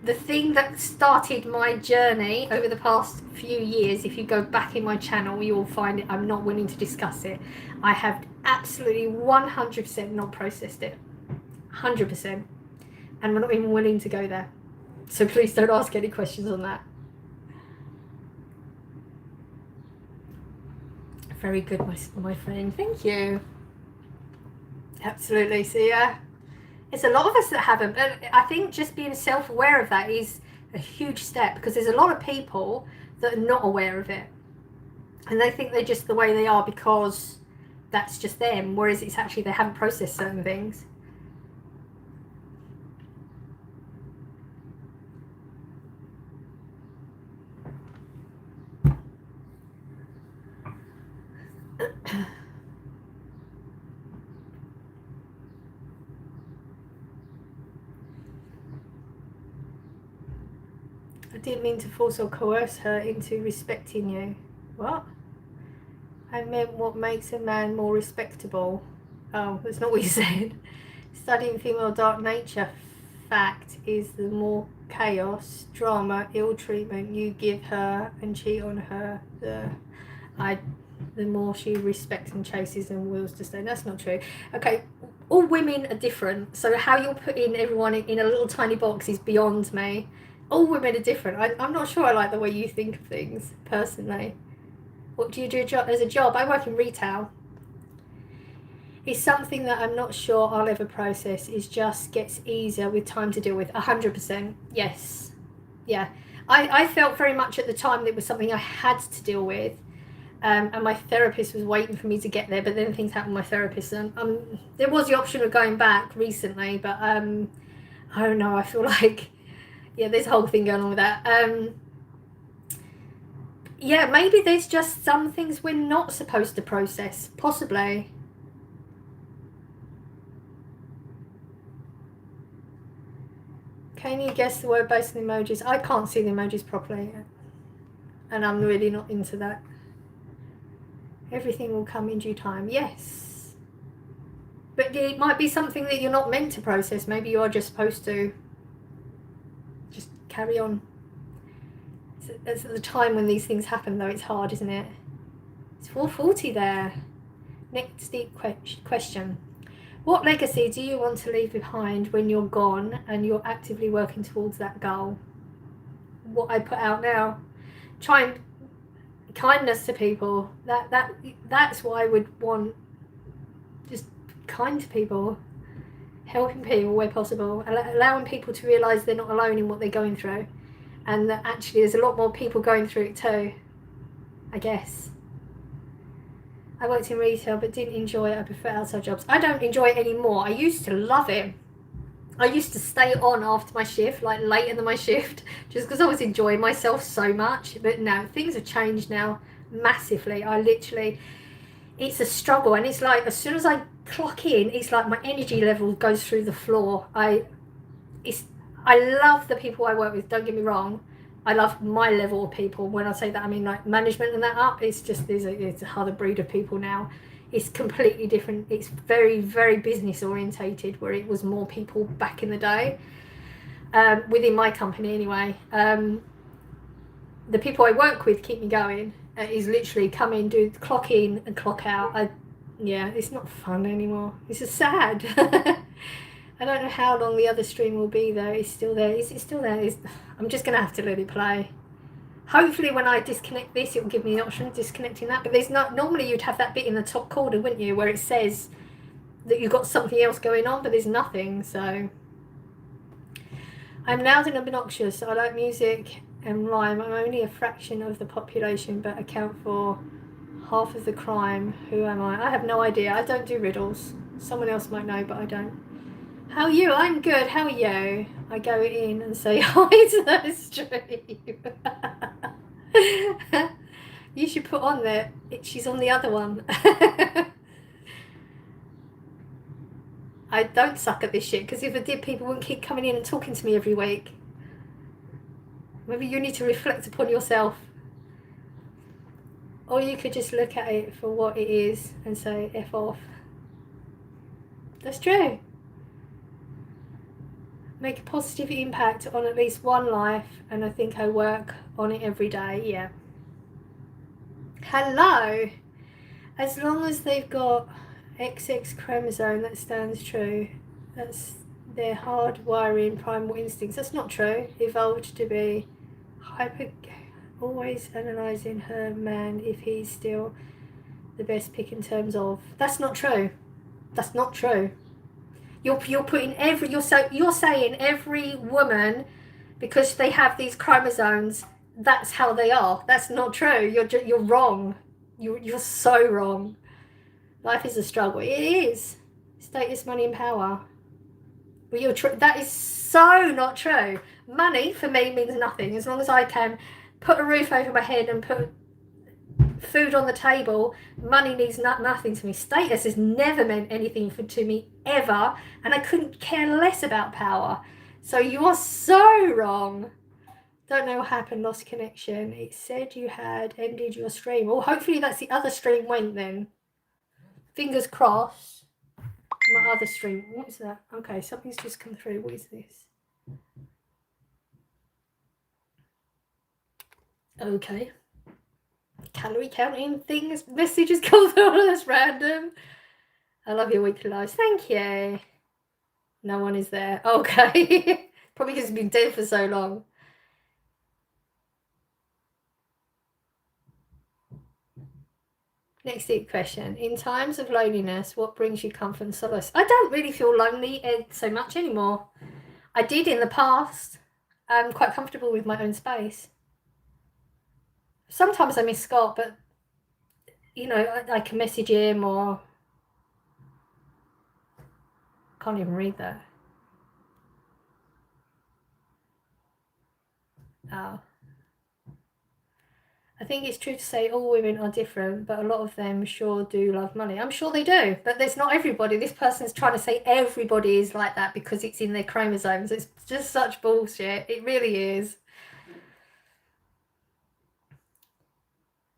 The thing that started my journey over the past few years, if you go back in my channel, you will find it. I'm not willing to discuss it. I have absolutely 100% not processed it. 100%. And we're not even willing to go there. So please don't ask any questions on that. Very good, my friend. Thank you. Absolutely. So yeah, it's a lot of us that haven't, but I think just being self-aware of that is a huge step, because there's a lot of people that are not aware of it, and they think they're just the way they are because that's just them, whereas it's actually they haven't processed certain things. I didn't mean to force or coerce her into respecting you. What? I meant what makes a man more respectable. Oh, that's not what you said. Studying female dark nature fact is the more chaos, drama, ill treatment you give her and cheat on her, the more she respects and chases and wills to stay. That's not true. Okay, all women are different. So how you're putting everyone in a little tiny box is beyond me. All women are different. I'm not sure I like the way you think of things, personally. What do you do as a job? I work in retail. It's something that I'm not sure I'll ever process. It just gets easier with time to deal with. 100%. Yes. Yeah. I felt very much at the time that it was something I had to deal with. And my therapist was waiting for me to get there, but then things happened with my therapist, and there was the option of going back recently, but I don't know, I feel like, yeah, there's a whole thing going on with that. Yeah, maybe there's just some things we're not supposed to process, possibly. Can you guess the word based on emojis? I can't see the emojis properly, and I'm really not into that. Everything will come in due time. Yes. But it might be something that you're not meant to process. Maybe you are just supposed to just carry on. It's at the time when these things happen, though, it's hard, isn't it? It's 4:40 there. Next deep question. What legacy do you want to leave behind when you're gone and you're actively working towards that goal? What I put out now. Kindness to people. That's what I would want. Just kind to people, helping people where possible, allowing people to realise they're not alone in what they're going through, and that actually there's a lot more people going through it too, I guess. I worked in retail but didn't enjoy it. I prefer outside jobs. I don't enjoy it anymore. I used to love it. I used to stay on after my shift, like later than my shift, just because I was enjoying myself so much. But no, things have changed now massively. It's a struggle, and it's like as soon as I clock in, it's like my energy level goes through the floor. I love the people I work with, don't get me wrong. I love my level of people. When I say that, I mean like management and that up. It's just it's another breed of people now. It's completely different. It's very, very business orientated, where it was more people back in the day, within my company anyway. The people I work with keep me going. Is literally come in, do clock in and clock out. Yeah, it's not fun anymore. It's just sad. I don't know how long the other stream will be though. It's still there. Is it still there? I'm just gonna have to let it play. Hopefully when I disconnect this, it will give me an option of disconnecting that. But there's not, normally you'd have that bit in the top corner, wouldn't you, where it says that you've got something else going on, but there's nothing. So I'm loud and obnoxious. I like music and rhyme. I'm only a fraction of the population, but account for half of the crime. Who am I? I have no idea. I don't do riddles. Someone else might know, but I don't. How are you? I'm good. How are you? I go in and say hi to the stream. You should put on there. She's on the other one. I don't suck at this shit, because if I did, people wouldn't keep coming in and talking to me every week. Maybe you need to reflect upon yourself. Or you could just look at it for what it is and say, F off. That's true. Make a positive impact on at least one life, and I think I work on it every day. Yeah. Hello. As long as they've got XX chromosome, that stands true. That's their hardwiring primal instincts. That's not true. Evolved to be always analysing her man if he's still the best pick in terms of. That's not true. That's not true. You're putting you're saying every woman, because they have these chromosomes, that's how they are. That's not true. You're wrong. You're so wrong. Life is a struggle. It is. Status, money, and power. Well, that is so not true. Money for me means nothing. As long as I can put a roof over my head and put food on the table, money means nothing to me. Status has never meant anything to me ever, and I couldn't care less about power. So you are so wrong. Don't know what happened, lost connection. It said you had ended your stream. Well, hopefully that's the other stream went then. Fingers crossed. My other stream. What is that? Okay, something's just come through. What is this? Okay. Calorie counting things. Messages come through. That's random. I love your weekly lives. Thank you. No one is there. Okay. Probably because it's been dead for so long. Next deep question. In times of loneliness, what brings you comfort and solace? I don't really feel lonely so much anymore. I did in the past. I'm quite comfortable with my own space. Sometimes I miss Scott, but, you know, I can message him or... Can't even read that. Oh. I think it's true to say all women are different, but a lot of them sure do love money. I'm sure they do, but there's not everybody. This person's trying to say everybody is like that because it's in their chromosomes. It's just such bullshit. It really is.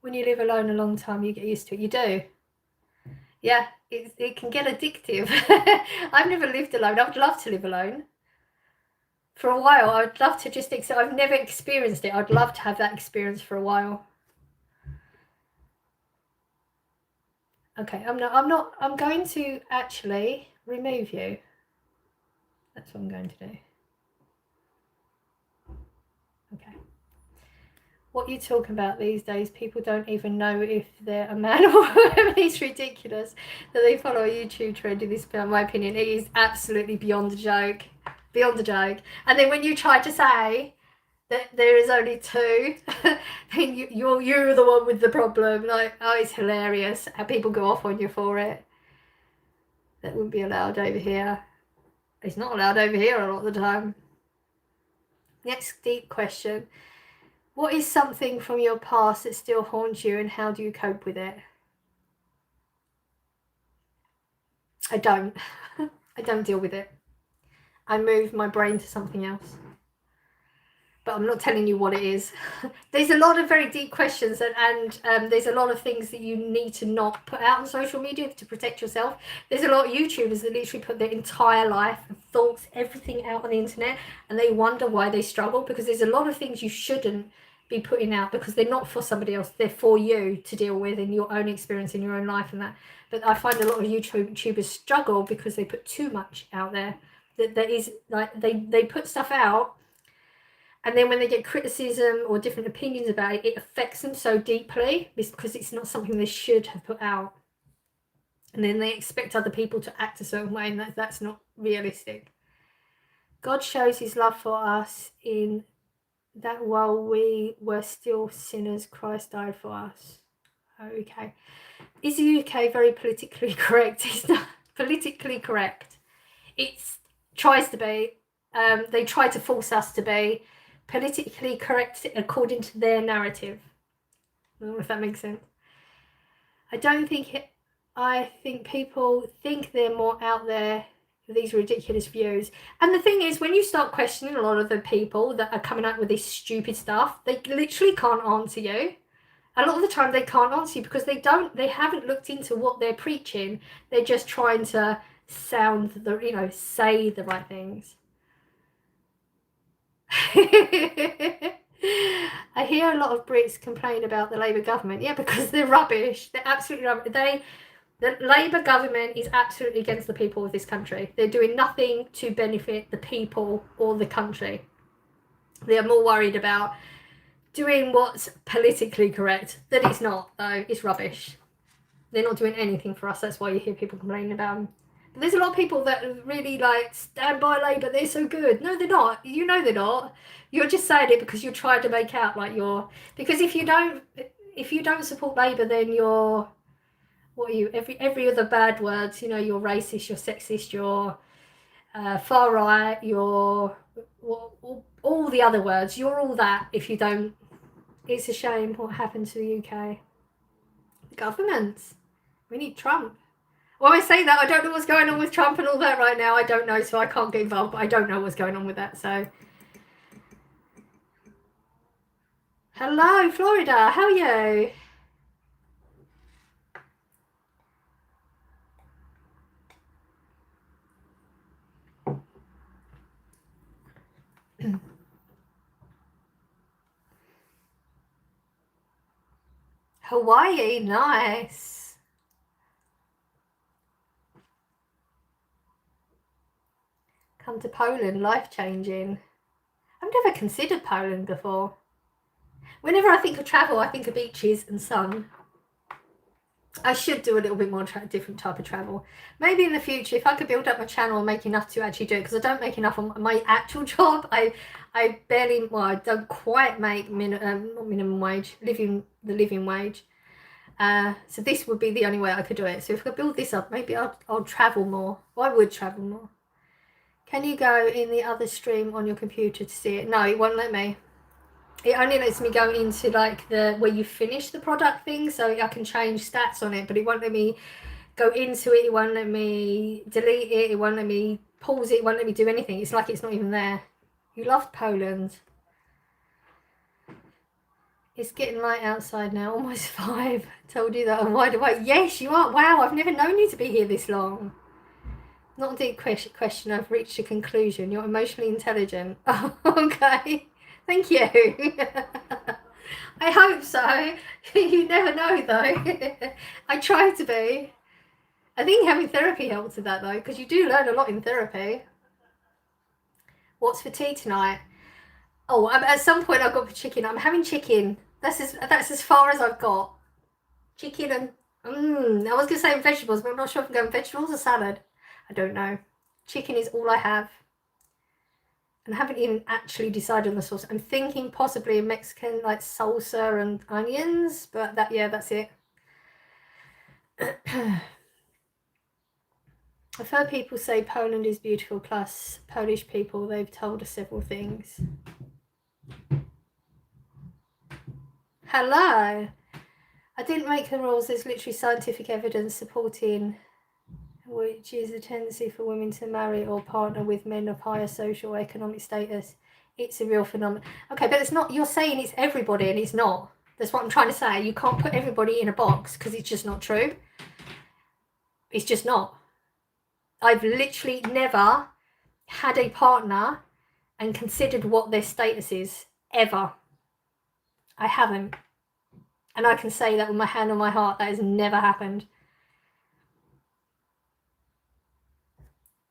When you live alone a long time, you get used to it. You do. Yeah, it can get addictive. I've never lived alone. I would love to live alone. For a while, I would love to just... I've never experienced it. I'd love to have that experience for a while. Okay, I'm going to actually remove you. That's what I'm going to do. Okay. What you talking about these days, people don't even know if they're a man or a woman. It's ridiculous that they follow a YouTube trend in this, in my opinion. It is absolutely beyond a joke. Beyond a joke. And then when you try to say that there is only two, then you're the one with the problem. Like, oh, it's hilarious how people go off on you for it. That wouldn't be allowed over here. It's not allowed over here a lot of the time. Next deep question. What is something from your past that still haunts you and how do you cope with it? I don't. I don't deal with it. I move my brain to something else. But I'm not telling you what it is. There's a lot of very deep questions and there's a lot of things that you need to not put out on social media to protect yourself. There's a lot of YouTubers that literally put their entire life and thoughts, everything out on the internet, and they wonder why they struggle, because there's a lot of things you shouldn't be putting out because they're not for somebody else, they're for you to deal with in your own experience in your own life and that. But I find a lot of YouTubers struggle because they put too much out there. That is like they put stuff out, and then when they get criticism or different opinions about it, it affects them so deeply because it's not something they should have put out. And then they expect other people to act a certain way, and that's not realistic. God shows his love for us in that while we were still sinners, Christ died for us. Okay. Is the UK very politically correct? It's not politically correct. It tries to be. They try to force us to be politically correct according to their narrative. I don't know if that makes sense. I think people think they're more out there with these ridiculous views. And the thing is, when you start questioning a lot of the people that are coming out with this stupid stuff, they literally can't answer you. A lot of the time they can't answer you because they haven't looked into what they're preaching. They're just trying to sound say the right things. I hear a lot of Brits complain about the Labour government. Yeah, because they're rubbish. They're absolutely rubbish. The Labour government is absolutely against the people of this country. They're doing nothing to benefit the people or the country. They're more worried about doing what's politically correct. That it's not, though. It's rubbish. They're not doing anything for us. That's why you hear people complaining about them. But there's a lot of people that really stand by Labour. They're so good. No, they're not. You know they're not. You're just saying it because you're trying to make out like you're... Because if you don't support Labour, then you're... What are you? Every other bad words. You know, you're racist, you're sexist, you're far right, you're... all the other words. You're all that if you don't... It's a shame what happened to the UK. The governments. We need Trump. Well, I say that, I don't know what's going on with Trump and all that right now. I don't know, so I can't get involved, but I don't know what's going on with that, so... Hello, Florida. How are you? Hawaii, nice. Come to Poland, life-changing. I've never considered Poland before. Whenever I think of travel, I think of beaches and sun. I should do a little bit more different type of travel. Maybe in the future, if I could build up my channel and make enough to actually do it, because I don't make enough on my actual job. I barely, well, I don't quite make not minimum wage, the living wage. So this would be the only way I could do it. So if I build this up, maybe I'll travel more. Well, I would travel more. Can you go in the other stream on your computer to see it? No, it won't let me. It only lets me go into like the where you finish the product thing, so I can change stats on it, but it won't let me go into it. It won't let me delete it. It won't let me pause it. It won't let me do anything. It's like it's not even there. You loved Poland. It's getting light outside now, almost 5. Told you that I'm wide awake. Yes, you are. Wow, I've never known you to be here this long. Not a deep question. I've reached a conclusion. You're emotionally intelligent. Oh, okay. Thank you. I hope so. You never know, though. I try to be. I think having therapy helps with that, though, because you do learn a lot in therapy. What's for tea tonight? Oh, at some point I've got chicken. I'm having chicken. That's as far as I've got. Chicken and I was gonna say vegetables, but I'm not sure if I'm going vegetables or salad. I don't know. Chicken is all I have. And I haven't even actually decided on the sauce. I'm thinking possibly a Mexican, like salsa and onions, but that's it. I've heard people say Poland is beautiful, plus Polish people, they've told us several things. Hello. I didn't make the rules. There's literally scientific evidence supporting which is a tendency for women to marry or partner with men of higher social or economic status. It's a real phenomenon. Okay, but it's not, you're saying it's everybody and it's not. That's what I'm trying to say. You can't put everybody in a box because it's just not true. It's just not. I've literally never had a partner and considered what their status is, ever. I haven't. And I can say that with my hand on my heart, that has never happened.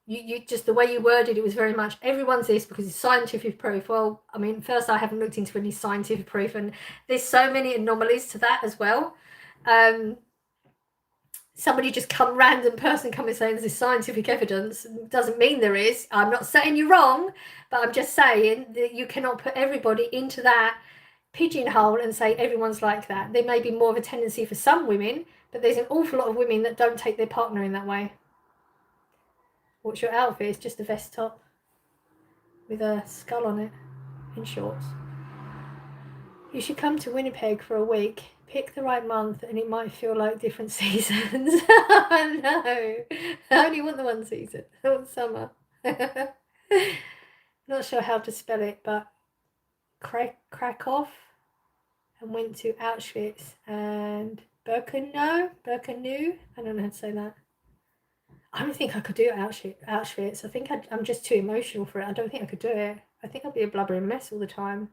You just, the way you worded it was very much everyone's this because it's scientific proof. Well, I mean, first, I haven't looked into any scientific proof, and there's so many anomalies to that as well. Somebody just random person come and say there's this scientific evidence doesn't mean there is. I'm not saying you're wrong, but I'm just saying that you cannot put everybody into that pigeonhole and say everyone's like that. There may be more of a tendency for some women, but there's an awful lot of women that don't take their partner in that way. What's your outfit? It's just a vest top with a skull on it in shorts. You should come to Winnipeg for a week. Pick the right month and it might feel like different seasons. No, I only want the one season. I want summer. Not sure how to spell it, but Krakow, and went to Auschwitz and Birkenau. I don't know how to say that. I don't think I could do Auschwitz. I think I'm just too emotional for it. I don't think I could do it. I think I'd be a blubbering mess all the time.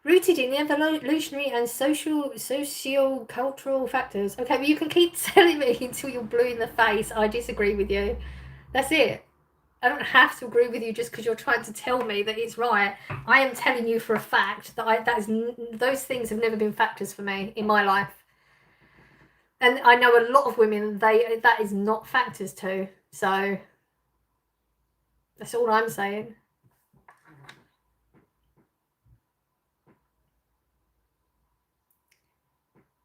Rooted in the evolutionary and socio-cultural factors. Okay, but you can keep telling me until you're blue in the face. I disagree with you. That's it. I don't have to agree with you just because you're trying to tell me that it's right. I am telling you for a fact that those things have never been factors for me in my life. And I know a lot of women, that is not factors too. So that's all I'm saying.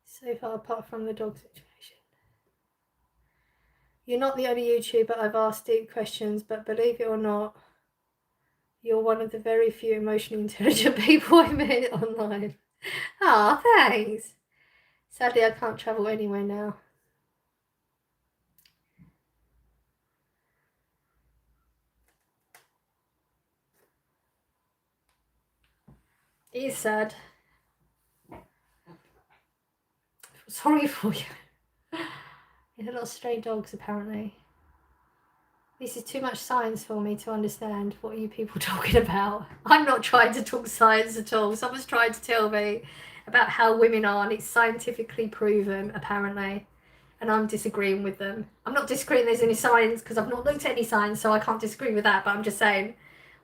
So far, apart from the dog situation. You're not the only YouTuber I've asked deep questions, but believe it or not, you're one of the very few emotionally intelligent people I met online. Ah, thanks. Sadly, I can't travel anywhere now. It is sad. Sorry for you. There's a lot of stray dogs, apparently. This is too much science for me to understand. What are you people talking about? I'm not trying to talk science at all. Someone's trying to tell me about how women are, and it's scientifically proven, apparently. and I'm disagreeing with them. I'm not disagreeing there's any signs because I've not looked at any signs, so I can't disagree with that, but I'm just saying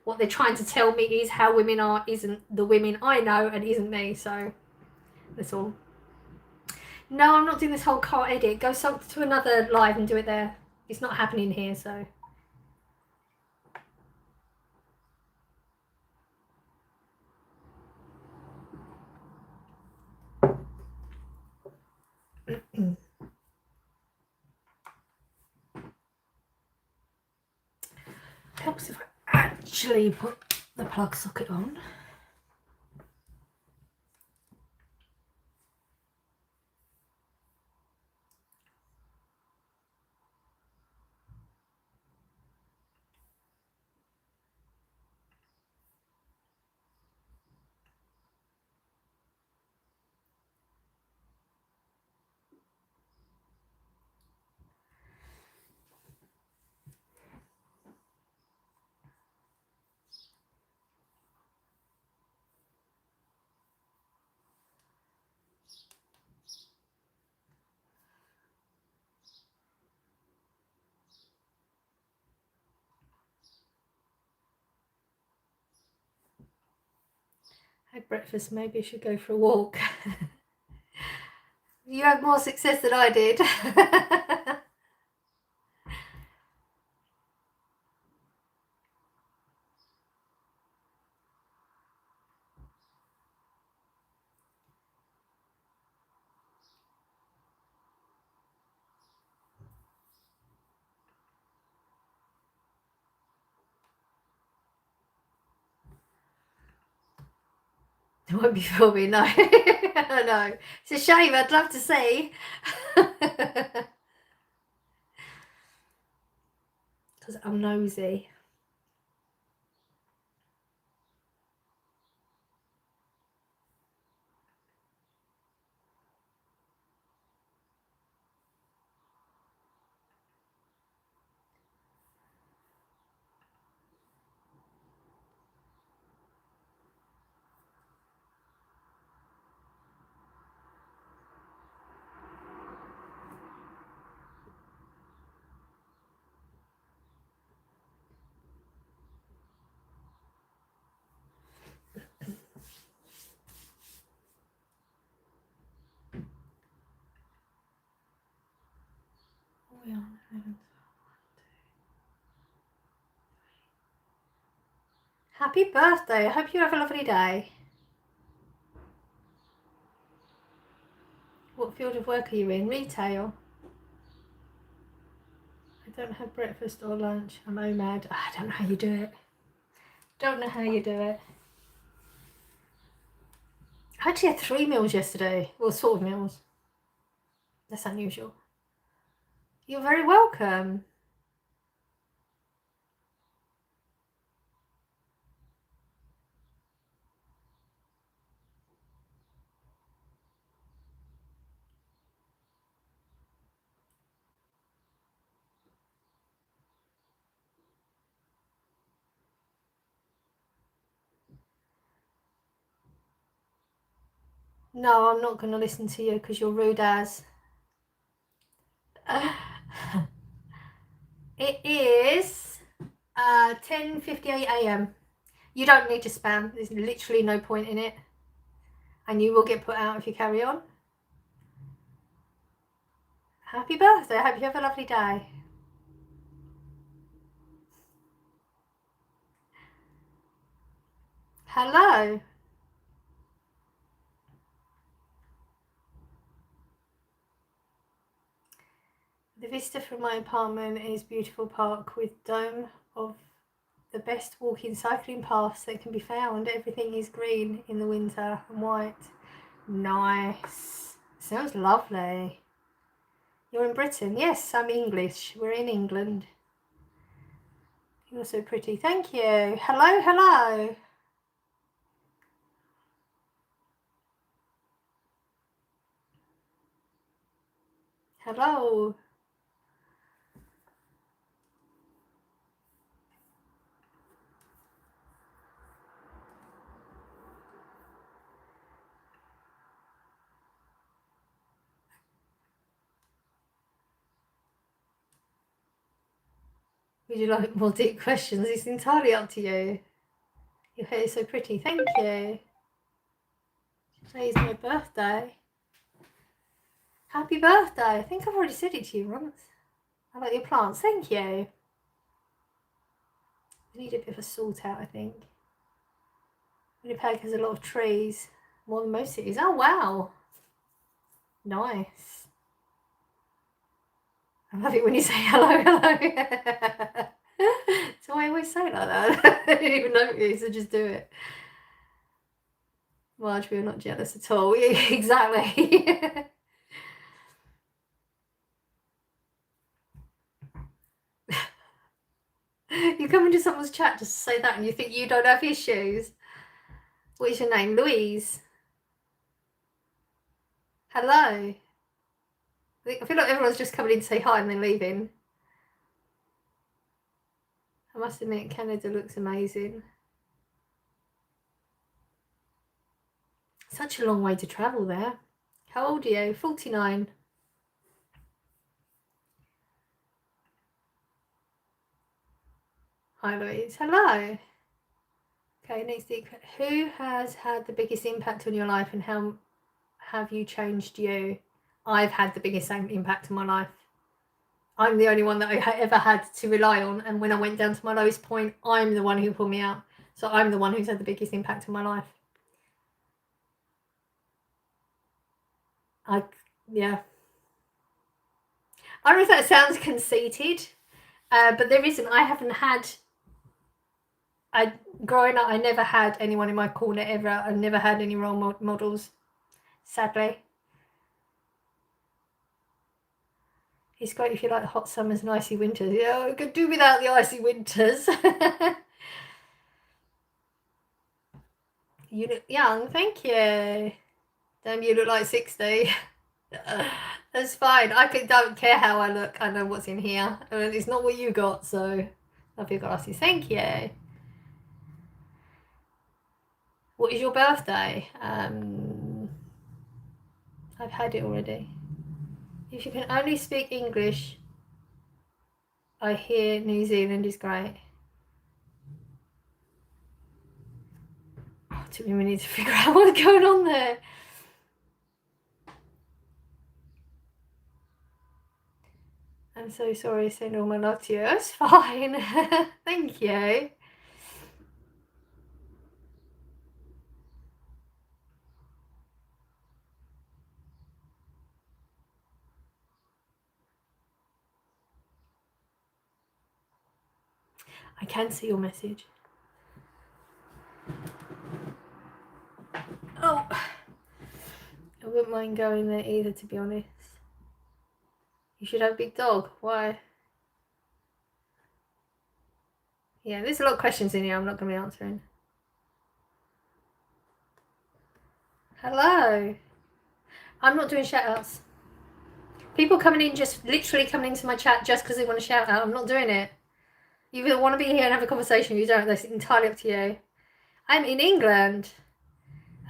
what they're trying to tell me is how women are isn't the women I know and isn't me, so that's all. No, I'm not doing this whole car edit. Go to another live and do it there. It's not happening here, so. Helps if I actually put the plug socket on. Had breakfast, maybe I should go for a walk. You had more success than I did. It won't be filming, no. I know. It's a shame, I'd love to see. Because I'm nosy. Happy birthday. I hope you have a lovely day. What field of work are you in? Retail? I don't have breakfast or lunch. I'm OMAD. I don't know how you do it. Don't know how you do it. I actually had 3 meals yesterday. Well, sort of meals. That's unusual. You're very welcome. No, I'm not going to listen to you because you're rude as. It is 10:58 a.m. You don't need to spam. There's literally no point in it. And you will get put out if you carry on. Happy birthday. I hope you have a lovely day. Hello. The vista from my apartment is beautiful park with dome of the best walking cycling paths that can be found. Everything is green in the winter and white. Nice. Sounds lovely. You're in Britain? Yes, I'm English. We're in England. You're so pretty. Thank you. Hello, hello. Hello. Would you like more deep questions? It's entirely up to you. Your hair is so pretty. Thank you. Today's my birthday. Happy birthday. I think I've already said it to you once. I like your plants. Thank you. I need a bit of a sort out, I think. Winnipeg has a lot of trees. More than most cities. Oh, wow. Nice. I love it when you say hello, hello. Do I always say it like that? I didn't even notice, I just do it. Marge, we're not jealous at all. Exactly. You come into someone's chat just to say that and you think you don't have issues. What is your name? Louise. Hello. I feel like everyone's just coming in to say hi and then leaving. I must admit, Canada looks amazing. Such a long way to travel there. How old are you? 49. Hi, Louise. Hello. Okay, next week. Who has had the biggest impact on your life and how have you changed you? I've had the biggest impact on my life. I'm the only one that I ever had to rely on, and when I went down to my lowest point, I'm the one who pulled me out. So I'm the one who's had the biggest impact on my life. Yeah. I don't know if that sounds conceited, but there isn't. I haven't had... growing up, I never had anyone in my corner ever. I never had any role models, sadly. It's great if you like hot summers and icy winters. Yeah, I could do without the icy winters. You look young, thank you. Damn, you look like 60. That's fine. Don't care how I look. I know what's in here. It's not what you got, so love your glasses. Thank you. What is your birthday? I've had it already. If you can only speak English, I hear New Zealand is great. Oh, it took me a minute to figure out what's going on there. I'm so sorry, send all my love to you. It's fine. Thank you. I can see your message. Oh, I wouldn't mind going there either, to be honest. You should have a big dog. Why? Yeah, there's a lot of questions in here I'm not going to be answering. Hello. I'm not doing shout outs. People coming in, just literally coming into my chat just because they want to shout out. I'm not doing it. You either want to be here and have a conversation or you don't. That's entirely up to you. I'm in England.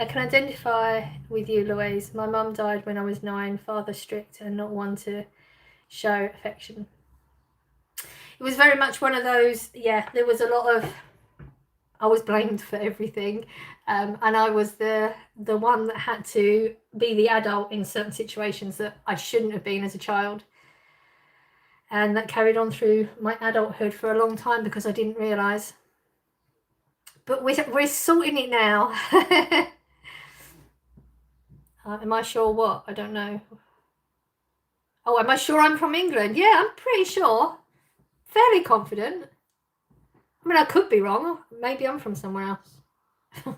I can identify with you, Louise. My mum died when I was 9. Father strict and not one to show affection. It was very much one of those, yeah, there was a lot of... I was blamed for everything, and I was the one that had to be the adult in certain situations that I shouldn't have been as a child, and that carried on through my adulthood for a long time because I didn't realise. But we're sorting it now. Am I sure what? I don't know. Oh, am I sure I'm from England? Yeah, I'm pretty sure. Fairly confident. I mean, I could be wrong. Maybe I'm from somewhere else.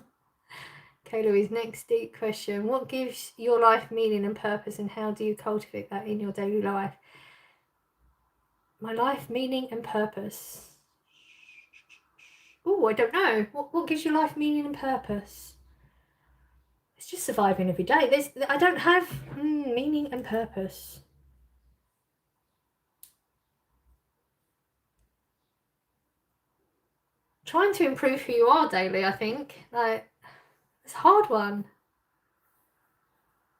Okay, Louise, next deep question. What gives your life meaning and purpose, and how do you cultivate that in your daily life? My life meaning and purpose. Oh, I don't know. What gives your life meaning and purpose? It's just surviving every day. I don't have meaning and purpose. Trying to improve who you are daily, I think. Like, it's a hard one.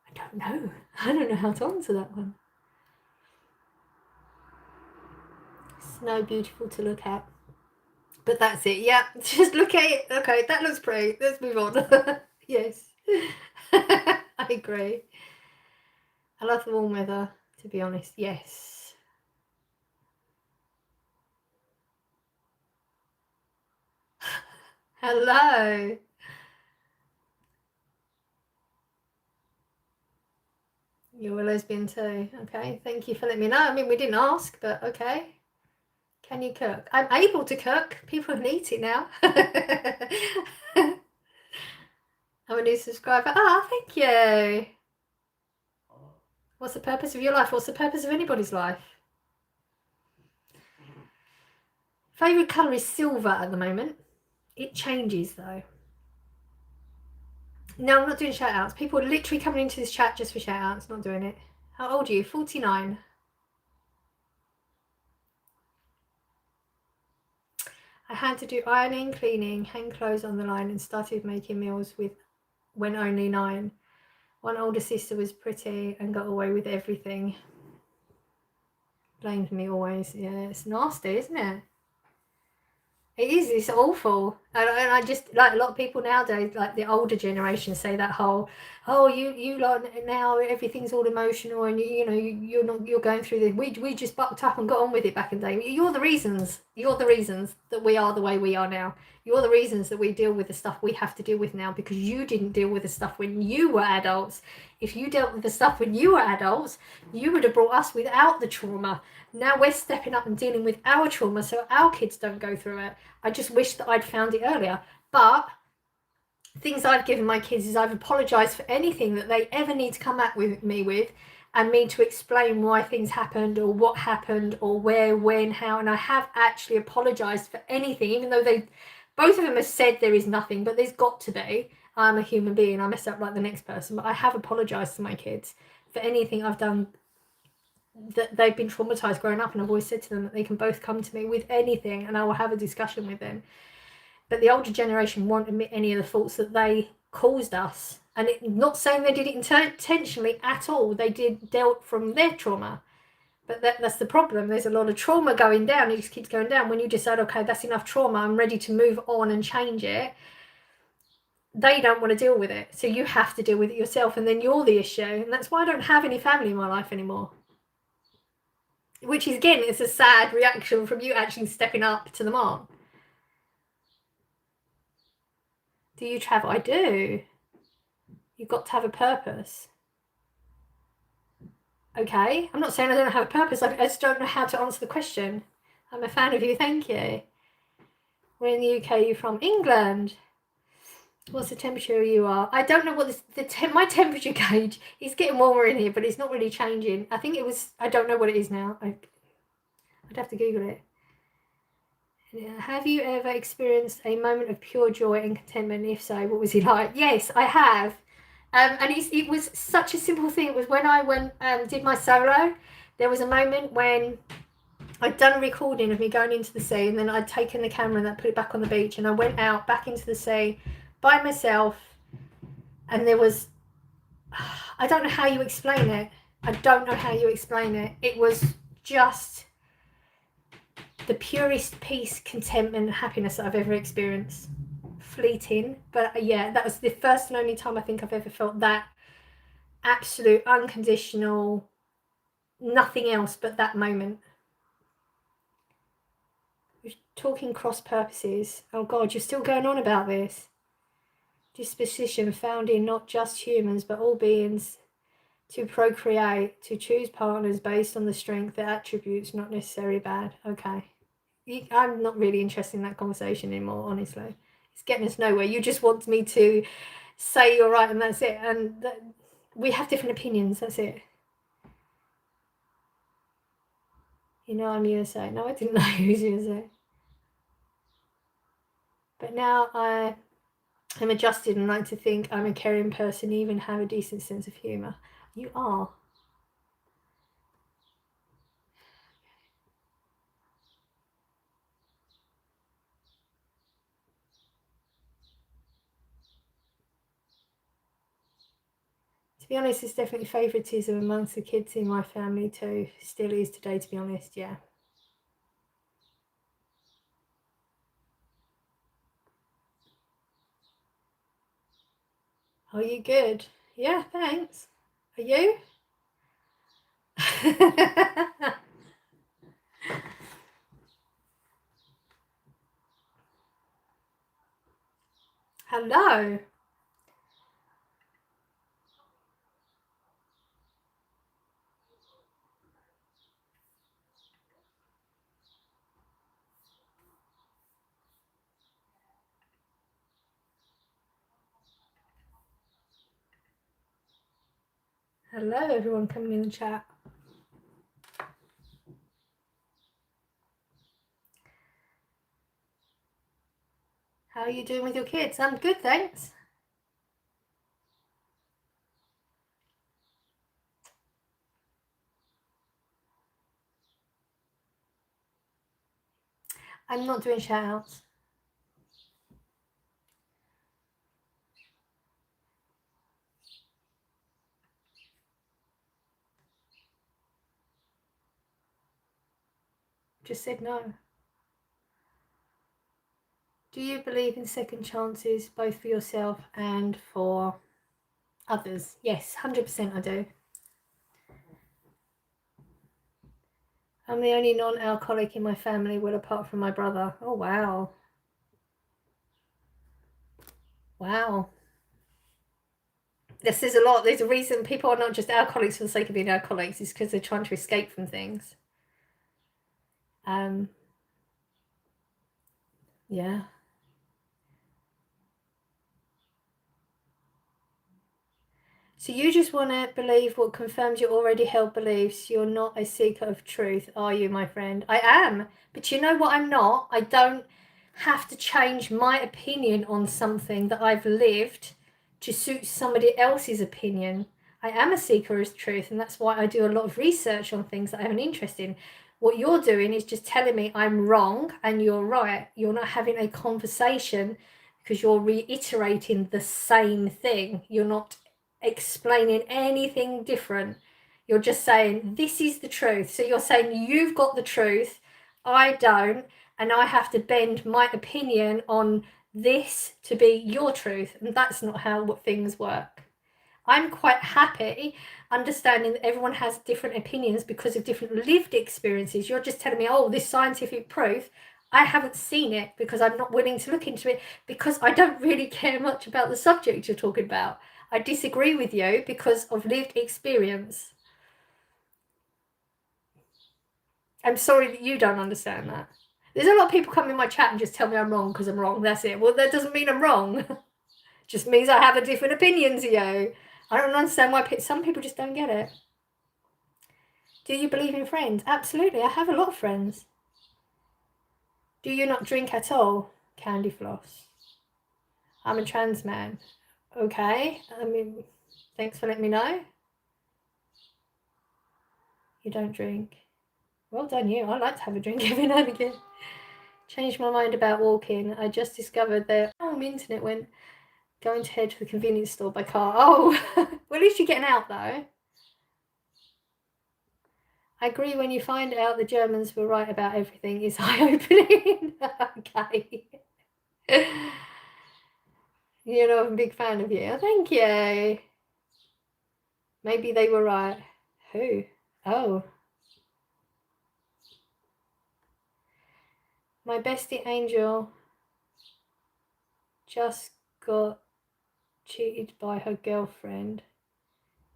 I don't know. I don't know how to answer that one. no beautiful to look at. But that's it, yeah. Just look at it. Okay, that looks pretty. Let's move on. Yes. I agree. I love the warm weather, to be honest. Yes. Hello. You're a lesbian too. Okay, thank you for letting me know. I mean, we didn't ask, but okay. Can you cook? I'm able to cook. People can eat it now. I'm a new subscriber. Ah, thank you. What's the purpose of your life? What's the purpose of anybody's life? Favourite colour is silver at the moment. It changes though. No, I'm not doing shout outs. People are literally coming into this chat just for shout outs, not doing it. How old are you? 49. I had to do ironing, cleaning, hang clothes on the line and started making meals with when only 9. One older sister was pretty and got away with everything. Blamed me always. Yeah, it's nasty, isn't it? It is, it's awful. And I just, like a lot of people nowadays, like the older generation say that whole, oh, you like now everything's all emotional and you're going through this. We just bucked up and got on with it back in the day. You're the reasons that we are the way we are now. You're the reasons that we deal with the stuff we have to deal with now because you didn't deal with the stuff when you were adults. If you dealt with the stuff when you were adults, you would have brought us without the trauma. Now we're stepping up and dealing with our trauma so our kids don't go through it. I just wish that I'd found it earlier. But things I've given my kids is I've apologised for anything that they ever need to come at with me with and me to explain why things happened or what happened or where, when, how. And I have actually apologised for anything, even though both of them have said there is nothing, but there's got to be. I'm a human being. I mess up like the next person. But I have apologised to my kids for anything I've done that they've been traumatized growing up, and I've always said to them that they can both come to me with anything and I will have a discussion with them. But the older generation won't admit any of the faults that they caused us, and not saying they did it intentionally at all. They dealt from their trauma, but that's the problem. There's a lot of trauma going down. It just keeps going down. When you decide, okay, that's enough trauma, I'm ready to move on and change it, they don't want to deal with it, so you have to deal with it yourself, and then you're the issue. And that's why I don't have any family in my life anymore. Which is, again, it's a sad reaction from you actually stepping up to the mark. Do you travel? I do. You've got to have a purpose. Okay, I'm not saying I don't have a purpose. I just don't know how to answer the question. I'm a fan of you, thank you. We're in the UK, you're from England. What's the temperature you are? I don't know what my temperature gauge is getting warmer in here, but it's not really changing. I think it was, I don't know what it is now. I'd have to Google it. Have you ever experienced a moment of pure joy and contentment? If so, what was he like? Yes, I have. And it was such a simple thing. It was when I went did my solo. There was a moment when I'd done a recording of me going into the sea, and then I'd taken the camera and I put it back on the beach, and I went out back into the sea by myself, and there was, I don't know how you explain it. I don't know how you explain it. It was just the purest peace, contentment, and happiness that I've ever experienced. Fleeting, but yeah, that was the first and only time I think I've ever felt that absolute, unconditional, nothing else but that moment. We're talking cross purposes. Oh God, you're still going on about this. Disposition found in not just humans, but all beings to procreate, to choose partners based on the strength, their attributes, not necessarily bad. Okay. I'm not really interested in that conversation anymore, honestly. It's getting us nowhere. You just want me to say you're right and that's it. And we have different opinions, that's it. You know I'm USA. No, I didn't know he was USA. But now I'm adjusted and like to think I'm a caring person, even have a decent sense of humour. You are. To be honest, it's definitely favouritism amongst the kids in my family too. Still is today, to be honest, yeah. Are you good? Yeah, thanks. Are you? Hello. Hello, everyone coming in the chat. How are you doing with your kids? I'm good, thanks. I'm not doing shout outs. Just said no. Do you believe in second chances both for yourself and for others? Yes, 100% I do. I'm the only non-alcoholic in my family, well, apart from my brother. Oh, wow. Wow. This is a lot. There's a reason people are not just alcoholics for the sake of being alcoholics. It's because they're trying to escape from things. Yeah. So you just want to believe what confirms your already held beliefs. You're not a seeker of truth, are you, my friend? I am. But you know what I'm not? I don't have to change my opinion on something that I've lived to suit somebody else's opinion. I am a seeker of truth, and that's why I do a lot of research on things that I have an interest in. What you're doing is just telling me I'm wrong and you're right. You're not having a conversation because you're reiterating the same thing. You're not explaining anything different. You're just saying this is the truth. So you're saying you've got the truth, I don't, and I have to bend my opinion on this to be your truth, and that's not how things work. I'm quite happy understanding that everyone has different opinions because of different lived experiences. You're just telling me, oh, this scientific proof. I haven't seen it because I'm not willing to look into it because I don't really care much about the subject you're talking about. I disagree with you because of lived experience. I'm sorry that you don't understand that. There's a lot of people come in my chat and just tell me I'm wrong because I'm wrong. That's it. Well, that doesn't mean I'm wrong. Just means I have a different opinion to you. I don't understand why some people just don't get it. Do you believe in friends? Absolutely. I have a lot of friends. Do you not drink at all? Candy floss. I'm a trans man. Okay. I mean, thanks for letting me know. You don't drink. Well done you. I like to have a drink every now and again. Changed my mind about walking. I just discovered that my internet went going to head to the convenience store by car. Oh, well, at least you're getting out though. I agree when you find out the Germans were right about everything is eye-opening. Okay. You know, I'm a big fan of you. Thank you. Maybe they were right. Who? Oh. My bestie Angel just got cheated by her girlfriend.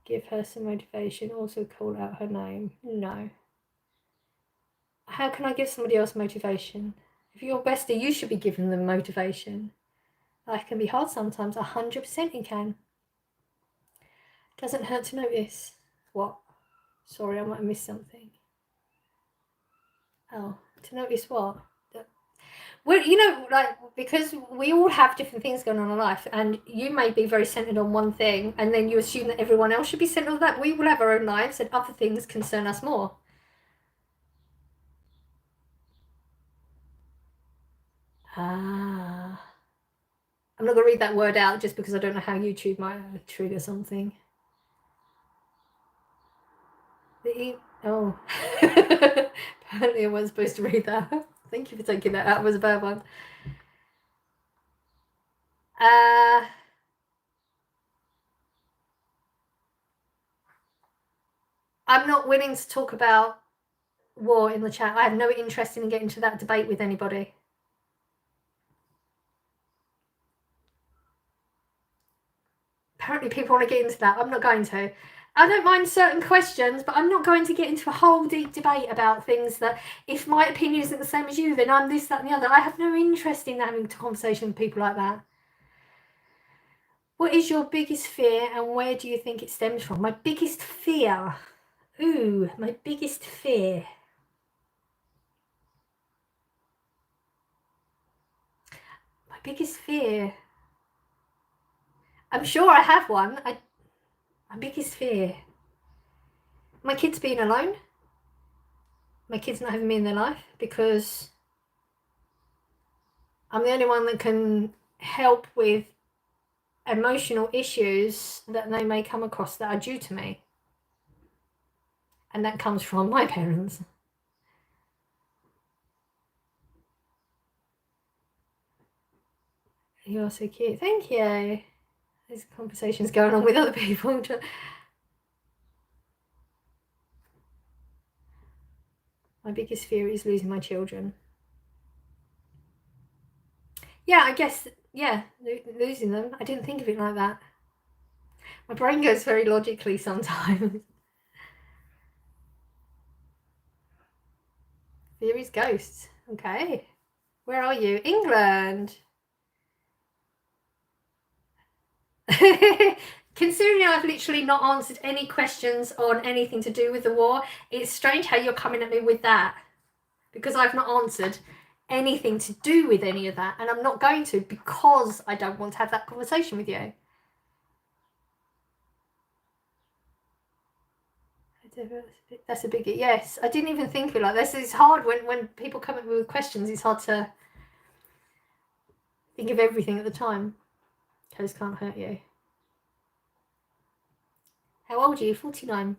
Give her some motivation. Also call out her name. No. How can I give somebody else motivation? If you're bestie, you should be giving them motivation. Life can be hard sometimes. 100% it can. Doesn't hurt to notice. What? Sorry, I might have missed something. Oh, to notice what? Well, you know, like, because we all have different things going on in life, and you may be very centered on one thing, and then you assume that everyone else should be centered on that. We all have our own lives, and other things concern us more. Ah. I'm not going to read that word out just because I don't know how YouTube might trigger something. Oh. Apparently I wasn't supposed to read that. Thank you for taking that out. It was a bad one. I'm not willing to talk about war in the chat. I have no interest in getting into that debate with anybody. Apparently people want to get into that. I'm not going to. I don't mind certain questions, but I'm not going to get into a whole deep debate about things that, if my opinion isn't the same as you, then I'm this, that, and the other. I have no interest in having a conversation with people like that. What is your biggest fear and where do you think it stems from? My biggest fear. Ooh, my biggest fear. My biggest fear. I'm sure I have one. My biggest fear. My kids being alone. My kids not having me in their life, because I'm the only one that can help with emotional issues that they may come across that are due to me. And that comes from my parents. You're so cute. Thank you. There's conversations going on with other people. My biggest fear is losing my children. Yeah, I guess, yeah, losing them. I didn't think of it like that. My brain goes very logically sometimes. Fear is ghosts. Okay. Where are you? England. Considering I've literally not answered any questions on anything to do with the war, it's strange how you're coming at me with that, because I've not answered anything to do with any of that, and I'm not going to, because I don't want to have that conversation with you. That's a biggie. Yes, I didn't even think of it like this. It's hard when people come at me with questions. It's hard to think of everything at the time. Toes can't hurt you. How old are you? 49.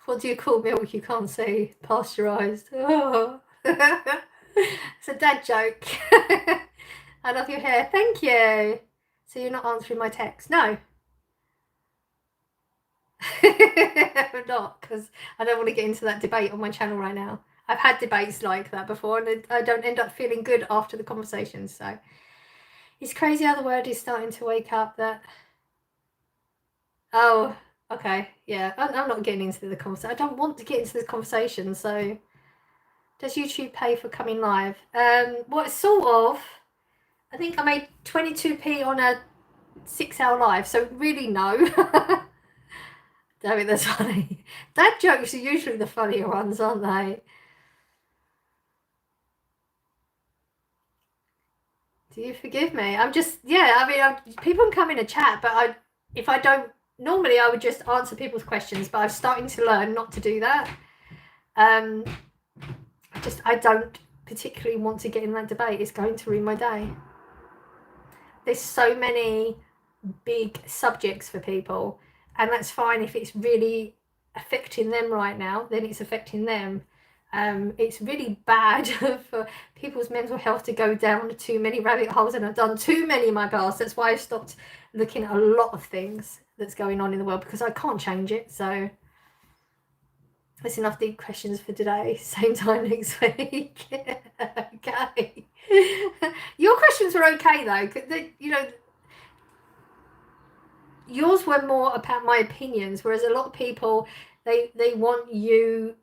What do you call milk you can't say pasteurised? Oh. It's a dad joke. I love your hair. Thank you. So you're not answering my text? No. I'm not, because I don't want to get into that debate on my channel right now. I've had debates like that before, and I don't end up feeling good after the conversation. So it's crazy how the world is starting to wake up. That, oh, okay, yeah, I'm not getting into the conversation. I don't want to get into the conversation. So does YouTube pay for coming live? What sort of? I think I made 22p on a 6-hour live, so really no. Damn it, that's funny. Dad jokes are usually the funnier ones, aren't they? Do you forgive me? I'm just, yeah, I mean, people can come in a chat, but if I don't, normally I would just answer people's questions, but I'm starting to learn not to do that. I don't particularly want to get in that debate. It's going to ruin my day. There's so many big subjects for people, and that's fine if it's really affecting them right now, then it's affecting them. It's really bad for people's mental health to go down too many rabbit holes, and I've done too many in my past. That's why I've stopped looking at a lot of things that's going on in the world, because I can't change it. So that's enough deep questions for today. Same time next week. Okay. Your questions were okay though. You know, yours were more about my opinions, whereas a lot of people, they want you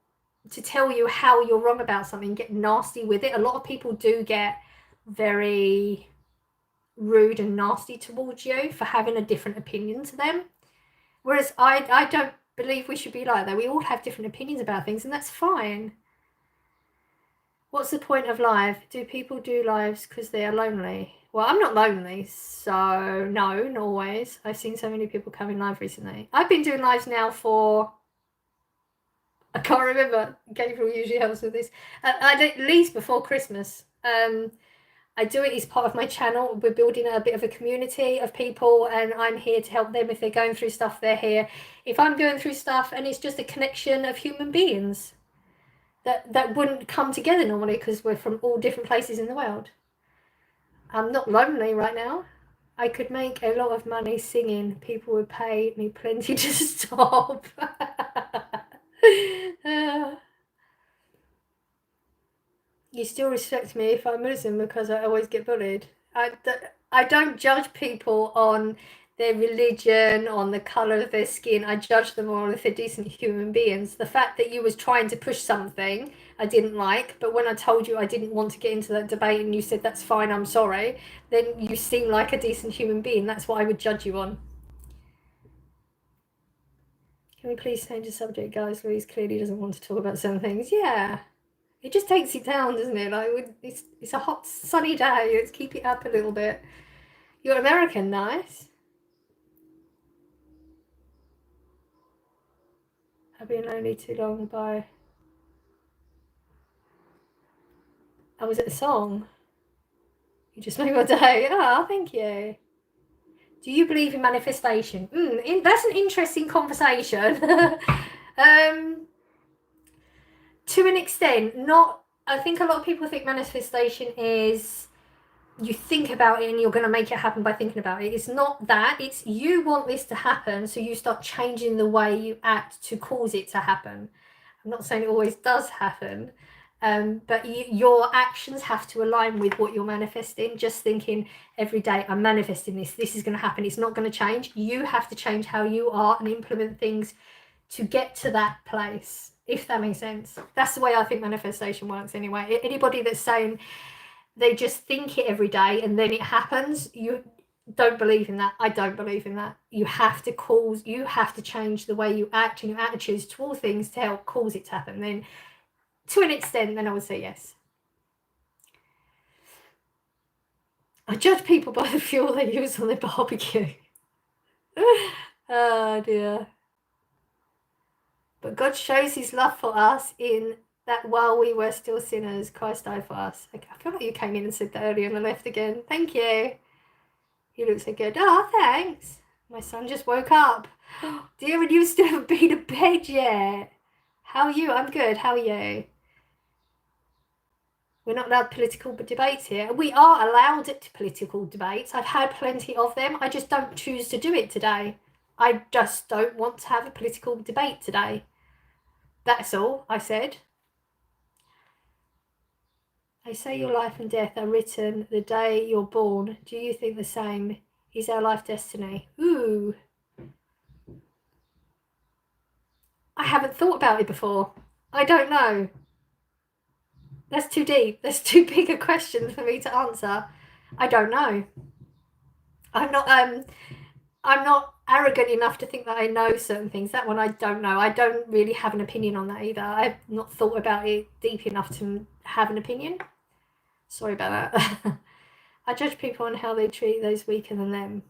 to tell you how you're wrong about something, get nasty with it. A lot of people do get very rude and nasty towards you for having a different opinion to them, whereas I don't believe we should be like that. We all have different opinions about things, and that's fine. What's the point of live? Do people do lives because they are lonely? Well, I'm not lonely, so no, not always. I've seen so many people coming live recently. I've been doing lives now for, I can't remember. Gabriel usually helps with this. At least before Christmas. I do it as part of my channel. We're building a bit of a community of people, and I'm here to help them if they're going through stuff. They're here. If I'm going through stuff, and it's just a connection of human beings that wouldn't come together normally because we're from all different places in the world. I'm not lonely right now. I could make a lot of money singing. People would pay me plenty to stop. You still respect me if I'm Muslim because I always get bullied. I don't judge people on their religion, on the colour of their skin. I judge them all if they're decent human beings. The fact that you was trying to push something I didn't like, but when I told you I didn't want to get into that debate and you said that's fine, I'm sorry, then you seem like a decent human being. That's what I would judge you on. Can we please change the subject, guys? Louise clearly doesn't want to talk about some things. Yeah. It just takes it down, doesn't it? Like it's a hot, sunny day. Let's keep it up a little bit. You're American, nice. I've been lonely too long by... I was at a song. You just made my day. Oh, thank you. Do you believe in manifestation? That's an interesting conversation. To an extent, not... I think a lot of people think manifestation is you think about it and you're going to make it happen by thinking about it. It's not that. It's you want this to happen, so you start changing the way you act to cause it to happen. I'm not saying it always does happen, but your actions have to align with what you're manifesting. Just thinking every day, I'm manifesting this is going to happen, it's not going to change. You have to change how you are and implement things to get to that place, if that makes sense. That's the way I think manifestation works anyway. Anybody that's saying they just think it every day and then it happens, you don't believe in that. I don't believe in that. You have to change the way you act and your attitudes toward things to help cause it to happen. Then to an extent, then I would say yes. I judge people by the fuel they use on their barbecue. Oh dear. But God shows his love for us in that while we were still sinners, Christ died for us. I feel like you came in and said that earlier and I left again. Thank you. You look so good. Oh, thanks. My son just woke up. Dear, and you still haven't been to bed yet. How are you? I'm good. How are you? We're not allowed political debates here. We are allowed political debates. I've had plenty of them. I just don't choose to do it today. I just don't want to have a political debate today. That's all I said. They say your life and death are written the day you're born. Do you think the same? Is our life destiny? Ooh. I haven't thought about it before. I don't know. That's too deep. That's too big a question for me to answer. I don't know. I'm not arrogant enough to think that I know certain things. That one I don't know. I don't really have an opinion on that either. I've not thought about it deep enough to have an opinion. Sorry about that. I judge people on how they treat those weaker than them.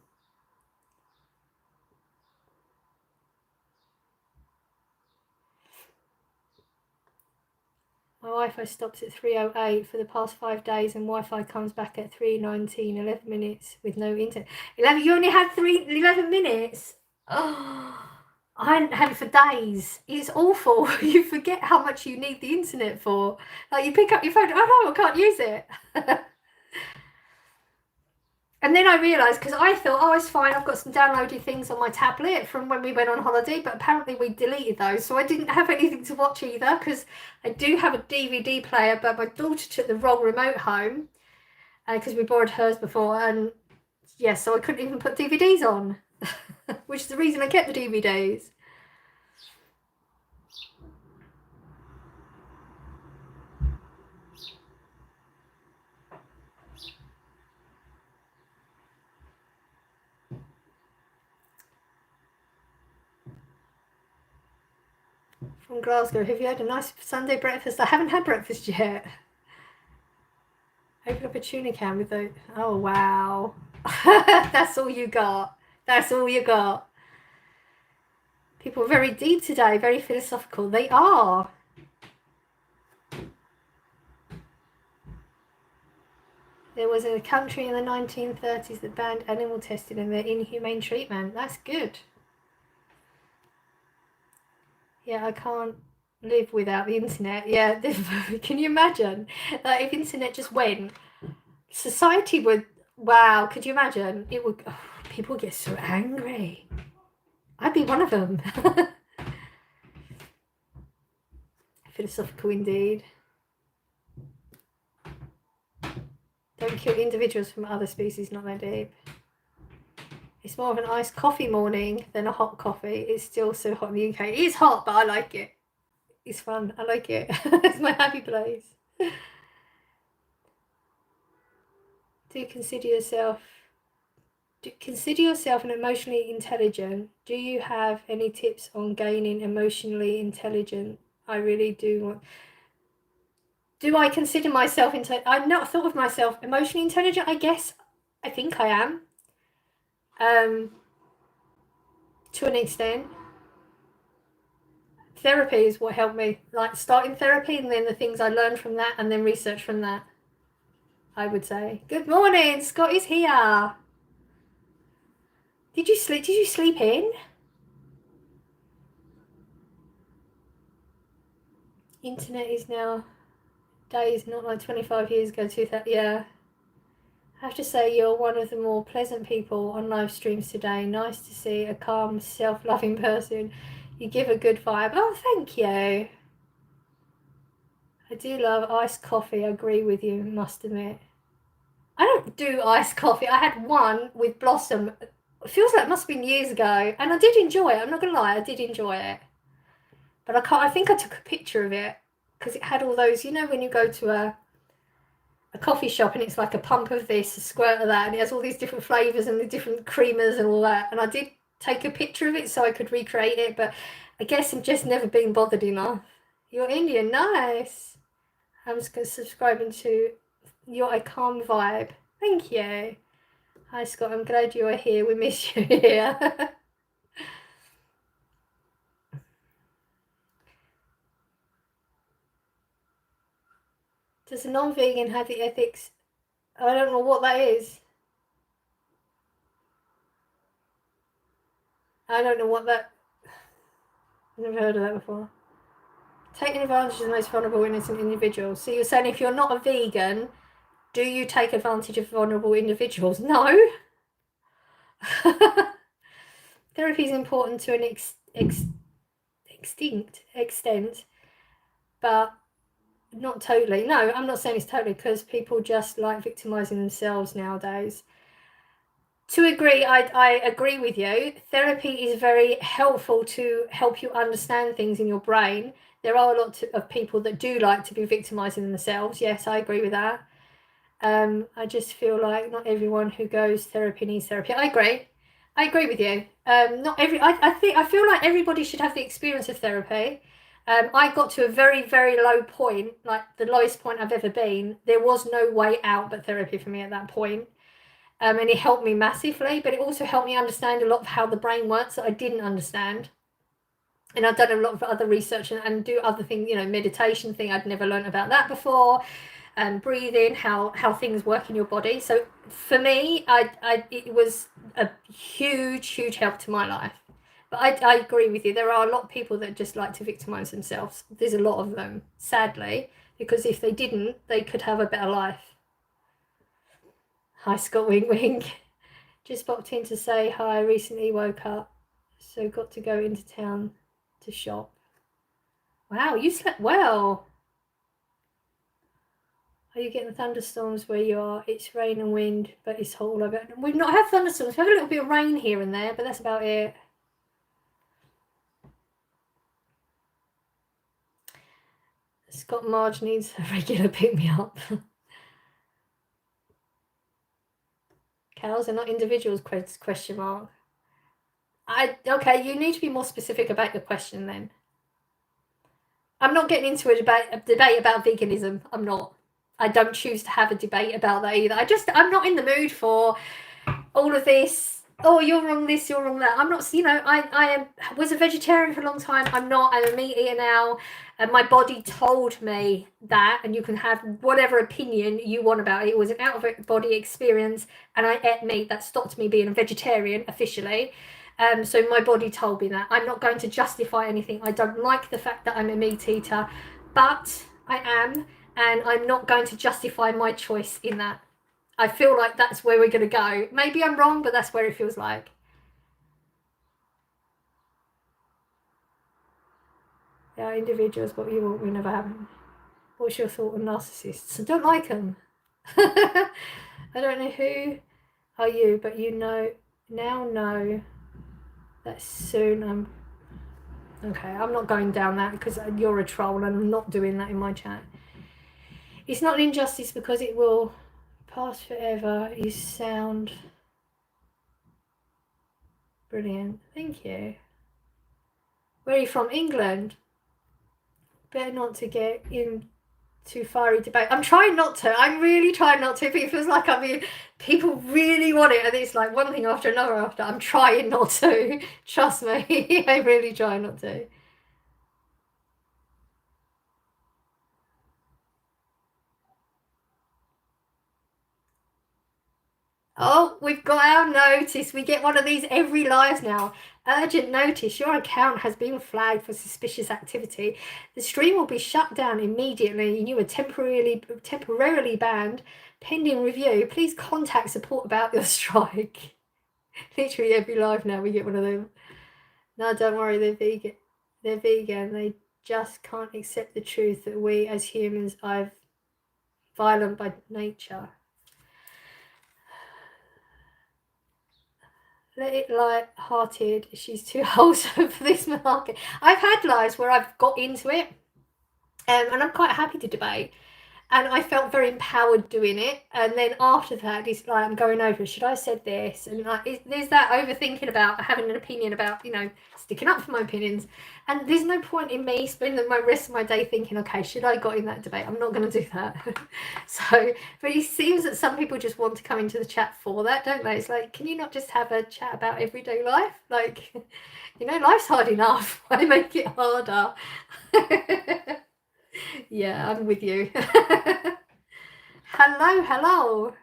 My Wi-Fi stops at 3:08 for the past 5 days and Wi-Fi comes back at 3:19, 11 minutes with no internet. 11, you only had 11 minutes? Oh, I hadn't had it for days. It's awful. You forget how much you need the internet for. Like you pick up your phone, oh no, I can't use it. And then I realised, because I thought, oh, it's fine, I've got some downloaded things on my tablet from when we went on holiday, but apparently we deleted those, so I didn't have anything to watch either, because I do have a DVD player, but my daughter took the wrong remote home, because we borrowed hers before, and yeah, so I couldn't even put DVDs on, which is the reason I kept the DVDs. From Glasgow, have you had a nice Sunday breakfast? I haven't had breakfast yet. Open up a tuna can with the... Oh, wow. That's all you got. That's all you got. People are very deep today, very philosophical. They are. There was a country in the 1930s that banned animal testing and their inhumane treatment. That's good. Yeah, I can't live without the internet. Yeah, can you imagine? Like if internet just went, society would Wow, could you imagine? It would. Oh, people get so angry. I'd be one of them. Philosophical indeed. Don't kill individuals from other species, not that deep. It's more of an iced coffee morning than a hot coffee. It's still so hot in the UK. It is hot, but I like it. It's fun. I like it. It's my happy place. Do you consider yourself an emotionally intelligent? Do you have any tips on gaining emotionally intelligent? I really do want. Do I consider myself I've not thought of myself emotionally intelligent. I guess I think I am. To an extent. Therapy is what helped me. Like starting therapy and then the things I learned from that and then research from that. I would say. Good morning, Scott is here. Did you sleep? Did you sleep in? Internet is now days, not like 25 years ago. 2000. Yeah. I have to say you're one of the more pleasant people on live streams today. Nice to see a calm, self-loving person. You give a good vibe. Oh, thank you. I do love iced coffee. I agree with you, must admit. I don't do iced coffee. I had one with Blossom. It feels like it must have been years ago. And I did enjoy it. I'm not going to lie. I did enjoy it. But I think I took a picture of it because it had all those, you know, when you go to a coffee shop and it's like a pump of this, a squirt of that, and it has all these different flavours and the different creamers and all that. And I did take a picture of it so I could recreate it, but I guess I've just never been bothered enough. You're Indian, nice. I'm just subscribing to your calm vibe. Thank you. Hi Scott, I'm glad you are here. We miss you here. Does a non-vegan have the ethics? I don't know what that is. I don't know what that. I've never heard of that before. Taking advantage of the most vulnerable, innocent individuals. So you're saying if you're not a vegan, do you take advantage of vulnerable individuals? No. Therapy is important to an extent, but not totally. No, I'm not saying it's totally, because people just like victimizing themselves nowadays. To agree, I agree with you. Therapy is very helpful to help you understand things in your brain. There are a lot of people that do like to be victimizing themselves. Yes, I agree with that. I just feel like not everyone who goes therapy needs therapy. I agree with you. Not every. I feel like everybody should have the experience of therapy. I got to a very, very low point, like the lowest point I've ever been. There was no way out but therapy for me at that point. And it helped me massively, but it also helped me understand a lot of how the brain works that I didn't understand. And I've done a lot of other research and do other things, you know, meditation thing. I'd never learned about that before. And breathing, how things work in your body. So for me, it was a huge help to my life. But I agree with you. There are a lot of people that just like to victimize themselves. There's a lot of them, sadly, because if they didn't, they could have a better life. Hi, Scott Wing Wing. Just popped in to say hi. Recently woke up, so got to go into town to shop. Wow, you slept well. Are you getting thunderstorms where you are? It's rain and wind, but it's hot all over. We've not had thunderstorms. We have a little bit of rain here and there, but that's about it. Scott Marge needs a regular pick-me-up. Cows are not individuals, question mark. Okay, you need to be more specific about your question then. I'm not getting into a debate about veganism. I'm not. I don't choose to have a debate about that either. I'm not in the mood for all of this. Oh, you're wrong this, you're wrong that. I'm not, you know, I was a vegetarian for a long time. I'm a meat eater now. And my body told me that, and you can have whatever opinion you want about it. It was an out-of-body experience, and I ate meat. That stopped me being a vegetarian officially. So my body told me that. I'm not going to justify anything. I don't like the fact that I'm a meat eater, but I am, and I'm not going to justify my choice in that. I feel like that's where we're going to go. Maybe I'm wrong, but that's where it feels like. They are individuals, but you will never have them. What's your thought on narcissists? I don't like them. I don't know who are you, but you know that soon okay, I'm not going down that because you're a troll and I'm not doing that in my chat. It's not an injustice because it will pass forever. You sound brilliant. Thank you. Where are you from? England? Better not to get in too fiery debate. I'm trying not to. I'm really trying not to. But it feels like people really want it, and it's like one thing after another after. I'm trying not to. Trust me. I really try not to. Oh, we've got our notice. We get one of these every live now. Urgent notice. Your account has been flagged for suspicious activity. The stream will be shut down immediately and you are temporarily banned. Pending review. Please contact support about your strike. Literally every live now we get one of them. No, don't worry, they're vegan. They're vegan. They just can't accept the truth that we as humans are violent by nature. Let it light-hearted. She's too wholesome for this market. I've had lives where I've got into it, and I'm quite happy to debate. And I felt very empowered doing it. And then after that, it's like I'm going over. Should I have said this? And like, there's that overthinking about having an opinion about sticking up for my opinions. And there's no point in me spending my rest of my day thinking, okay, should I got in that debate? I'm not going to do that. So, but it seems that some people just want to come into the chat for that, don't they? It's like, can you not just have a chat about everyday life? Like, life's hard enough. Why make it harder? Yeah, I'm with you. Hello.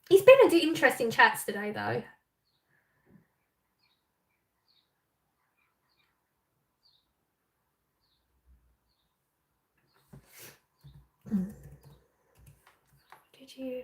It's been an interesting chats today, though. Did you?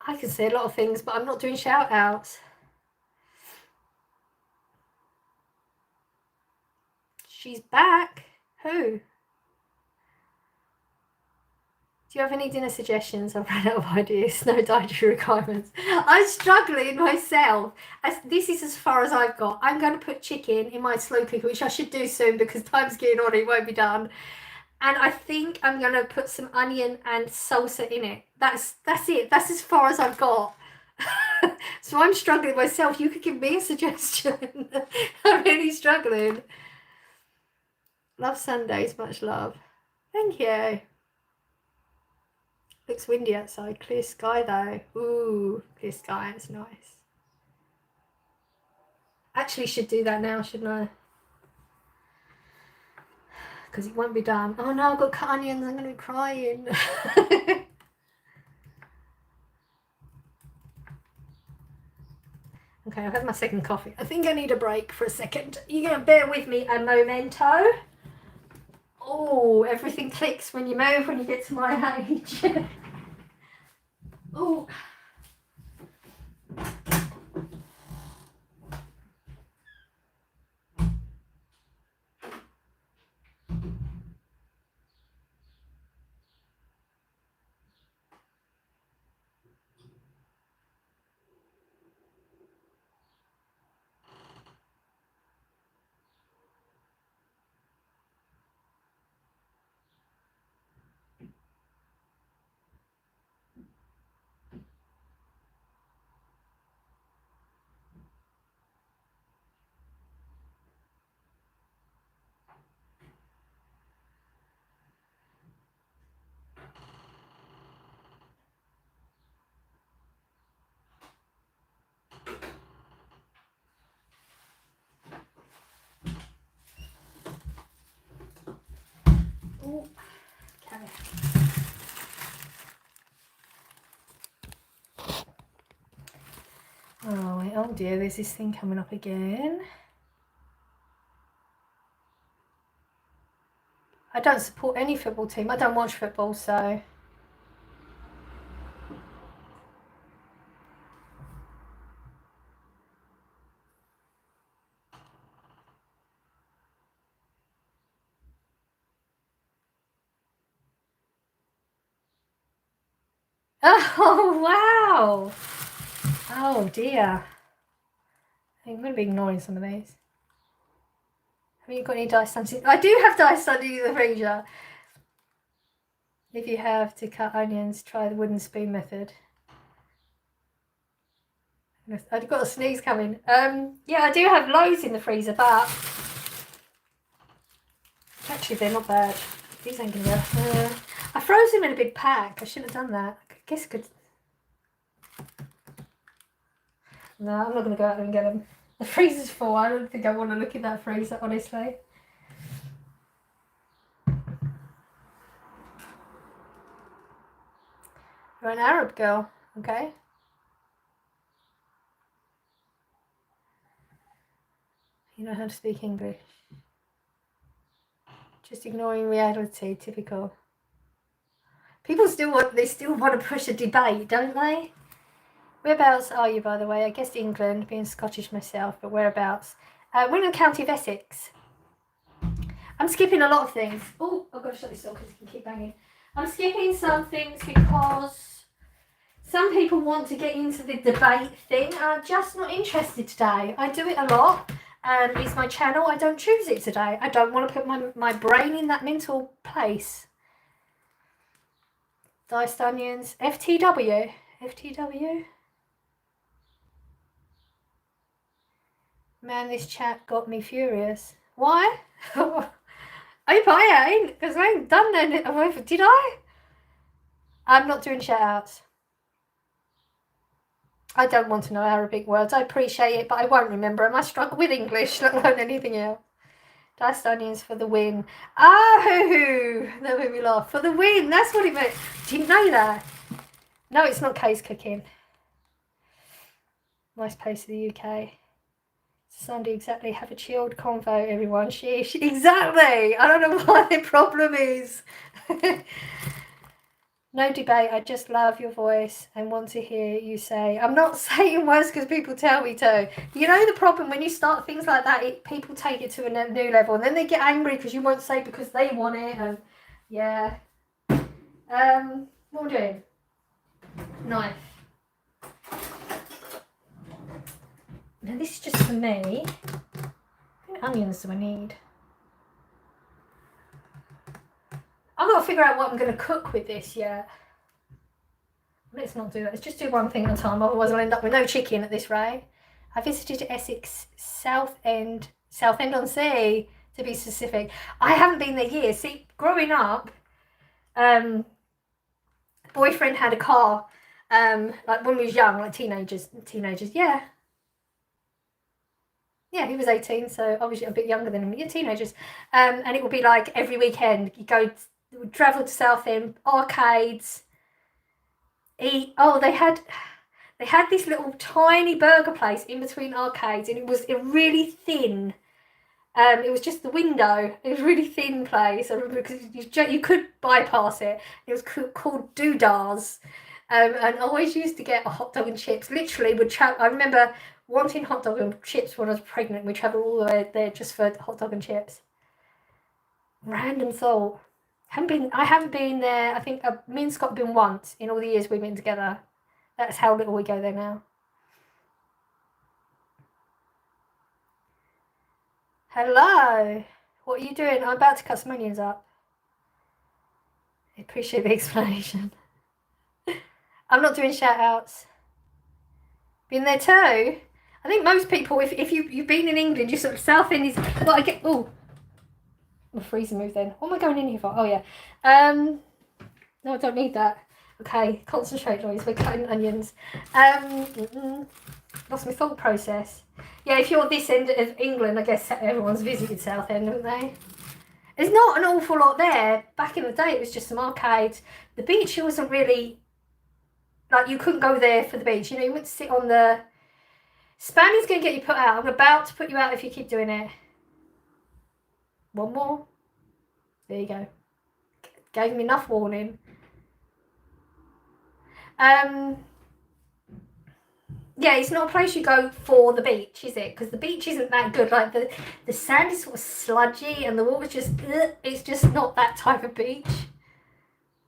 I can say a lot of things, but I'm not doing shout outs. She's back. Who? Do you have any dinner suggestions? I've run out of ideas. No dietary requirements. I'm struggling myself. This is as far as I've got. I'm going to put chicken in my slow cooker, which I should do soon because time's getting on. It won't be done. And I think I'm going to put some onion and salsa in it. That's it. That's as far as I've got. So I'm struggling myself. You could give me a suggestion. I'm really struggling. Love Sundays. Much love. Thank you. Looks windy outside. Clear sky though. Ooh, clear sky. It's nice. Actually should do that now, shouldn't I? Because it won't be done. Oh no, I've got cut onions. I'm going to be crying. Okay, I've had my second coffee. I think I need a break for a second. You're going to bear with me a momento. Oh, everything clicks when you move when you get to my age. Oh. Oh dear, there's this thing coming up again. I don't support any football team. I don't watch football, so... Oh, wow. Oh, dear. I'm going to be ignoring some of these. Have you got any dice under? I do have dice under the freezer. If you have to cut onions, try the wooden spoon method. I've got a sneeze coming. Yeah, I do have loads in the freezer, but actually they're not bad. These ain't gonna go. I froze them in a big pack. I shouldn't have done that. I guess I could. No, I'm not gonna go out there and get them. The freezer's full. I don't think I want to look in that freezer, honestly. You're an Arab girl, okay? You know how to speak English. Just ignoring reality, typical. People still want to push a debate, don't they? Whereabouts are you, by the way? I guess England, being Scottish myself, but whereabouts? We're in the county of Essex. I'm skipping a lot of things. Oh, I've got to shut this door because it can keep banging. I'm skipping some things because some people want to get into the debate thing. I'm just not interested today. I do it a lot. It's my channel. I don't choose it today. I don't want to put my brain in that mental place. Diced onions. FTW. FTW. Man, this chat got me furious. Why? I hope I ain't, because I ain't done anything. Did I? I'm not doing shout outs. I don't want to know Arabic words. I appreciate it, but I won't remember them. I struggle with English, let alone anything else. Diced onions for the win. Oh, that made me laugh. For the win, that's what it meant. Didn't know that. No, it's not case cooking. Nice place of the UK. Sunday, exactly. Have a chilled convo, everyone. Sheesh. Exactly. I don't know what the problem is. No debate. I just love your voice and want to hear you say. I'm not saying words because people tell me to. You know the problem when you start things like that, people take it to a new level and then they get angry because you won't say because they want it. And yeah. What am I doing? Knife. Now this is just for me. How many onions do I need? I've got to figure out what I'm going to cook with this yet. Let's not do that. Let's just do one thing at a time. Otherwise I'll end up with no chicken at this rate. I visited Essex, Southend on Sea, to be specific. I haven't been there years. See, growing up, boyfriend had a car, like when we was young, like teenagers, yeah. Yeah, he was 18, so obviously a bit younger than him. Yeah, teenagers. And it would be like every weekend, you would travel to Southend, arcades, eat. Oh, they had this little tiny burger place in between arcades, and it was really thin. It was just the window. It was a really thin place. I remember because you could bypass it. It was called Doodars. And I always used to get a hot dog and chips. Literally would travel. I remember wanting hot dog and chips when I was pregnant. We travelled all the way there just for hot dog and chips. Random thought. I haven't been there. I think me and Scott have been once in all the years we've been together. That's how little we go there now. Hello. What are you doing? I'm about to cut some onions up. I appreciate the explanation. I'm not doing shout outs. Been there too? I think most people, if you've been in England, you sort of Southend is. Well, I get. Oh, my freezer moved then. What am I going in here for? Oh yeah. No, I don't need that. Okay, concentrate, Louise. We're cutting onions. Lost my thought process. Yeah, if you're this end of England, I guess everyone's visited Southend, haven't they? There's not an awful lot there. Back in the day, it was just some arcades. The beach wasn't really, like, you couldn't go there for the beach. You know, you wouldn't sit on the Spamming's going to get you put out. I'm about to put you out if you keep doing it. One more. There you go. Gave me enough warning. Yeah, it's not a place you go for the beach, is it? Because the beach isn't that good. Like the sand is sort of sludgy and the water's just, it's just not that type of beach.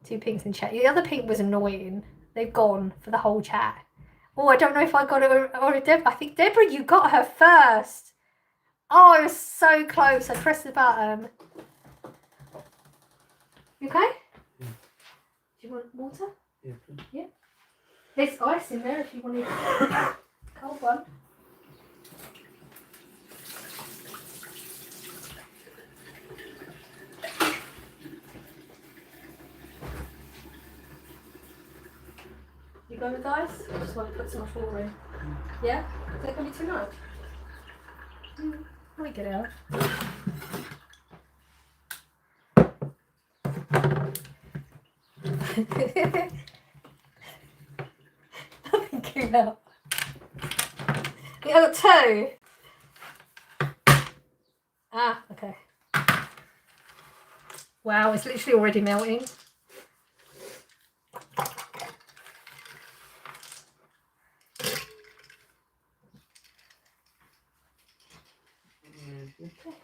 2 pinks in chat. The other pink was annoying. They've gone for the whole chat. Oh, I don't know if I got it or Deborah. I think Deborah, you got her first. Oh, I was so close. I pressed the button. You okay? Yeah. Do you want water? Yeah. Yeah. There's ice in there if you want a cold one. You go with ice? I just want to put some much water in. Yeah? Is that going to be too much? Let me get it out. Nothing came out. Yeah, I got 2. Ah, okay. Wow, it's literally already melting.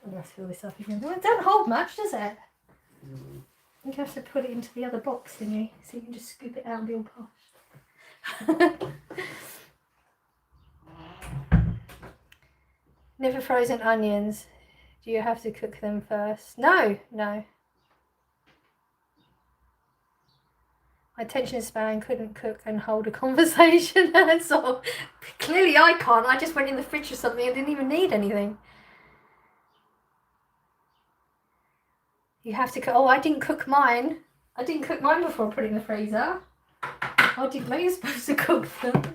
I'm going to fill this up again. Well, it don't hold much, does it? I think I have to put it into the other box thingy, so you can just scoop it out and be all posh. Never frozen onions. Do you have to cook them first? No. My attention span couldn't cook and hold a conversation. So clearly I can't. I just went in the fridge or something and didn't even need anything. You have to cook. Oh, I didn't cook mine. I didn't cook mine before I put it in the freezer. I didn't know you're supposed to cook them.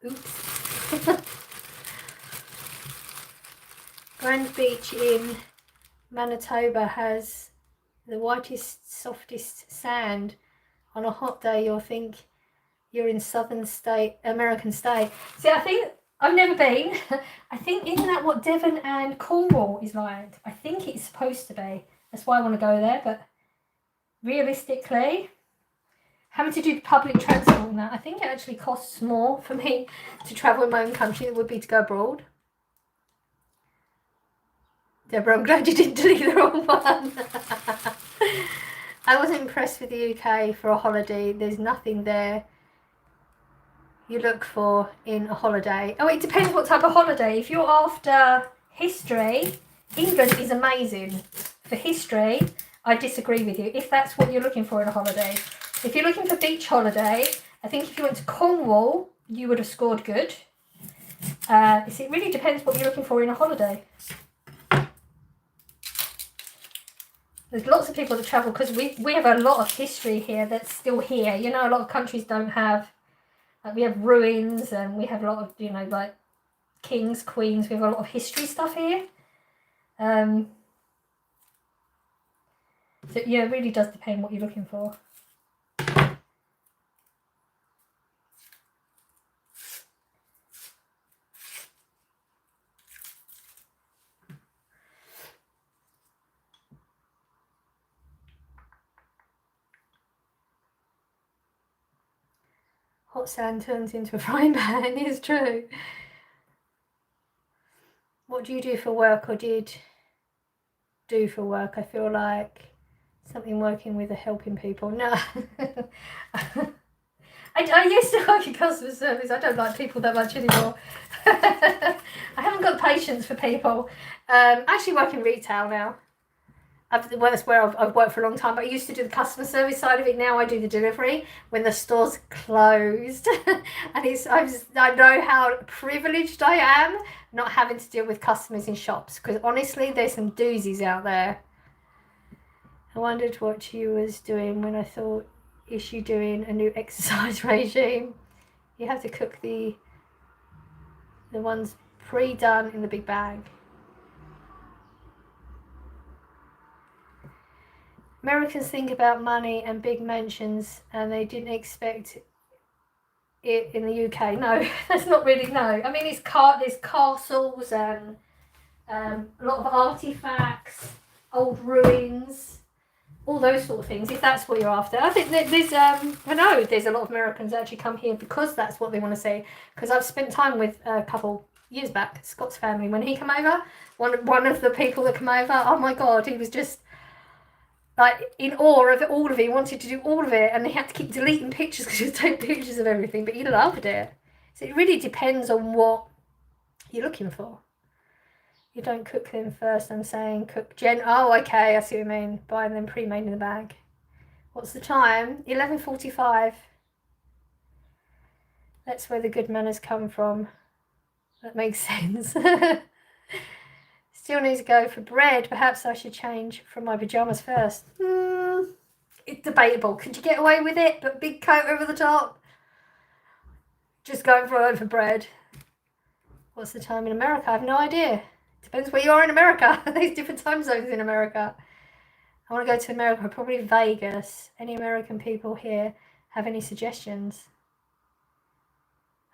Oops. Grand Beach in Manitoba has the whitest, softest sand. On a hot day, you'll think you're in American state. See, I think, I've never been. I think, isn't that what Devon and Cornwall is like? I think it's supposed to be. That's why I want to go there, but realistically, having to do public transport and that, I think it actually costs more for me to travel in my own country than it would be to go abroad. Deborah, I'm glad you didn't delete the wrong one. I wasn't impressed with the UK for a holiday. There's nothing there you look for in a holiday. Oh, it depends what type of holiday. If you're after history, England is amazing. For history, I disagree with you. If that's what you're looking for in a holiday. If you're looking for beach holiday, I think if you went to Cornwall, you would have scored good. It really depends what you're looking for in a holiday. There's lots of people that travel because we have a lot of history here that's still here. You know, a lot of countries don't have, we have ruins and we have a lot of, you know, like kings, queens. We have a lot of history stuff here. So yeah, it really does depend what you're looking for. Hot sand turns into a frying pan, it's true. What do you do for work or did do for work? I feel like something working with helping people. No. I used to work in customer service. I don't like people that much anymore. I haven't got patience for people. I actually work in retail now. That's where I've worked for a long time, but I used to do the customer service side of it. Now I do the delivery when the store's closed. And I know how privileged I am not having to deal with customers in shops, because honestly there's some doozies out there. I wondered what you was doing when I thought, is she doing a new exercise regime? You have to cook the ones pre-done in the big bag. Americans think about money and big mansions, and they didn't expect in the UK. No, that's not really, no. I mean, there's castles and a lot of artifacts, old ruins, all those sort of things, if that's what you're after. I think that there's, I know there's a lot of Americans that actually come here because that's what they want to see. Because I've spent time with a couple years back, Scott's family, when he came over, one of the people that came over, oh my God, he was just like in awe of all of it. He wanted to do all of it, and he had to keep deleting pictures because he was taking pictures of everything, but he loved it. So it really depends on what you're looking for. You don't cook them first, I'm saying cook oh, okay, I see what you mean. Buying them pre-made in the bag. What's the time? 11:45. That's where the good manners come from. That makes sense. Still need to go for bread. Perhaps I should change from my pyjamas first. It's debatable. Could you get away with it, but big coat over the top? Just going for bread. What's the time in America? I have no idea. Depends where you are in America. There's different time zones in America. I want to go to America, probably Vegas. Any American people here have any suggestions?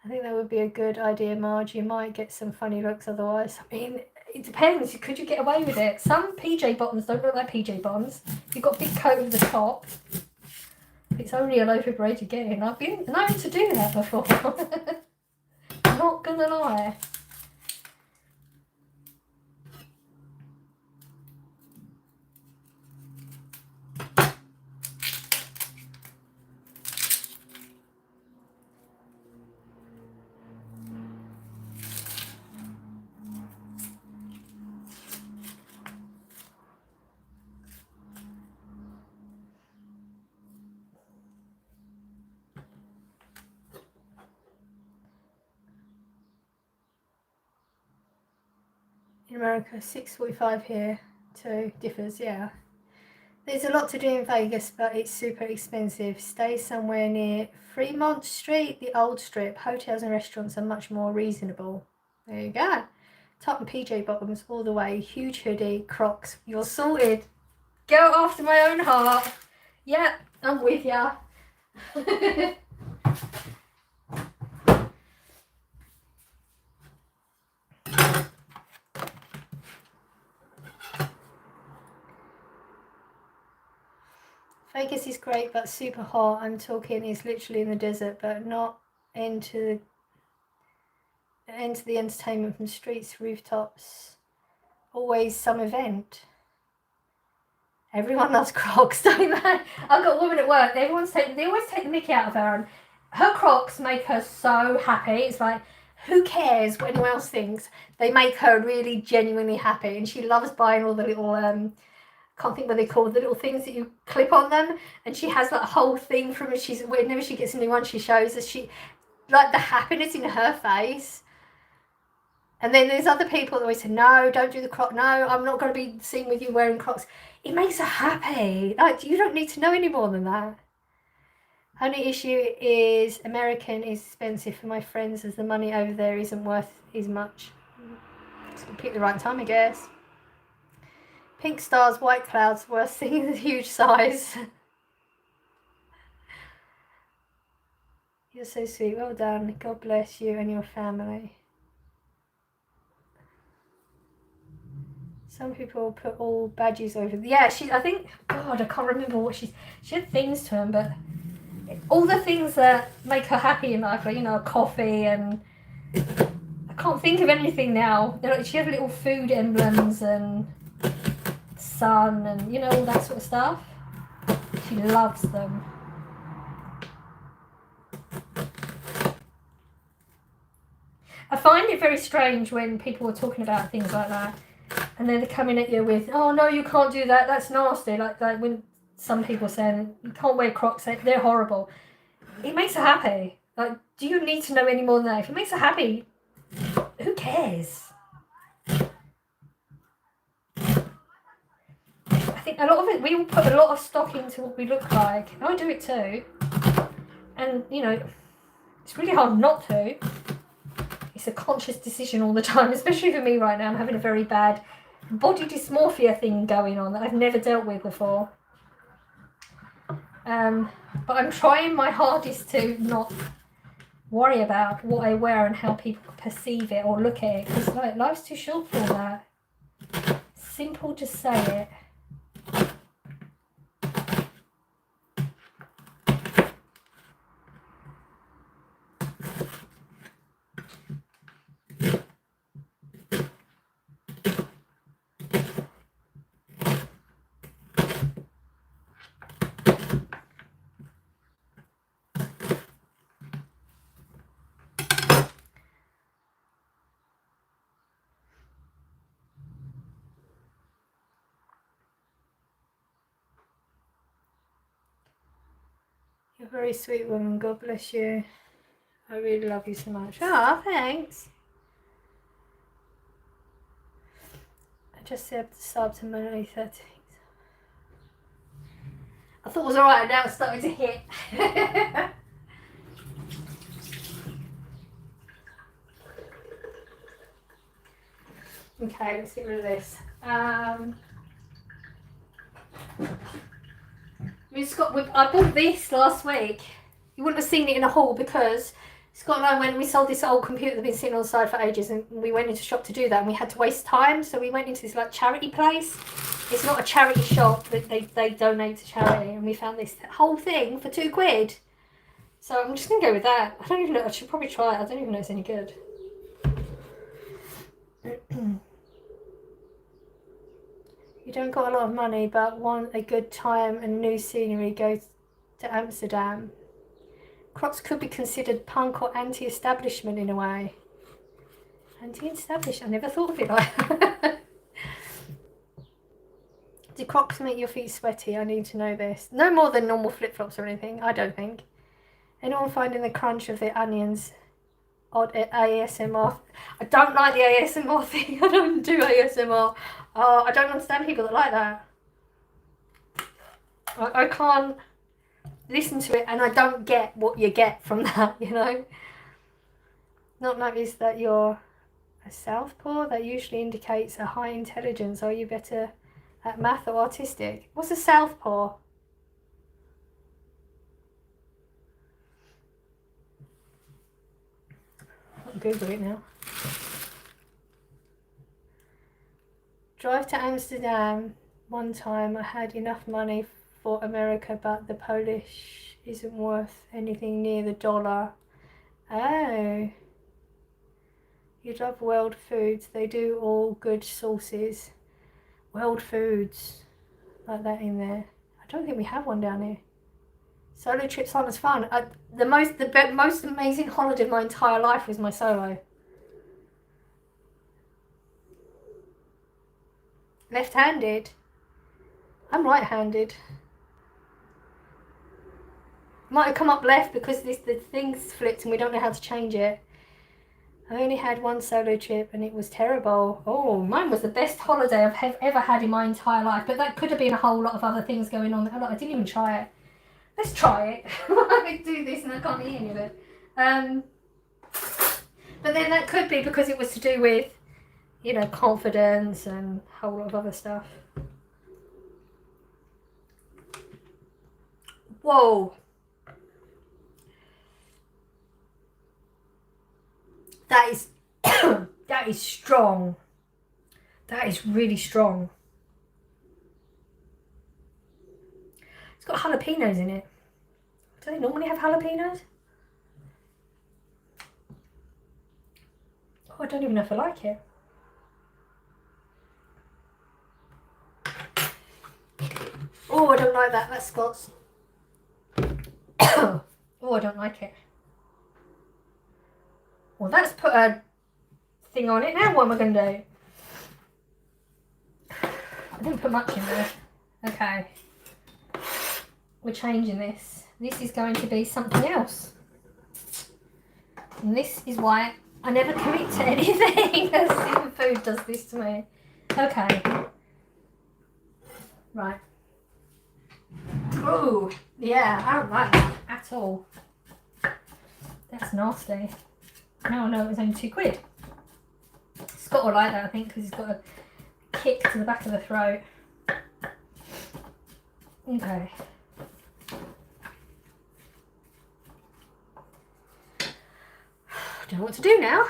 I think that would be a good idea, Marge. You might get some funny looks otherwise. I mean, it depends. Could you get away with it? Some PJ bottoms don't look like PJ bottoms. You've got a big coat over the top. It's only a loaf of bread you're getting. I've been known to do that before. Not gonna lie. In America, 6:45 here too. Differs, yeah. There's a lot to do in Vegas, but it's super expensive. Stay somewhere near Fremont Street, the old strip. Hotels and restaurants are much more reasonable. There you go. Top and PJ bottoms all the way. Huge hoodie, Crocs. You're sorted. Go after my own heart. Yeah, I'm with ya. Vegas is great, but super hot. I'm talking it's literally in the desert, but not into the entertainment from streets, rooftops. Always some event. Everyone loves Crocs, don't they? I've got a woman at work. They always take the mickey out of her, and her Crocs make her so happy. It's like, who cares what anyone else thinks? They make her really genuinely happy, and she loves buying all the little can't think what they call the little things that you clip on them, and she has like a whole thing from it. Whenever she gets a new one, she shows us like the happiness in her face. And then there's other people that always say, no, don't do the Croc. No, I'm not going to be seen with you wearing Crocs. It makes her happy. Like, you don't need to know any more than that. Only issue is American is expensive for my friends, as the money over there isn't worth as much. Just pick the right time, I guess. Pink stars, white clouds, worst thing is a huge size. You're so sweet. Well done. God bless you and your family. Some people put all badges over. Yeah, I think, God, I can't remember what she had things to them, but all the things that make her happy in life, like, you know, coffee, and I can't think of anything now. She has little food emblems and sun and, you know, all that sort of stuff. She loves them. I find it very strange when people are talking about things like that, and then they're coming at you with, oh no, you can't do that, that's nasty. Like when some people saying you can't wear Crocs, they're horrible. It makes her happy. Like, do you need to know any more than that? If it makes her happy, who cares? I think a lot of it, we all put a lot of stock into what we look like. I do it too. And, you know, it's really hard not to. It's a conscious decision all the time, especially for me right now. I'm having a very bad body dysmorphia thing going on that I've never dealt with before. But I'm trying my hardest to not worry about what I wear and how people perceive it or look at it, because like, life's too short for all that. Simple to say it. You're a very sweet woman. God bless you. I really love you so much. Ah, thanks. I just said the sub to Melanie 13. I thought it was alright, and now it's starting to hit. Okay, let's get rid of this. I bought this last week. You wouldn't have seen it in a haul because Scott and I, when we sold this old computer that's been sitting on the side for ages, and we went into shop to do that, and we had to waste time, so we went into this like charity place. It's not a charity shop, but they donate to charity, and we found this whole thing for £2. So I'm just gonna go with that. I don't even know. I should probably try it. I don't even know if it's any good. You don't got a lot of money, but want a good time and new scenery, go to Amsterdam. Crocs could be considered punk or anti-establishment in a way. Anti-establishment? I never thought of it like that. Do Crocs make your feet sweaty? I need to know this. No more than normal flip-flops or anything, I don't think. Anyone finding the crunch of the onions odd ASMR? I don't like the ASMR thing. I don't do ASMR. I don't understand people that like that. I can't listen to it, and I don't get what you get from that, you know. Not noticed that you're a southpaw? That usually indicates a high intelligence. Are you better at math or artistic? What's a southpaw? I'll Google it now. Drive to Amsterdam. One time I had enough money for America, but the Polish isn't worth anything near the dollar. Oh. You'd love World Foods. They do all good sauces. World Foods. Like that in there. I don't think we have one down here. Solo trips aren't as fun. The most amazing holiday of my entire life was my solo. Left-handed. I'm right-handed. Might have come up left because the thing's flipped and we don't know how to change it. I only had one solo trip and it was terrible. Oh, mine was the best holiday I've ever had in my entire life. But that could have been a whole lot of other things going on. I didn't even try it. Let's try it. I could do this and I can't eat any of it. But then that could be because it was to do with, you know, confidence and a whole lot of other stuff. Whoa. That is that is strong. That is really strong. It's got jalapenos in it. Do they normally have jalapenos? Oh, I don't even know if I like it. Oh, I don't like that. That's Scott's. Oh, I don't like it. Well, that's put a thing on it. Now what am I going to do? I didn't put much in there. Okay. We're changing this. This is going to be something else. And this is why I never commit to anything. Even food does this to me. Okay. Right. Oh, yeah, I don't like that at all. That's nasty. Now I know it was only £2. Scott will like that, I think, because he's got a kick to the back of the throat. Okay. Don't know what to do now.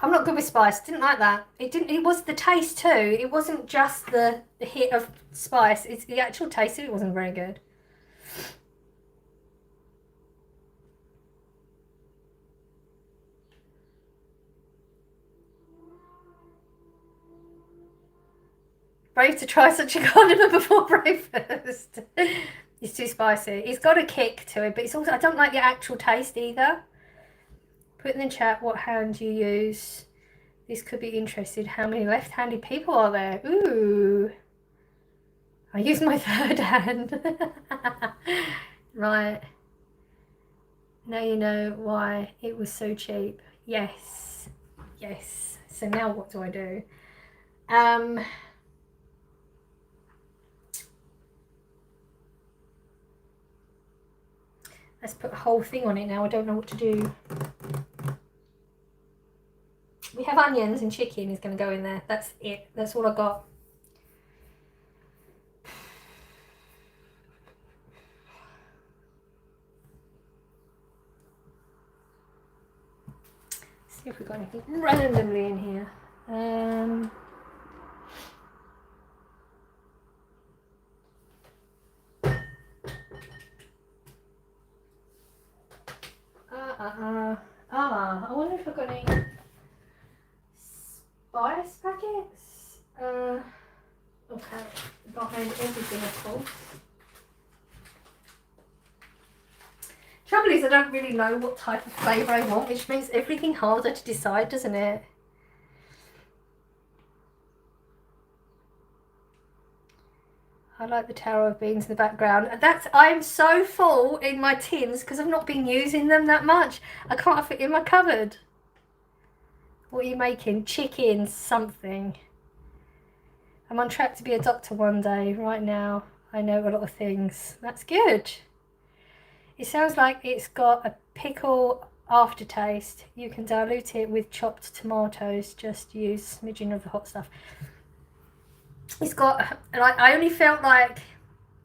I'm not good with spice. Didn't like that. It was the taste too. It wasn't just the hit of spice. It's the actual taste of it wasn't very good. Brave to try such a condiment before breakfast. It's too spicy. It's got a kick to it, but it's also, I don't like the actual taste either. Put in the chat what hand you use. This could be interesting. How many left-handed people are there? Ooh. I use my third hand. Right. Now you know why it was so cheap. Yes. Yes. So now what do I do? Let's put the whole thing on it now. I don't know what to do. We have onions and chicken is going to go in there. That's it. That's all I got. See if we've got anything randomly in here. I wonder if I've got any spice packets. Okay, behind everything, of course. Trouble is, I don't really know what type of flavour I want, which makes everything harder to decide, doesn't it? I like the tower of beans in the background. I'm so full in my tins because I've not been using them that much. I can't fit in my cupboard. What are you making? Chicken something. I'm on track to be a doctor one day. Right now, I know a lot of things. That's good. It sounds like it's got a pickle aftertaste. You can dilute it with chopped tomatoes. Just use a smidgen of the hot stuff. It's got, like, I only felt like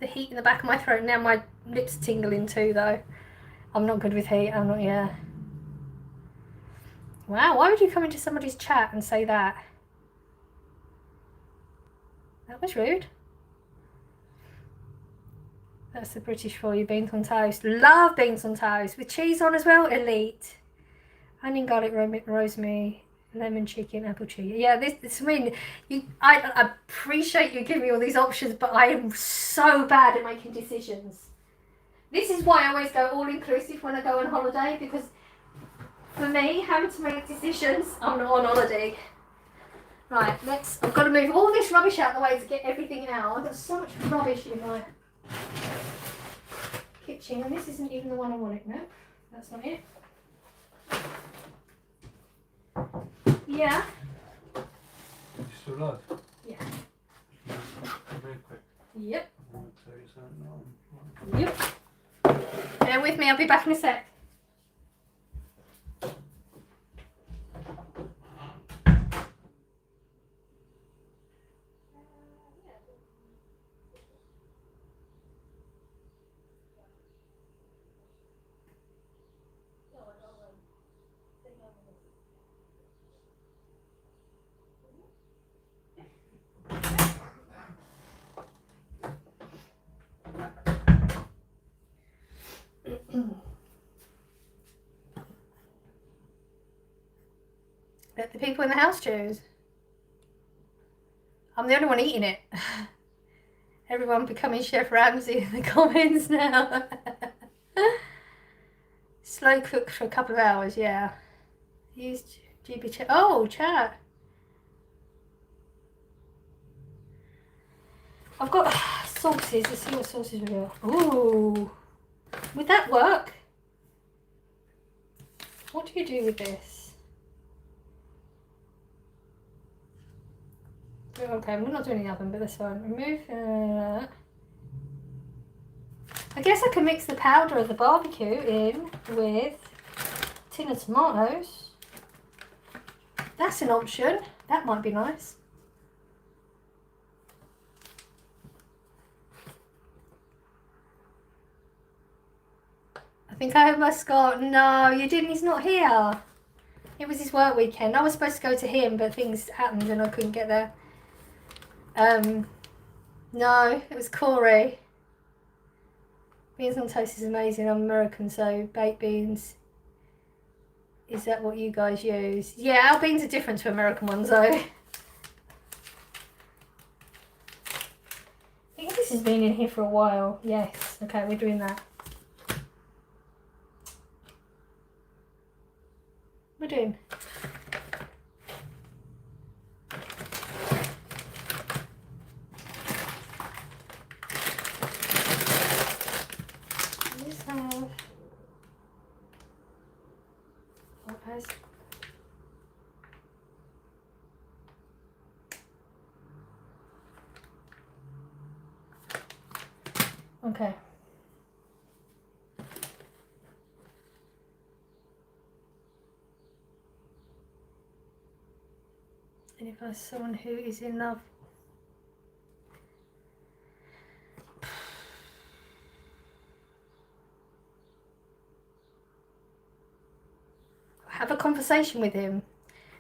the heat in the back of my throat. Now my lips are tingling too, though. I'm not good with heat. I'm not, yeah. Wow, why would you come into somebody's chat and say that? That was rude. That's the British for you, beans on toast. Love beans on toast. With cheese on as well, elite. Onion, garlic, rosemary, lemon, chicken, apple cheese. Yeah, this I mean, I appreciate you giving me all these options, but I am so bad at making decisions. This is why I always go all-inclusive when I go on holiday, because for me, having to make decisions, I'm not on holiday. Right, I've got to move all this rubbish out of the way to get everything out. I've got so much rubbish in my kitchen, and this isn't even the one I wanted. No, that's not it. Yeah. You still alive? Yeah. Very quick. Yep. I want to tell you something. Yep. Bear with me, I'll be back in a sec. Let the people in the house choose. I'm the only one eating it. Everyone becoming Chef Ramsay in the comments now. Slow cook for a couple of hours, yeah. Used GB chat. Oh, chat. I've got sauces. Let's see what sauces we got. Ooh. Would that work? What do you do with this? Okay, we're not doing the oven, but that's fine. Remove that. I guess I can mix the powder of the barbecue in with a tin of tomatoes. That's an option. That might be nice. I think I must go. No, you didn't. He's not here. It was his work weekend. I was supposed to go to him, but things happened and I couldn't get there. No, it was Corey. Beans on toast is amazing. I'm American, so baked beans. Is that what you guys use? Yeah, our beans are different to American ones, though. I think this has been in here for a while. Yes. Okay, we're doing that. We're doing. Okay. And if I someone who is in love, have a conversation with him.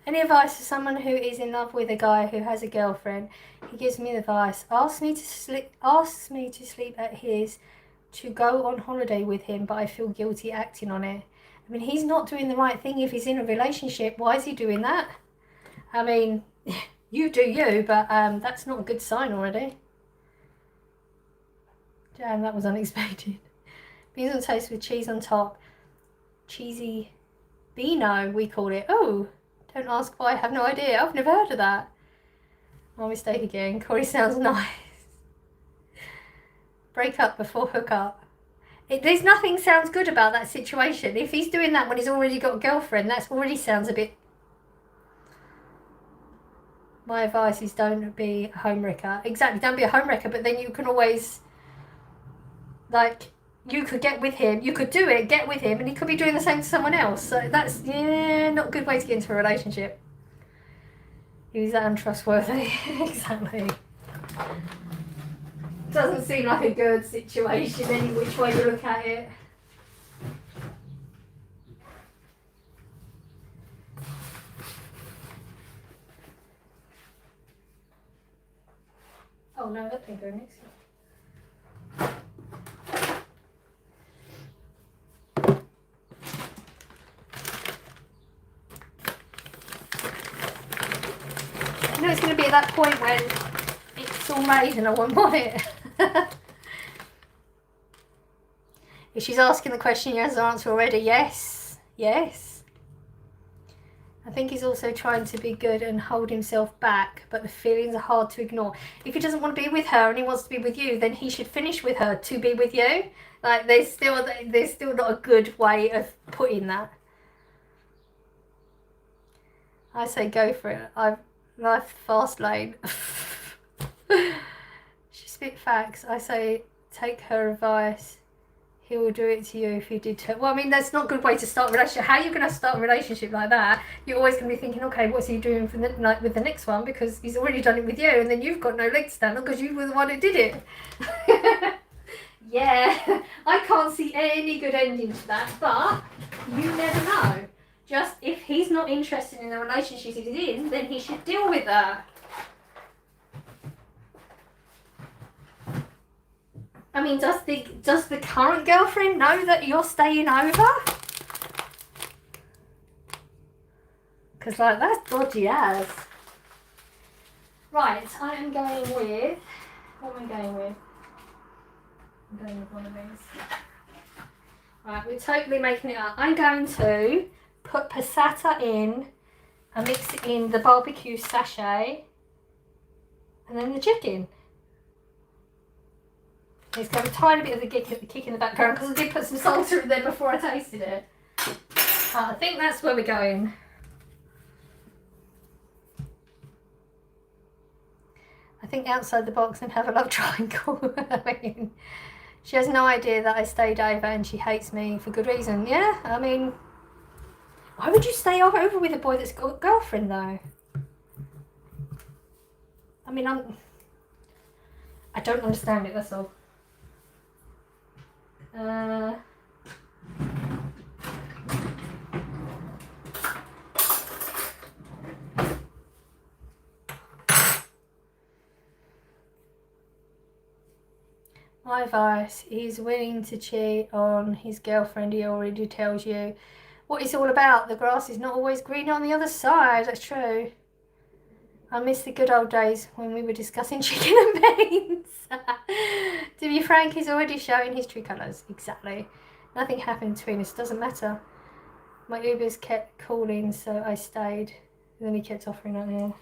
Any advice for someone who is in love with a guy who has a girlfriend? He gives me advice. Asks me to sleep at his, to go on holiday with him, but I feel guilty acting on it. I mean, he's not doing the right thing if he's in a relationship. Why is he doing that? I mean, you do you, but that's not a good sign already. Damn, that was unexpected. Beans on toast with cheese on top. Cheesy Beano, we call it. Oh, don't ask why, I have no idea. I've never heard of that. My mistake again. Corey sounds nice. Break up before hook up. There's nothing sounds good about that situation. If he's doing that when he's already got a girlfriend, that already sounds a bit... My advice is don't be a homewrecker. Exactly, don't be a homewrecker, but then you can always... Like, you could get with him, you could do it, get with him, and he could be doing the same to someone else. So that's, yeah, not a good way to get into a relationship. He's untrustworthy. Exactly. Doesn't seem like a good situation any which way you look at it. Oh no, that can go next. You know it's going to be at that point when it's all made and I won't want it. If she's asking the question, he has the answer already. Yes, yes. I think he's also trying to be good and hold himself back, but the feelings are hard to ignore. If he doesn't want to be with her and he wants to be with you, then he should finish with her to be with you. Like, there's still not a good way of putting that. I say go for it. Life fast lane. She spit facts. I say take her advice. He will do it to you if you did to... Well, I mean, that's not a good way to start a relationship. How are you going to start a relationship like that? You're always going to be thinking, okay, what's he doing for with the next one? Because he's already done it with you, and then you've got no leg to stand on because you were the one who did it. Yeah, I can't see any good ending to that, but you never know. Just if he's not interested in the relationship he's in, then he should deal with that. I mean, does the current girlfriend know that you're staying over? Because, like, that's dodgy as. Right, I am going with... What am I going with? I'm going with one of these. Right, we're totally making it up. I'm going to put passata in and mix it in the barbecue sachet and then the chicken. It's got a tiny bit of the kick in the background because I did put some salsa in there before I tasted it. I think that's where we're going. I think outside the box and have a love triangle. I mean, she has no idea that I stayed over and she hates me for good reason. Yeah, I mean, why would you stay over with a boy that's got a girlfriend though? I mean, I don't understand it, that's all. My advice, he's willing to cheat on his girlfriend. He already tells you what it's all about. The grass is not always green on the other side. That's true. I miss the good old days when we were discussing chicken and beans. To be frank, he's already showing his true colours. Exactly. Nothing happened between us. Doesn't matter. My Ubers kept calling, so I stayed. And then he kept offering out here.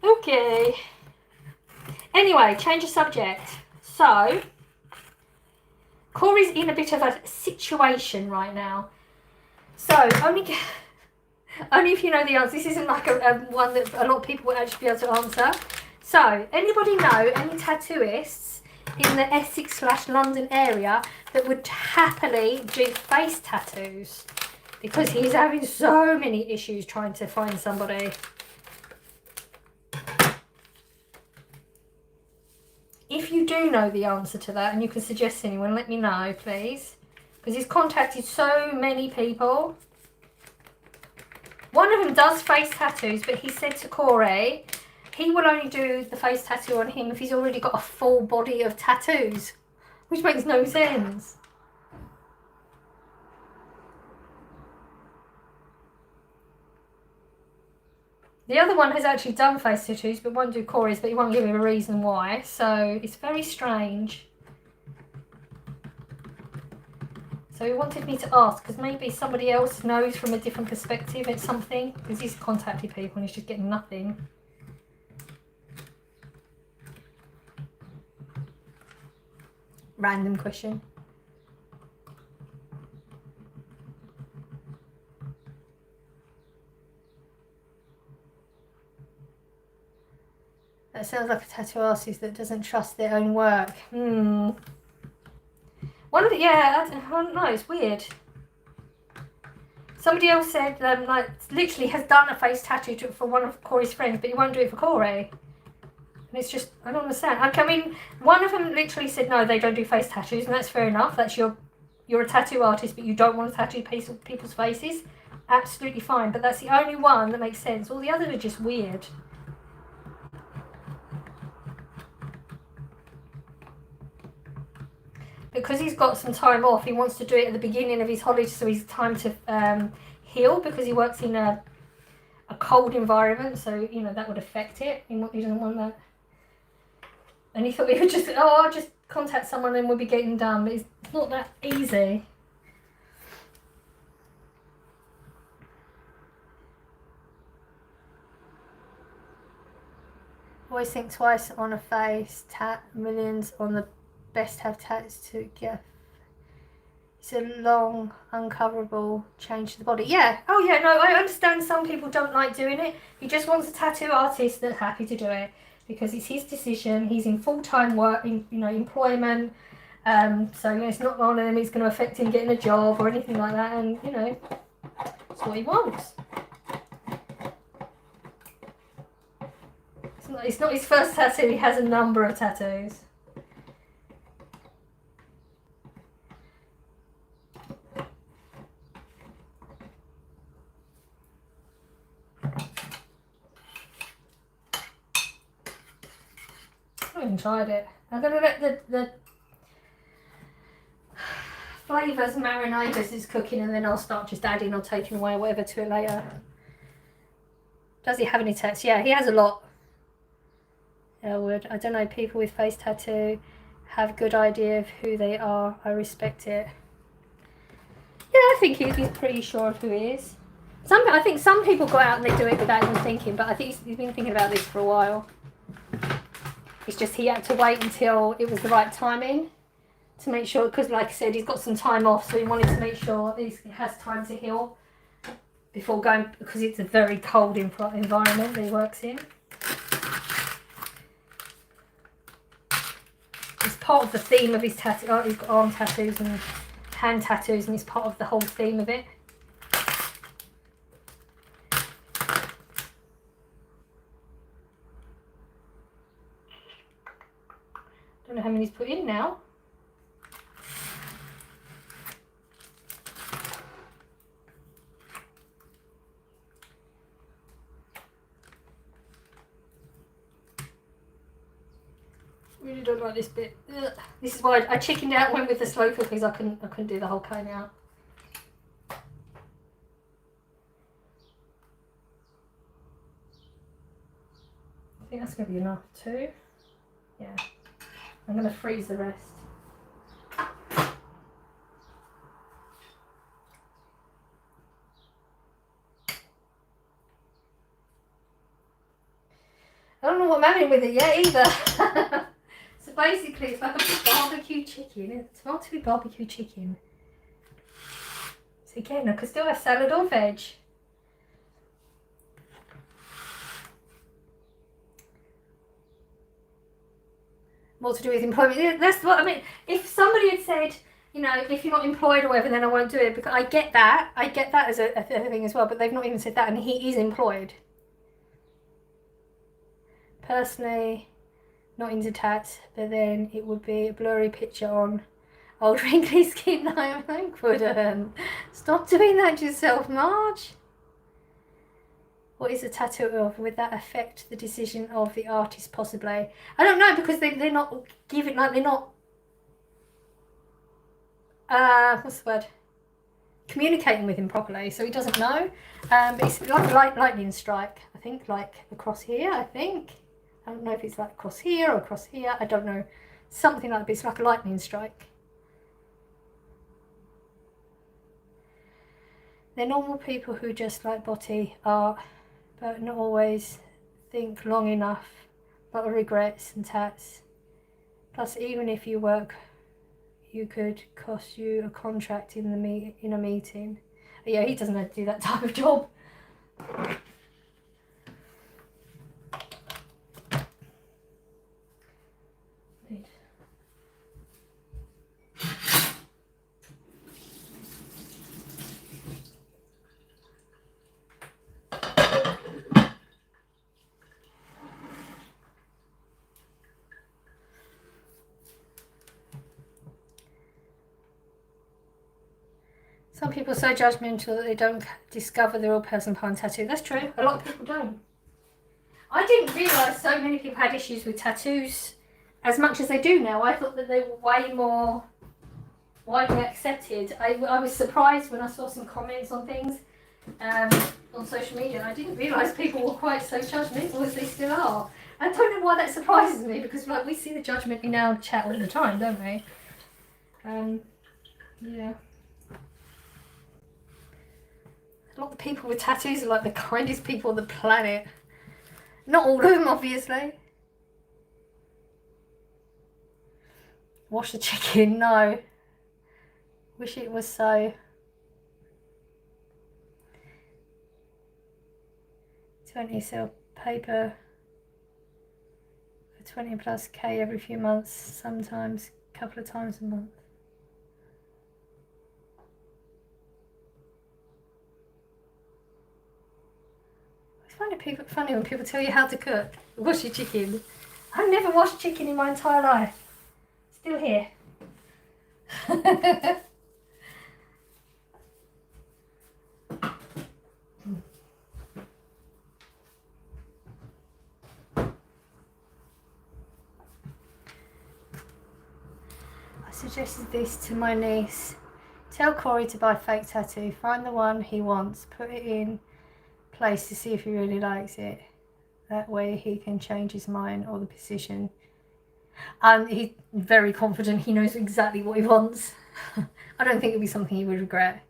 Okay. Anyway, change of subject. So, Corey's in a bit of a situation right now. So, only if you know the answer. This isn't like a one that a lot of people will actually be able to answer. So, anybody know any tattooists in the Essex/London area that would happily do face tattoos? Because he's having so many issues trying to find somebody. If you do know the answer to that and you can suggest anyone, let me know, please. Because he's contacted so many people. One of them does face tattoos, but he said to Corey, he will only do the face tattoo on him if he's already got a full body of tattoos. Which makes no sense. The other one has actually done face tattoos, but won't do Corey's, but he won't give him a reason why. So it's very strange. So he wanted me to ask, because maybe somebody else knows from a different perspective at something. Because he's contacted people and he's just getting nothing. Random question. That sounds like a tattoo artist that doesn't trust their own work. One of the, yeah, I don't know, it's weird. Somebody else said, like, literally has done a face tattoo for one of Corey's friends, but he won't do it for Corey. And it's just, I don't understand. I mean, one of them literally said, no, they don't do face tattoos, and that's fair enough. That's you're a tattoo artist, but you don't want to tattoo people's faces. Absolutely fine, but that's the only one that makes sense. All the others are just weird. Because he's got some time off, he wants to do it at the beginning of his holiday so he's time to heal, because he works in a cold environment, so, you know, that would affect it. He doesn't want that. And he thought he would just, I'll just contact someone and we'll be getting done, but it's not that easy. Always think twice on a face, millions on the best have tats to get. It's a long, uncoverable change to the body. Yeah. Oh yeah. No, I understand. Some people don't like doing it. He just wants a tattoo artist that's happy to do it because it's his decision. He's in full-time work, employment. So it's not one of them. It's going to affect him getting a job or anything like that. And it's what he wants. It's not his first tattoo. He has a number of tattoos. I haven't tried it. I'm going to let the flavours marinate as it's cooking, and then I'll start just adding or taking away whatever to it later. Does he have any tats? Yeah, he has a lot. Elwood. I don't know, people with face tattoo have good idea of who they are. I respect it. Yeah, I think he's pretty sure of who he is. I think some people go out and they do it without even thinking, but I think he's been thinking about this for a while. It's just he had to wait until it was the right timing to make sure, because like I said, he's got some time off, so he wanted to make sure he has time to heal before going, because it's a very cold environment that he works in. It's part of the theme of his tattoo. Oh, he's got arm tattoos and hand tattoos, and it's part of the whole theme of it. Don't know how many he's put in now. Really don't like this bit. Ugh. This is why I chickened out and went with the slow cooker because I couldn't do the whole cone out. I think that's going to be enough too. Yeah. I'm going to freeze the rest. I don't know what I'm having with it yet either. So basically it's like a barbecue chicken. It's meant to be barbecue chicken. So again, I could still have salad or veg. More to do with employment. That's what I mean. If somebody had said, you know, if you're not employed or whatever, then I won't do it, because I get that as a thing as well, but they've not even said that, and he is employed. Personally, not into tats, but then it would be a blurry picture on old wrinkly skin. I couldn't. Stop doing that to yourself, Marge. What is a tattoo of? Would that affect the decision of the artist possibly? I don't know, because they're not giving, like, they're not, what's the word? Communicating with him properly, so he doesn't know. But it's like a lightning strike, I think, like across here, I think. I don't know if it's like across here or across here, I don't know. Something like that, but it's like a lightning strike. They're normal people who just like body art, but not always think long enough. Lot of regrets and tats. Plus, even if you work, you could cost you a contract in a meeting. Yeah, he doesn't have to do that type of job. Some people are so judgmental that they don't discover the real person behind tattoo. That's true. A lot of people don't. I didn't realise so many people had issues with tattoos as much as they do now. I thought that they were way more widely accepted. I was surprised when I saw some comments on things on social media. I didn't realise people were quite so judgmental as they still are. I don't know why that surprises me, because like we see the judgment in our chat all the time, don't we? Yeah. A lot of people with tattoos are like the kindest people on the planet. Not all of them, obviously. Wash the chicken, no. Wish it was so. 20 sell paper for 20 plus K every few months, sometimes a couple of times a month. Funny when people tell you how to cook. Wash your chicken. I've never washed chicken in my entire life. Still here. I suggested this to my niece. Tell Corey to buy a fake tattoo. Find the one he wants. Put it in place to see if he really likes it. That way he can change his mind or the position. He's very confident he knows exactly what he wants. I don't think it'll be something he would regret.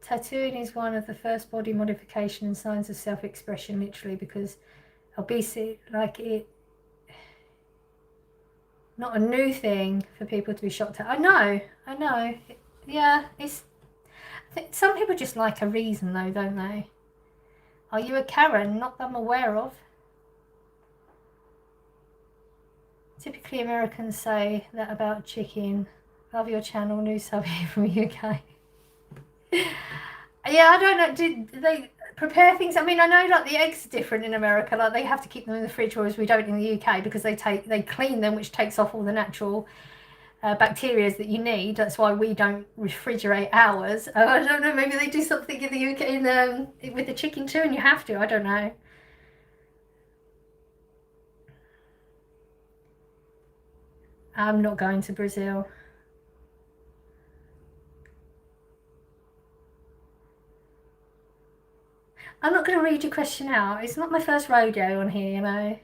Tattooing is one of the first body modification and signs of self-expression, literally, because obesity, like it, not a new thing for people to be shocked at. I know. Yeah, it's. I think some people just like a reason, though, don't they? Are you a Karen? Not that I'm aware of. Typically, Americans say that about chicken. Love your channel, new sub here from UK. Yeah, I don't know. Do they prepare things? I mean, I know like the eggs are different in America. Like they have to keep them in the fridge, whereas we don't in the UK, because they clean them, which takes off all the natural bacteria that you need. That's why we don't refrigerate ours. I don't know, maybe they do something in the UK with the chicken too, and you have to. I don't know. I'm not going to Brazil. I'm not going to read your question out. It's not my first rodeo on here, you know.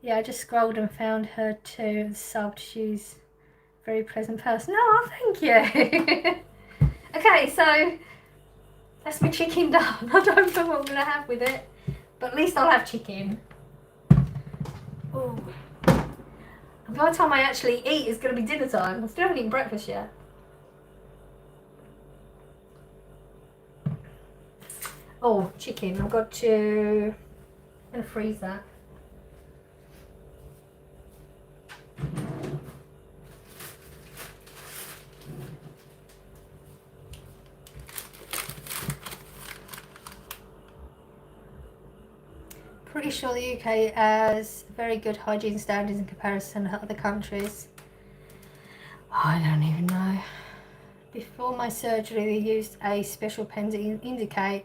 Yeah, I just scrolled and found her too and subbed. She's a very pleasant person. Oh, thank you. Okay, so that's my chicken done. I don't know what I'm going to have with it, but at least I'll have chicken. Ooh. And by the time I actually eat, it's going to be dinner time. I still haven't eaten breakfast yet. Oh, chicken. I've got to... I'm going to freeze that. Pretty sure the UK has very good hygiene standards in comparison to other countries. I don't even know. Before my surgery, they used a special pen to indicate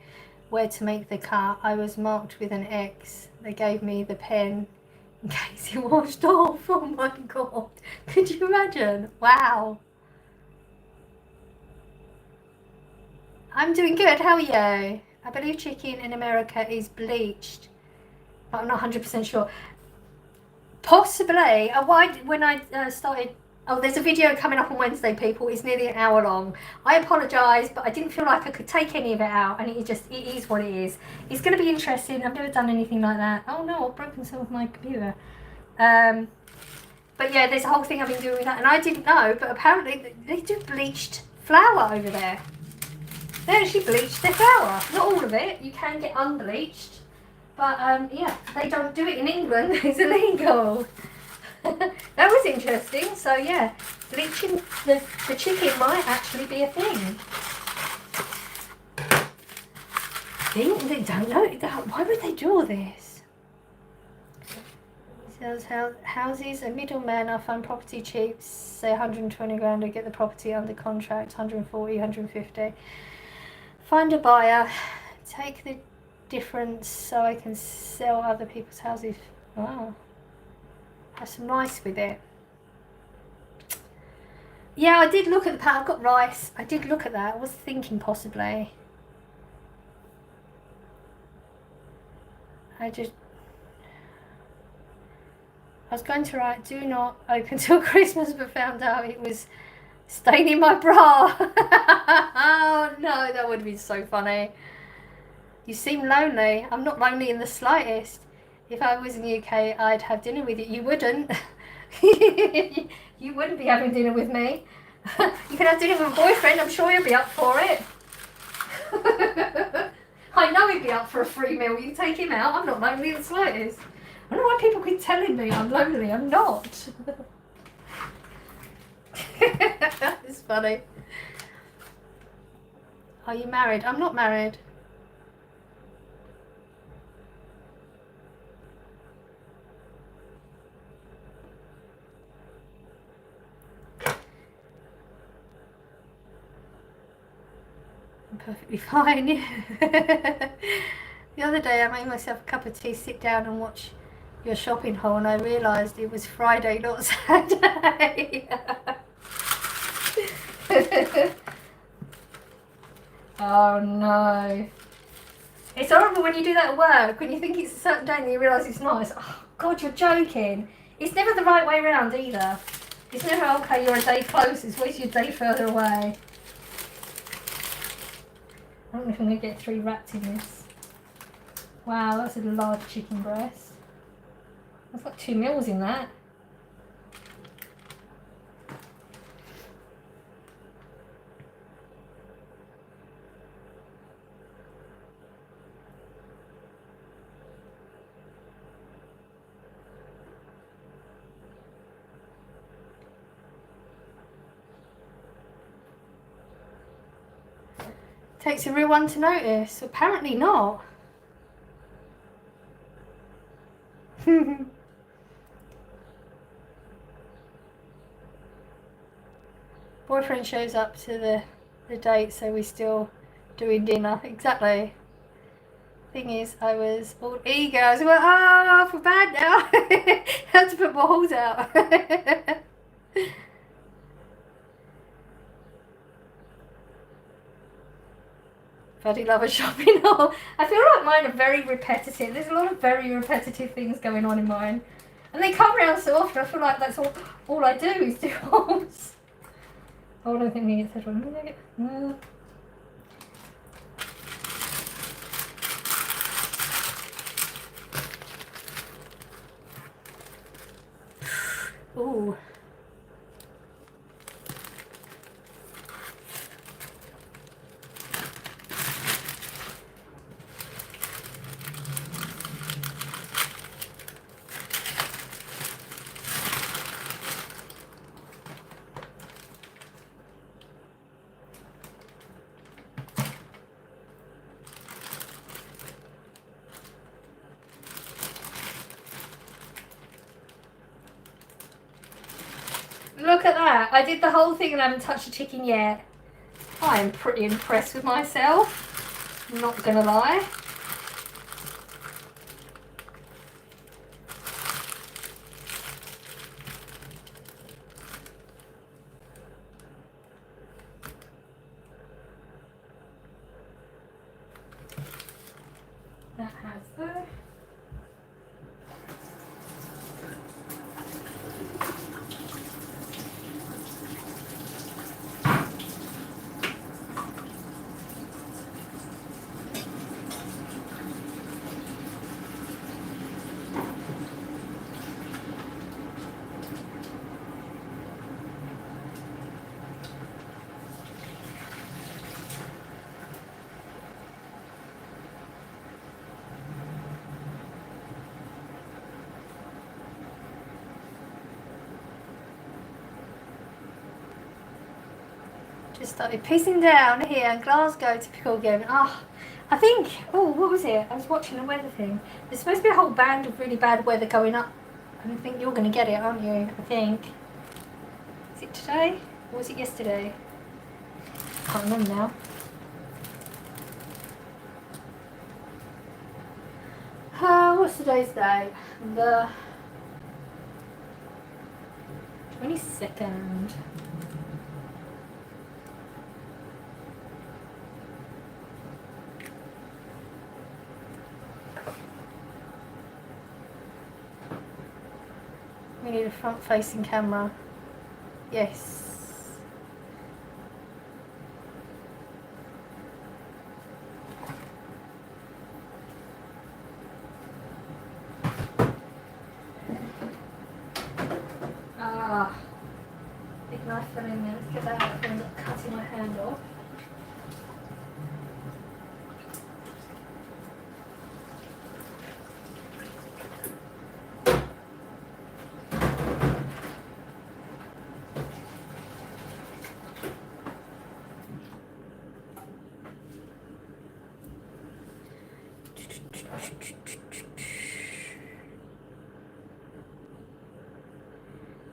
where to make the cut. I was marked with an X. They gave me the pen in case it washed off. Oh my god. Could you imagine? Wow. I'm doing good. How are you? I believe chicken in America is bleached, but I'm not 100% sure. Possibly. When I started... Oh, there's a video coming up on Wednesday, people. It's nearly an hour long. I apologise, but I didn't feel like I could take any of it out, and it is what it is. It's going to be interesting. I've never done anything like that. Oh no, I've broken some of my computer. But yeah, there's a whole thing I've been doing with that, and I didn't know, but apparently they do bleached flour over there. They actually bleach their flour. Not all of it. You can get unbleached. But yeah, they don't do it in England. It's illegal. That was interesting. So yeah, bleaching the chicken might actually be a thing. They don't know. Why would they do all this? Sells houses. A middleman. I find property cheap. Say 120 grand to get the property under contract. 140, 150. Find a buyer. Take the difference so I can sell other people's houses. Wow. Have some rice with it. Yeah, I did look at the pat. I've got rice. I did look at that. I was thinking possibly. I was going to write do not open till Christmas, but found out it was staining my bra. Oh no, that would have been so funny. You seem lonely. I'm not lonely in the slightest. If I was in the UK, I'd have dinner with you. You wouldn't. You wouldn't be having dinner with me. You can have dinner with a boyfriend. I'm sure he'll be up for it. I know he'd be up for a free meal. You take him out. I'm not lonely in the slightest. I don't know why people keep telling me I'm lonely. I'm not. It's funny. Are you married? I'm not married. I'm perfectly fine. The other day I made myself a cup of tea, sit down and watch your shopping haul, and I realised it was Friday, not Saturday. Oh no. It's horrible when you do that at work, when you think it's a certain day and you realise it's not. It's, oh god, you're joking. It's never the right way around either. It's never, okay, you're a day closest, where's your day further away? I don't know if I'm going to get 3 wrapped in this. Wow, that's a large chicken breast. That's got 2 meals in that. Takes a real one to notice. Apparently not. Boyfriend shows up to the date, so we're still doing dinner. Exactly. thing is, I was all eager. I was like, oh, I feel bad now. I had to put my horse out. Bloody love a shopping haul. I feel like mine are very repetitive. There's a lot of very repetitive things going on in mine. And they come around so often, I feel like that's all I do is do hauls. Hold on, I think we need to one. Ooh. Look at that. I did the whole thing and I haven't touched the chicken yet. I am pretty impressed with myself. I'm not gonna lie. That has there. Just started pissing down here in Glasgow, typical again. I think, what was it? I was watching a weather thing. There's supposed to be a whole band of really bad weather going up. And I think you're going to get it, aren't you? I think. Is it today? Or was it yesterday? Can't remember now. What's today's date? The 22nd. We need a front-facing camera. Yes. Big knife fell in there. Let's get that out. I'm not cutting my hand off.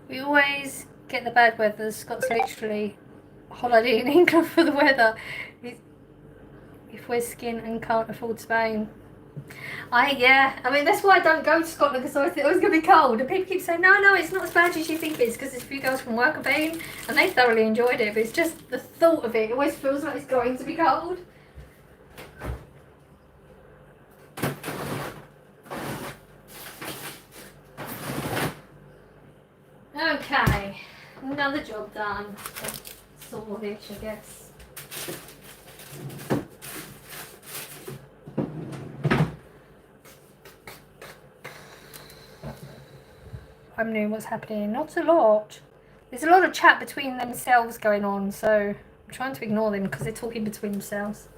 We always get the bad weather. Scott's literally holiday in England for the weather. If we're skiing and can't afford Spain. I mean that's why I don't go to Scotland, because I thought it was going to be cold. And people keep saying, no, it's not as bad as you think it is, because there's a few girls from work have been and they thoroughly enjoyed it. But it's just the thought of it always feels like it's going to be cold. Okay, another job done. Sortish, I guess. I'm knowing what's happening. Not a lot. There's a lot of chat between themselves going on, so I'm trying to ignore them because they're talking between themselves.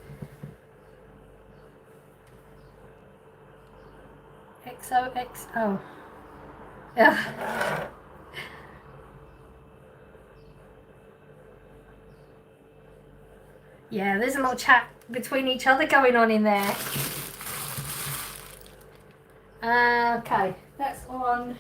XOXO. Yeah. Yeah, there's a lot of chat between each other going on in there. Okay, that's on.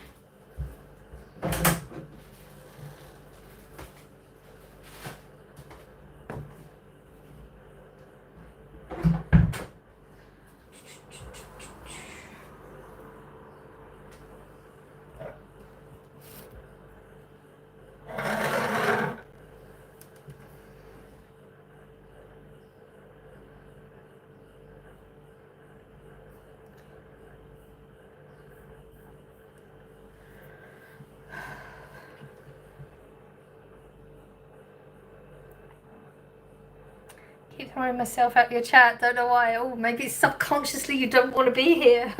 Throwing myself out your chat, don't know why. Oh, maybe it's subconsciously you don't want to be here.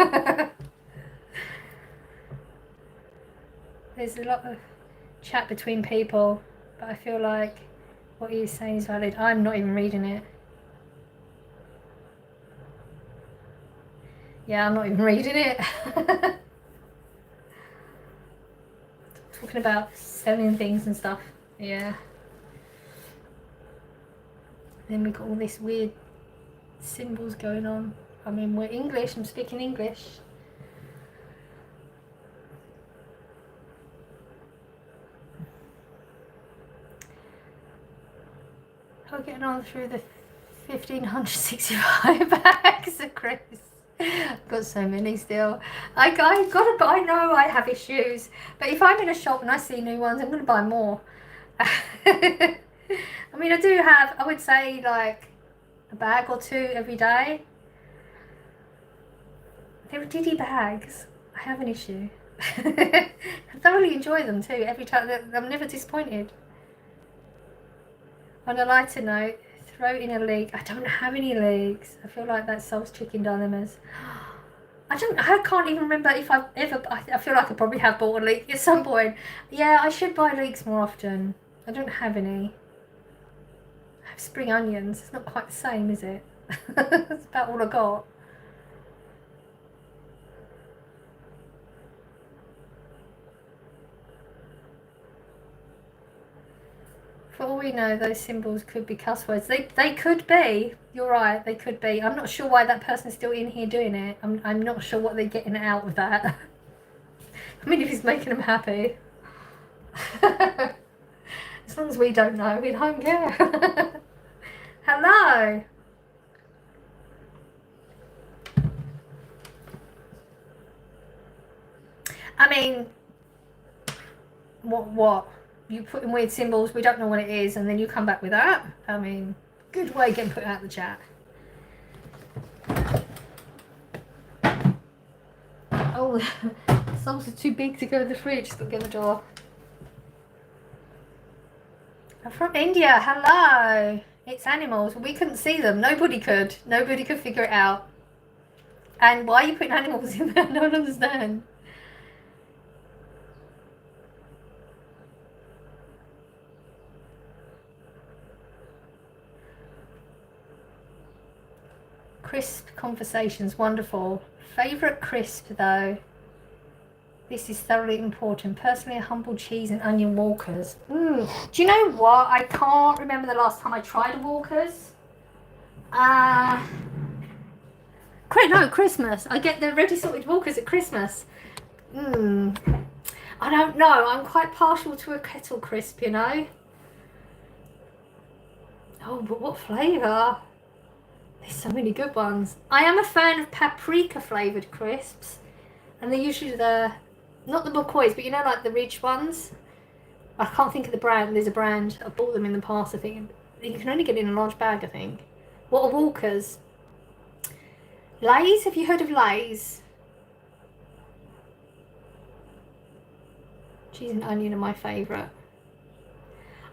There's a lot of chat between people, but I feel like what you're saying is valid. I'm not even reading it. Yeah, I'm not even reading it. Talking about selling things and stuff. Yeah. Then we got all this weird symbols going on. I mean, we're English, I'm speaking English. How are we getting on through the 1565 bags of Chris? I've got so many still. I know I have issues, but if I'm in a shop and I see new ones, I'm going to buy more. I mean, I do have, I would say, like a bag or two every day. They're Diddy bags. I have an issue. I thoroughly enjoy them too. Every time, I'm never disappointed. On a lighter note, throat in a leak. I don't have any leaks. I feel like that solves chicken dilemmas. I can't even remember if I've ever, I feel like I probably have bought a leek at some point. Yeah, I should buy leeks more often. I don't have any. I have spring onions. It's not quite the same, is it? That's about all I got. For all we know, those symbols could be cuss words. They could be. You're right, they could be. I'm not sure why that person's still in here doing it. I'm not sure what they're getting out of that. I mean, if he's making them happy. As long as we don't know, we don't care. Hello. I mean, what? You put in weird symbols, we don't know what it is, and then you come back with that? I mean, good way getting put out of the chat. Oh, some are too big to go in the fridge, so get the door. I'm from India, hello. It's animals. We couldn't see them. Nobody could. Nobody could figure it out. And why are you putting animals in there? I don't understand. Crisp conversations, wonderful. Favourite crisp though? This is thoroughly important. Personally, a humble cheese and onion Walkers. Do you know what? I can't remember the last time I tried a Walkers. No, Christmas. I get the ready sorted Walkers at Christmas. I don't know. I'm quite partial to a kettle crisp, you know. Oh, but what flavour? There's so many good ones. I am a fan of paprika flavoured crisps. And they're usually not the McCoys, but you know, like the Ridge ones. I can't think of the brand. There's a brand. I've bought them in the past, I think. You can only get it in a large bag, I think. What are Walkers? Lay's? Have you heard of Lay's? Cheese and onion are my favourite.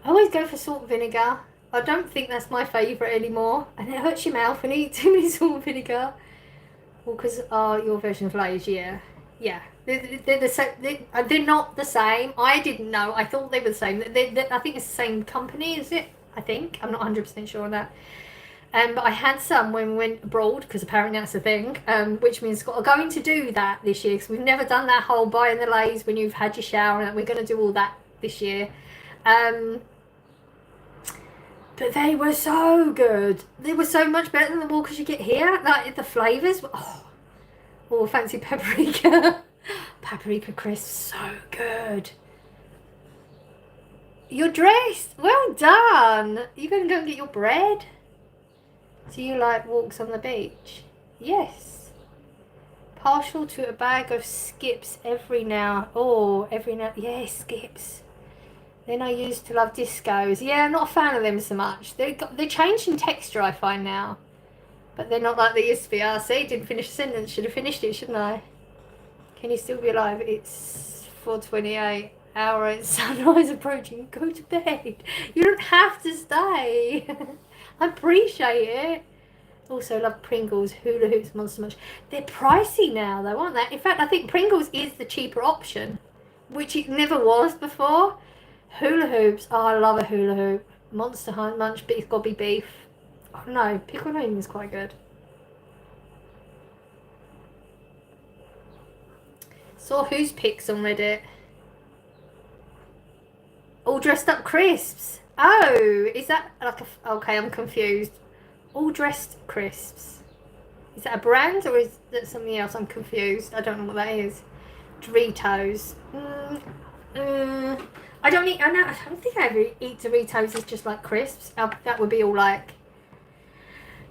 I always go for salt and vinegar. I don't think that's my favourite anymore. And it hurts your mouth when you eat too many salt and vinegar. Walkers are your version of Lay's, yeah. Yeah. They're not the same. I didn't know. I thought they were the same. I think it's the same company, is it? I think. I'm not 100% sure on that. But I had some when we went abroad, because apparently that's a thing, which means we're going to do that this year, because we've never done that whole buying the Lays when you've had your shower, and we're going to do all that this year. But they were so good. They were so much better than the Walkers you get here. Like, the flavours. Oh, fancy paprika. Paprika crisp, so good. You're dressed. Well done. You going to go and get your bread? Do you like walks on the beach? Yes. Partial to a bag of skips every now. Yeah, skips. Then I used to love discos. Yeah, I'm not a fan of them so much. They're changed in texture, I find now. But they're not like they used to be. See, didn't finish the sentence. Should have finished it, shouldn't I? Can you still be alive? It's 4:28. Hour and sunrise approaching. Go to bed. You don't have to stay. I appreciate it. Also love Pringles, hula hoops, Monster Munch. They're pricey now though, aren't they? In fact, I think Pringles is the cheaper option, which it never was before. Hula hoops, oh, I love a hula hoop. Monster Munch, but it's got to be beef. Oh no, pickled onion is quite good. Saw whose pics on Reddit. All dressed up crisps. Oh, is that like a... Okay, I'm confused. All dressed crisps. Is that a brand or is that something else? I'm confused. I don't know what that is. Doritos. I don't eat... I don't think I ever eat Doritos as just like crisps. That would be all like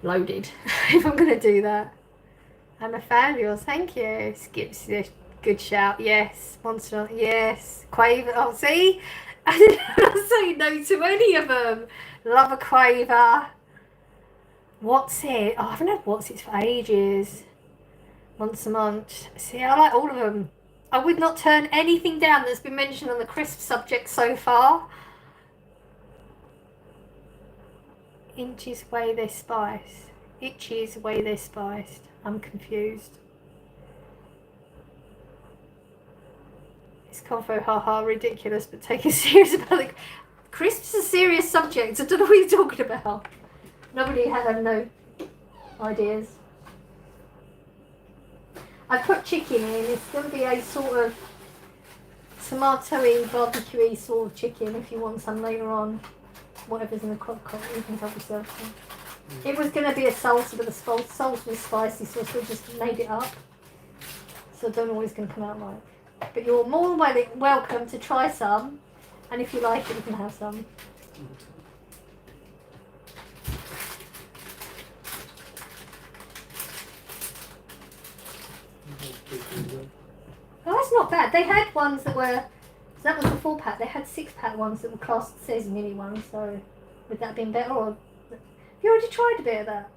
loaded if I'm going to do that. I'm a fan of yours. Thank you. Skips this. Good shout. Yes. Monster. Yes. Quaver. Oh, see? I didn't say no to any of them. Love a Quaver. What's it? Oh, I haven't had What's It for ages. Monster Munch. See, I like all of them. I would not turn anything down that's been mentioned on the crisp subject so far. Inches way they're spiced. Itches way they're spiced. I'm confused. It's convo, haha, ridiculous, but take it serious about it. Crisps a serious subject. I don't know what you're talking about. Nobody had no ideas. I put chicken in. It's going to be a sort of tomatoey, barbecue-y sort of chicken if you want some later on. Whatever's in the crock pot, you can help yourself. It was going to be a salsa, but the salsa was spicy, so I still just made it up. So I don't know what it's going to come out like. But you're more than welcome to try some, and if you like it, you can have some. Oh, that's not bad. They had ones that were... So that was the 4-pack. They had 6-pack ones that were classed as mini ones, so would that have been better? Or... Have you already tried a bit of that?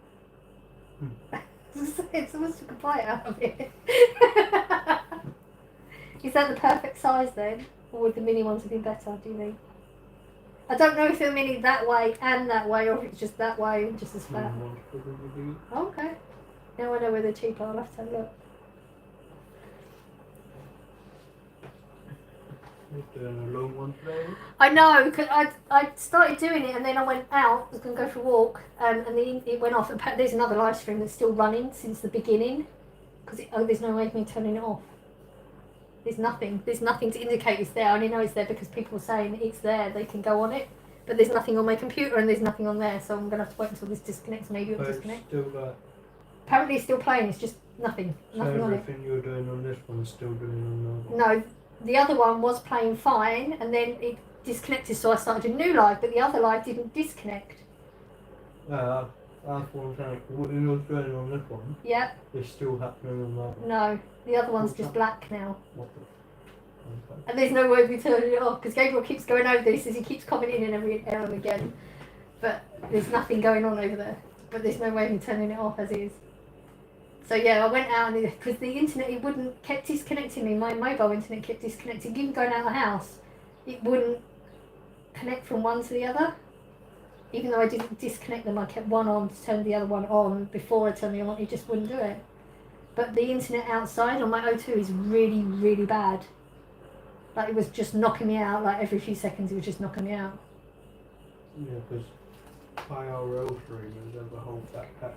It's almost took a bite out of it. Is that the perfect size then? Or would the mini ones have been better, do you think? I don't know if they're mini that way and that way, or if it's just that way and just as fat. Oh, okay. Now I know where they're cheaper, I'll have to have a look. You're doing a long one today? I know, because I started doing it and then I went out, I was going to go for a walk, and then it went off. There's another live stream that's still running since the beginning, because there's no way of me turning it off. There's nothing to indicate it's there. I only know it's there because people are saying it's there, they can go on it, but there's nothing on my computer and there's nothing on there, so I'm going to have to wait until this disconnects. Maybe it'll disconnect. It's still there. Apparently it's still playing, it's just nothing So on it. everything you're doing on this one's still doing on the other one? No, the other one was playing fine and then it disconnected, so I started a new live, but the other live didn't disconnect. That's what I'm saying. What you're doing on this one is still happening on that one. No, the other one's just black now. What the? Okay. And there's no way of me turning it off, because Gabriel keeps going over this as he keeps commenting in every now and again. But there's nothing going on over there. But there's no way of me turning it off as is. So yeah, I went out and because the internet, kept disconnecting me. My mobile internet kept disconnecting. Even going out of the house, it wouldn't connect from one to the other. Even though I didn't disconnect them, I kept one on to turn the other one on before I turned the other on. It just wouldn't do it. But the internet outside on my O2 is really, really bad. Like, it was just knocking me out. Like, every few seconds it was just knocking me out. Yeah, because IRL streamers have a whole backpack.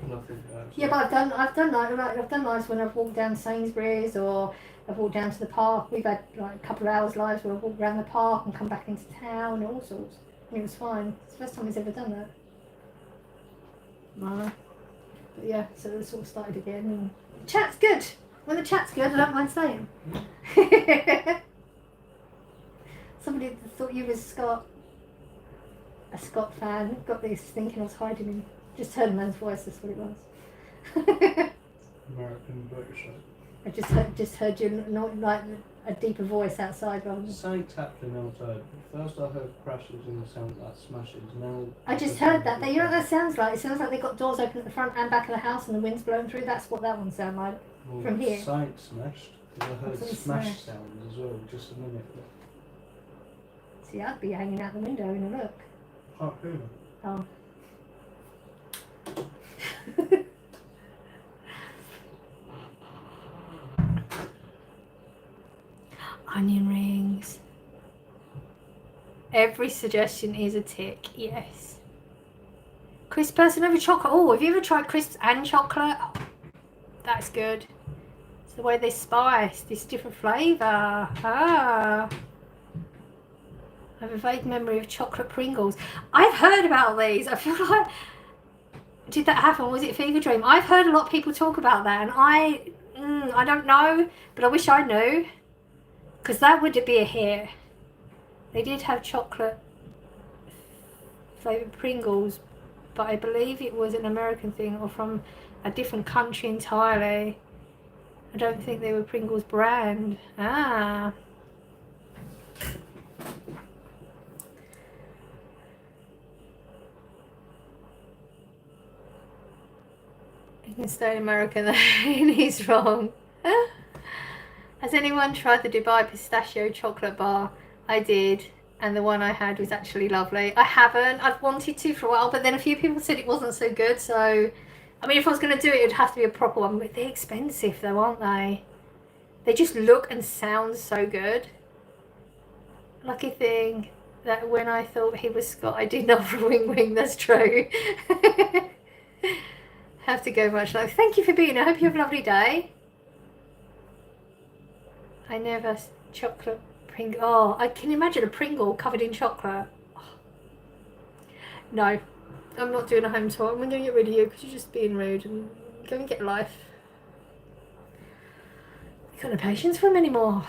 Nothing else. Yeah, but I've done lives when I've walked down Sainsbury's or I've walked down to the park. We've had like a couple of hours lives where I've walked around the park and come back into town and all sorts. And it was fine. It's the first time he's ever done that. No. But yeah, so it sort of started again. And the chat's good. When the chat's good, I don't mind staying. Somebody thought you was a Scott fan. Got this thinking I was hiding him. Just heard a man's voice, that's what it was. American British. I just heard you not like a deeper voice outside rather than... Something's happening outside. First I heard crashes and the sound like smashes. Now I just heard that. You know what that sounds like? It sounds like they've got doors open at the front and back of the house and the wind's blowing through. That's what that one sounds like. Well, from here. Something smashed. Because I heard Something smash smashed. sounds as well, just a minute. See, I'd be hanging out the window in a look. Can't hear them. Oh. Onion rings. Every suggestion is a tick, yes. Crisp person over chocolate. Oh, have you ever tried crisps and chocolate? Oh, that's good. It's the way they spice, this different flavour. Ah. I have a vague memory of chocolate Pringles. I've heard about these. I feel like, did that happen? Was it a fever dream? I've heard a lot of people talk about that, and I don't know, but I wish I knew, because that would be a hit. They did have chocolate flavoured Pringles, but I believe it was an American thing or from a different country entirely. I don't think they were Pringles brand. Ah. You can stay in America then. He's wrong. Has anyone tried the Dubai pistachio chocolate bar? I did, and the one I had was actually lovely. I haven't. I've wanted to for a while, but then a few people said it wasn't so good, so I mean, if I was going to do it, it'd have to be a proper one. But they're expensive though, aren't they? They just look and sound so good. Lucky thing that when I thought he was Scott, I did not for wing wing. That's true. Have to go much love. Thank you for being here. I hope you have a lovely day. I never chocolate Pringle. Oh, I can imagine a Pringle covered in chocolate. Oh. No, I'm not doing a home tour. I'm going to get rid of you because you're just being rude and go and get a life. I've got no patience for him anymore.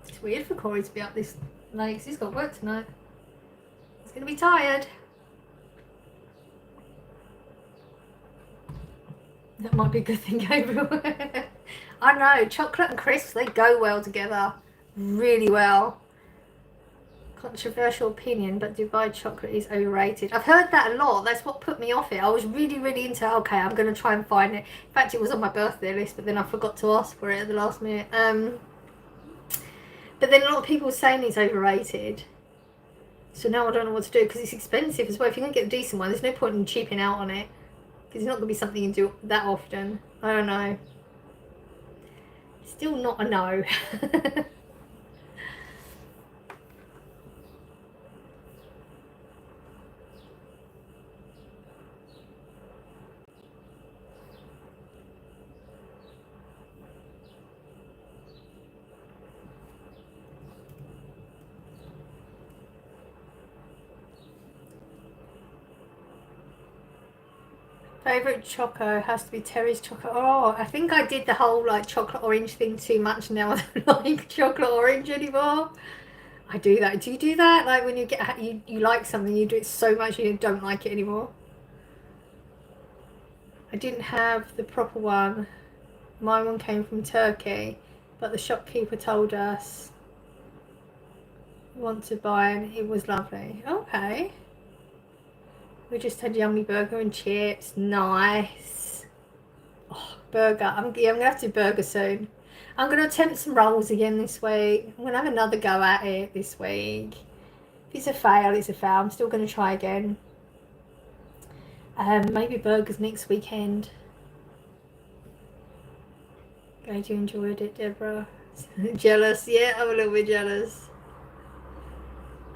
It's weird for Corey to be up this late because he's got work tonight. He's going to be tired. That might be a good thing, Gabriel. I know, chocolate and crisps, they go well together. Really well. Controversial opinion, but Dubai chocolate is overrated. I've heard that a lot. That's what put me off it. I was really, really into, okay, I'm going to try and find it. In fact, it was on my birthday list, but then I forgot to ask for it at the last minute. But then a lot of people were saying it's overrated. So now I don't know what to do because it's expensive as well. If you're going to get a decent one, there's no point in cheaping out on it. Because it's not going to be something you do that often. I don't know. Still not a no. Favourite choco has to be Terry's chocolate. Oh, I think I did the whole like chocolate orange thing too much. Now I don't like chocolate orange anymore. I do that. Do you do that? Like when you get you like something, you do it so much you don't like it anymore. I didn't have the proper one. My one came from Turkey, but the shopkeeper told us we want to buy and it was lovely. Okay. We just had yummy burger and chips. Nice. Oh, burger. I'm gonna have to do burger soon. I'm gonna attempt some rolls again this week. I'm gonna have another go at it this week. If it's a fail, it's a fail. I'm still gonna try again. Maybe burgers next weekend. Glad you enjoyed it, Deborah. Jealous? Yeah, I'm a little bit jealous.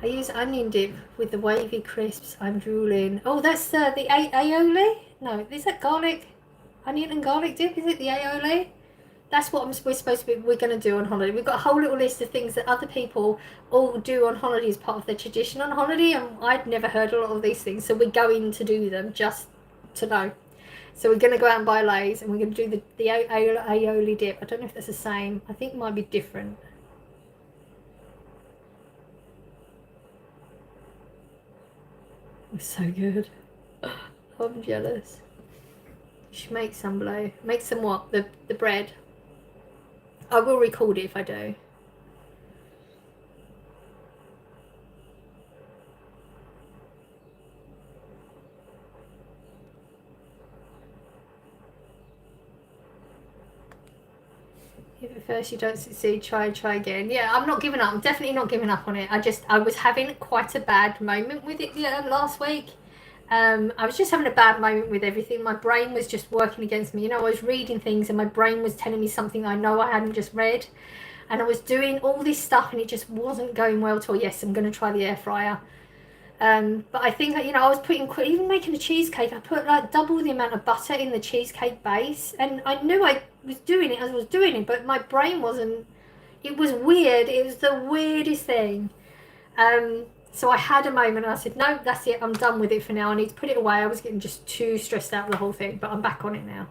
I use onion dip with the wavy crisps. I'm drooling. Oh, that's the aioli? No, is that garlic? Onion and garlic dip? Is it the aioli? That's what we're supposed to be. We're going to do on holiday. We've got a whole little list of things that other people all do on holiday as part of their tradition on holiday, and I'd never heard a lot of these things. So we're going to do them just to know. So we're going to go out and buy Lay's, and we're going to do the aioli dip. I don't know if that's the same. I think it might be different. It's so good. I'm jealous. You should make some below. Make some what? The bread. I will record it if I do. If at first you don't succeed, try again. Yeah, I'm not giving up. I'm definitely not giving up on it. I was having quite a bad moment with it last week. I was just having a bad moment with everything. My brain was just working against me. You know, I was reading things and my brain was telling me something I know I hadn't just read. And I was doing all this stuff and it just wasn't going well at all. Yes, I'm going to try the air fryer. But I think that, you know, I was putting, even making a cheesecake, I put like double the amount of butter in the cheesecake base. And I knew I was doing it as I was doing it, but my brain wasn't, it was weird. It was the weirdest thing. So I had a moment and I said, no, that's it. I'm done with it for now. I need to put it away. I was getting just too stressed out of the whole thing, but I'm back on it now.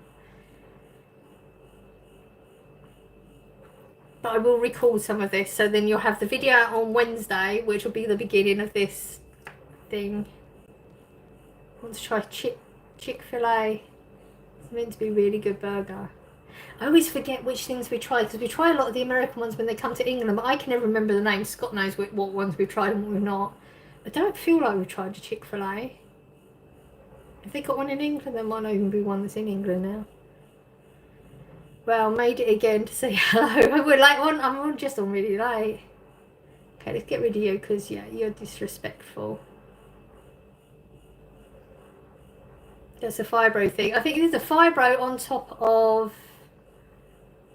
But I will record some of this. So then you'll have the video out on Wednesday, which will be the beginning of this thing. I want to try Chick-fil-A. It's meant to be a really good burger. I always forget which things we try because we try a lot of the American ones when they come to England, but I can never remember the names. Scott knows what ones we've tried and what we've not. I don't feel like we've tried a Chick-fil-A. If they got one in England, there might not even be one that's in England now. Well, made it again to say hello. We're like I'm just on really late. Okay, let's get rid of you because yeah, you're disrespectful. That's a fibro thing. I think it is a fibro on top of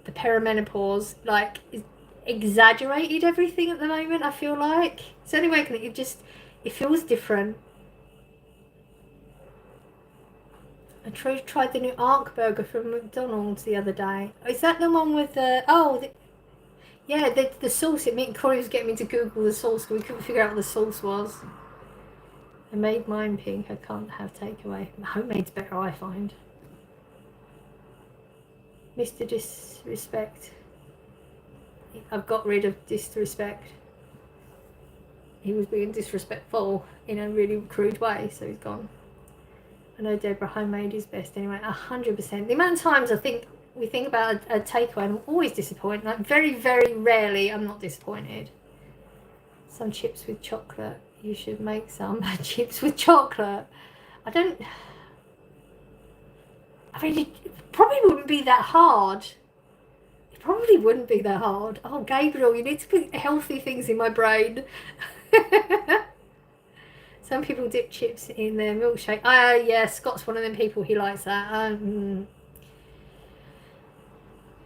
the perimenopause. Like, exaggerated everything at the moment. I feel like it's the only way I can. It feels different. I tried the new Ark burger from McDonald's the other day. Is that the one with the yeah, the sauce? Corey was getting me to Google the sauce because we couldn't figure out what the sauce was. I made mine pink. I can't have takeaway. Homemade's better, I find. Mr. Disrespect. I've got rid of disrespect. He was being disrespectful in a really crude way, so he's gone. I know Deborah, homemade is best anyway. 100%. The amount of times we think about a takeaway and I'm always disappointed. Like, very, very rarely I'm not disappointed. Some chips with chocolate. You should make some chips with chocolate. I mean, it probably wouldn't be that hard. It probably wouldn't be that hard. Oh, Gabriel, you need to put healthy things in my brain. Some people dip chips in their milkshake. Yeah, Scott's one of them people. He likes that.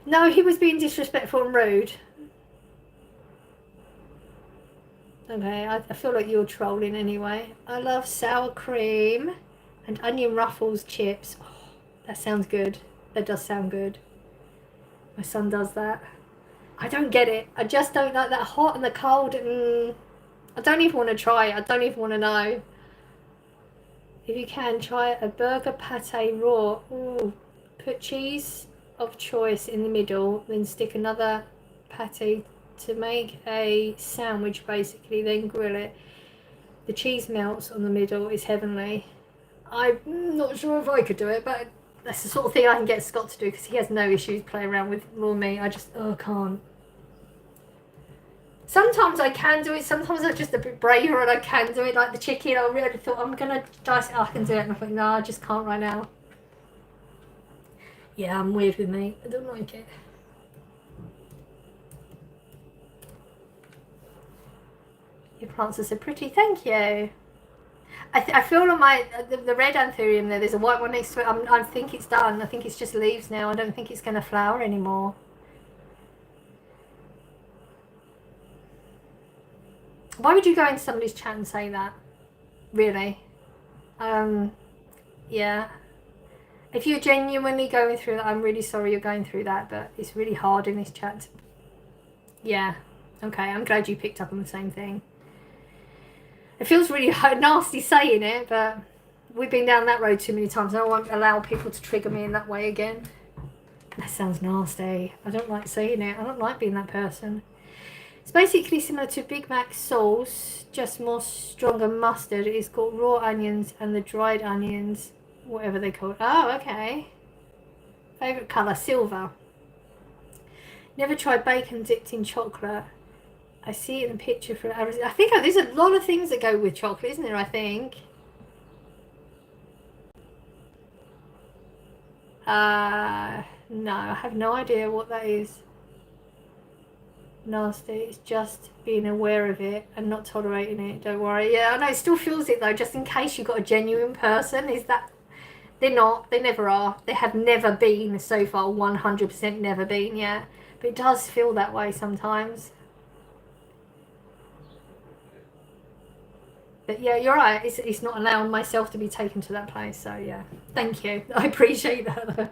No, he was being disrespectful and rude. Okay, I feel like you're trolling anyway. I love sour cream and onion ruffles chips. Oh, that sounds good. That does sound good. My son does that. I don't get it. I just don't like that hot and the cold. I don't even want to try it. I don't even want to know. If you can, try a burger pate raw. Ooh. Put cheese of choice in the middle, then stick another pate to make a sandwich basically, then grill it. The cheese melts on the middle. It's heavenly. I'm not sure if I could do it, but that's the sort of thing I can get Scott to do because he has no issues playing around with raw meat. I can't. Sometimes I can do it, sometimes I'm just a bit braver and I can do it, like the chicken. I really thought I'm going to dice it, I can do it, and I thought, no, I just can't right now. Yeah, I'm weird with meat. I don't like it. Your plants are so pretty, thank you. I feel on the red anthurium there's a white one next to it. I think it's done. I think it's just leaves now. I don't think it's going to flower anymore. Why would you go into somebody's chat and say that? Really? Yeah. If you're genuinely going through that, I'm really sorry you're going through that, but it's really hard in this chat. Yeah. Okay, I'm glad you picked up on the same thing. It feels really nasty saying it, but we've been down that road too many times and I won't allow people to trigger me in that way again. That sounds nasty. I don't like saying it. I don't like being that person. It's basically similar to Big Mac sauce, just more stronger mustard. It's got raw onions and the dried onions, whatever they call it. Oh, okay. Favourite colour, silver. Never tried bacon dipped in chocolate. I see it in the picture for. I think there's a lot of things that go with chocolate, isn't there? I think. No, I have no idea what that is. nasty. It's just being aware of it and not tolerating it. Don't worry. Yeah, I know it still feels it though, just in case you've got a genuine person. Is that they're not, they never are, they have never been so far, 100% never been, yeah, but it does feel that way sometimes. But yeah, you're right, it's not allowing myself to be taken to that place. So yeah, thank you, I appreciate that though.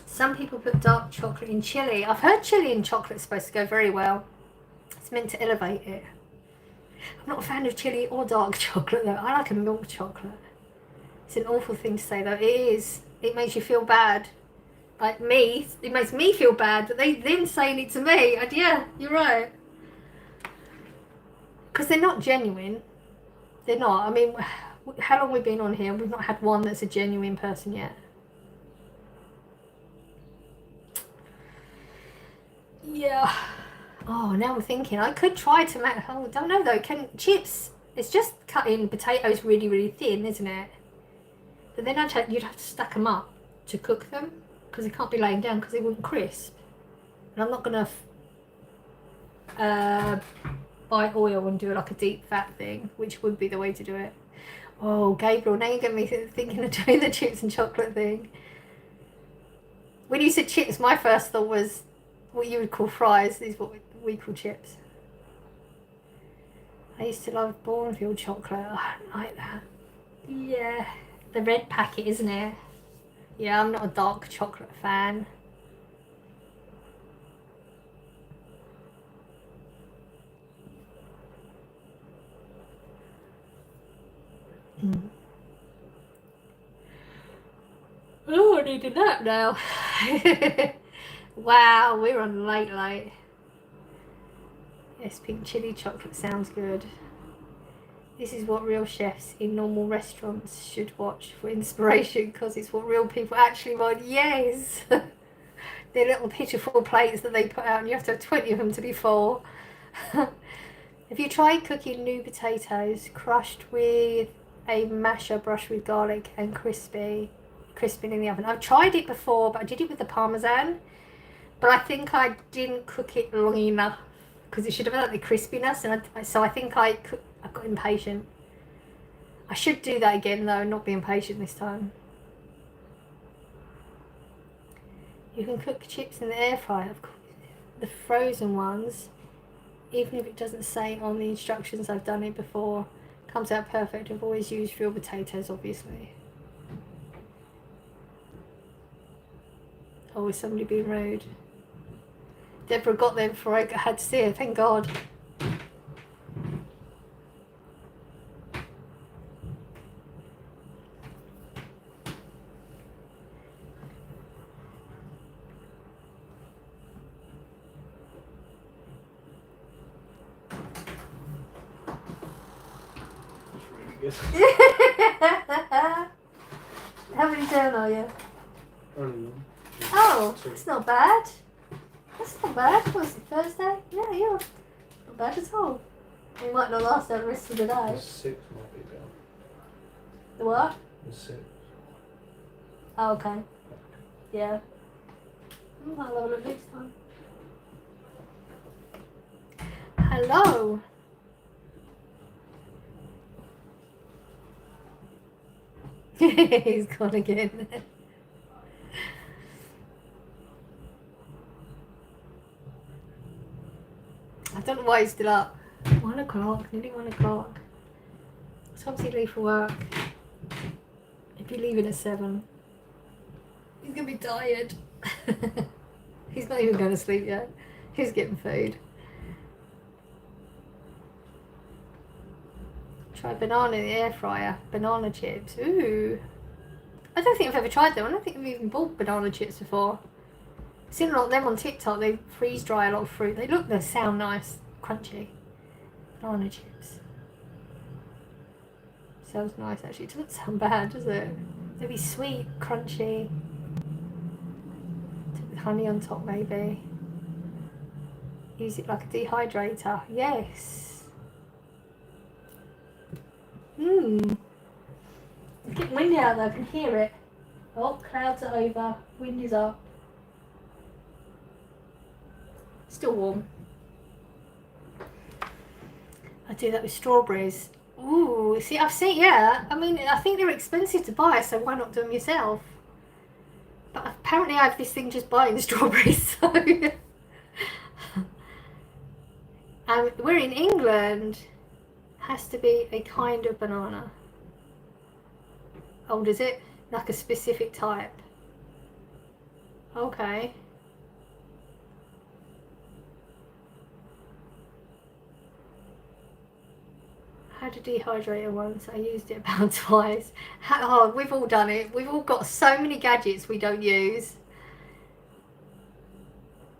Some people put dark chocolate in chili. I've heard chili and chocolate is supposed to go very well. It's meant to elevate it. I'm not a fan of chili or dark chocolate though. I like a milk chocolate. It's an awful thing to say though. It is. It makes you feel bad. Like me, it makes me feel bad, but they then saying it to me. And yeah, you're right. Because they're not genuine. They're not. I mean, how long we've been on here? We've not had one that's a genuine person yet. Yeah. Oh, now I'm thinking I could try to make. Oh, I don't know though. Can chips? It's just cutting potatoes really, really thin, isn't it? But then you'd have to stack them up to cook them because they can't be laying down because they wouldn't crisp. And I'm not gonna buy oil and do it like a deep fat thing, which would be the way to do it. Oh, Gabriel, now you get me thinking of doing the chips and chocolate thing. When you said chips, my first thought was what you would call fries. Is what we call chips. I used to love Bourneville chocolate. Oh, I don't like that. Yeah, the red packet, isn't it? Yeah, I'm not a dark chocolate fan. Oh, I need a nap now. Wow, we're on late. Yes, pink chili chocolate sounds good. This is what real chefs in normal restaurants should watch for inspiration because it's what real people actually want. Yes! They're little pitiful plates that they put out and you have to have 20 of them to be full. Have you tried cooking new potatoes crushed with a masher brushed with garlic and crisping in the oven? I've tried it before, but I did it with the parmesan. But I think I didn't cook it long enough because it should have had the crispiness, and so I think I got impatient. I should do that again though, and not be impatient this time. You can cook chips in the air fryer, of course. The frozen ones, even if it doesn't say on the instructions, I've done it before. Comes out perfect. I've always used real potatoes, obviously. Oh, is somebody being rude? Deborah got there before I had to see her, thank God. Yes. How many down are you? Only one. Oh, that's not bad. That's not bad. Was it Thursday? Yeah, you're not bad at all. You might not last out the rest of the day. The 6 might be down. The what? The 6. Oh, okay. Yeah. I'll have a look next time. Hello. He's gone again. I don't know why he's still up. 1 o'clock, nearly 1 o'clock. Sometimes he leave for work. If you're leaving at 7, he's gonna be tired. He's not even going to sleep yet. He's getting food. Try banana in the air fryer. Banana chips. Ooh. I don't think I've ever tried them. I don't think I've even bought banana chips before. I've seen a lot of them on TikTok. They freeze dry a lot of fruit. They sound nice. Crunchy. Banana chips. Sounds nice actually. It doesn't sound bad, does it? They'd be sweet, crunchy. With honey on top maybe. Use it like a dehydrator. Yes. It's getting windy out there, I can hear it. Oh, clouds are over. Wind is up. Still warm. I do that with strawberries. Ooh, see, I've seen, yeah. I mean, I think they're expensive to buy, so why not do them yourself? But apparently I have this thing just buying the strawberries, so... we're in England. Has to be a kind of banana. Oh, does it? Like a specific type. Okay. I had a dehydrator once. I used it about twice. Oh, we've all done it. We've all got so many gadgets we don't use.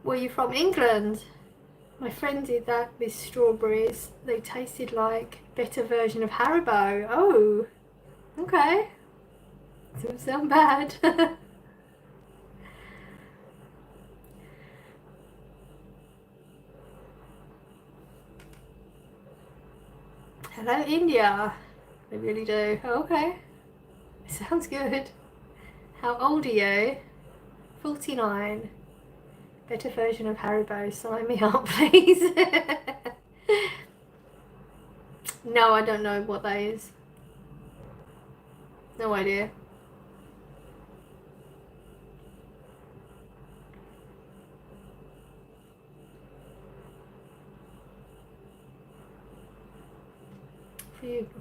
Where are you from? England? My friend did that with strawberries. They tasted like a better version of Haribo. Oh, okay. Doesn't sound bad. Hello, India. They really do. Okay. Sounds good. How old are you? 49. Better version of Haribo. Sign me up, please. No, I don't know what that is. No idea.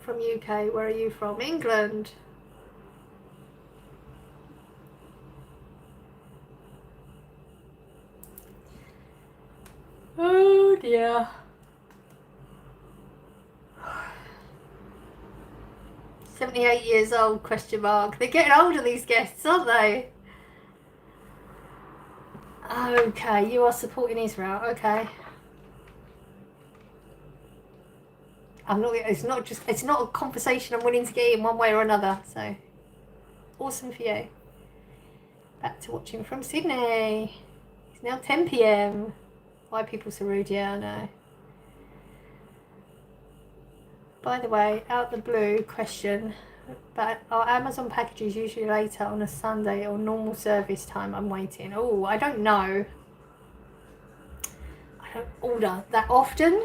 From UK, where are you from? England. Oh dear. 78 years old, question mark. They're getting older, these guests, aren't they? Okay, you are supporting Israel. Okay. It's not a conversation I'm willing to get in one way or another, so awesome for you. Back to watching from Sydney. It's now 10 p.m. Why are people so rude? Yeah, I know. By the way, out the blue question, but are Amazon packages usually later on a Sunday or normal service time? I'm waiting. Oh, I don't know. I don't order that often.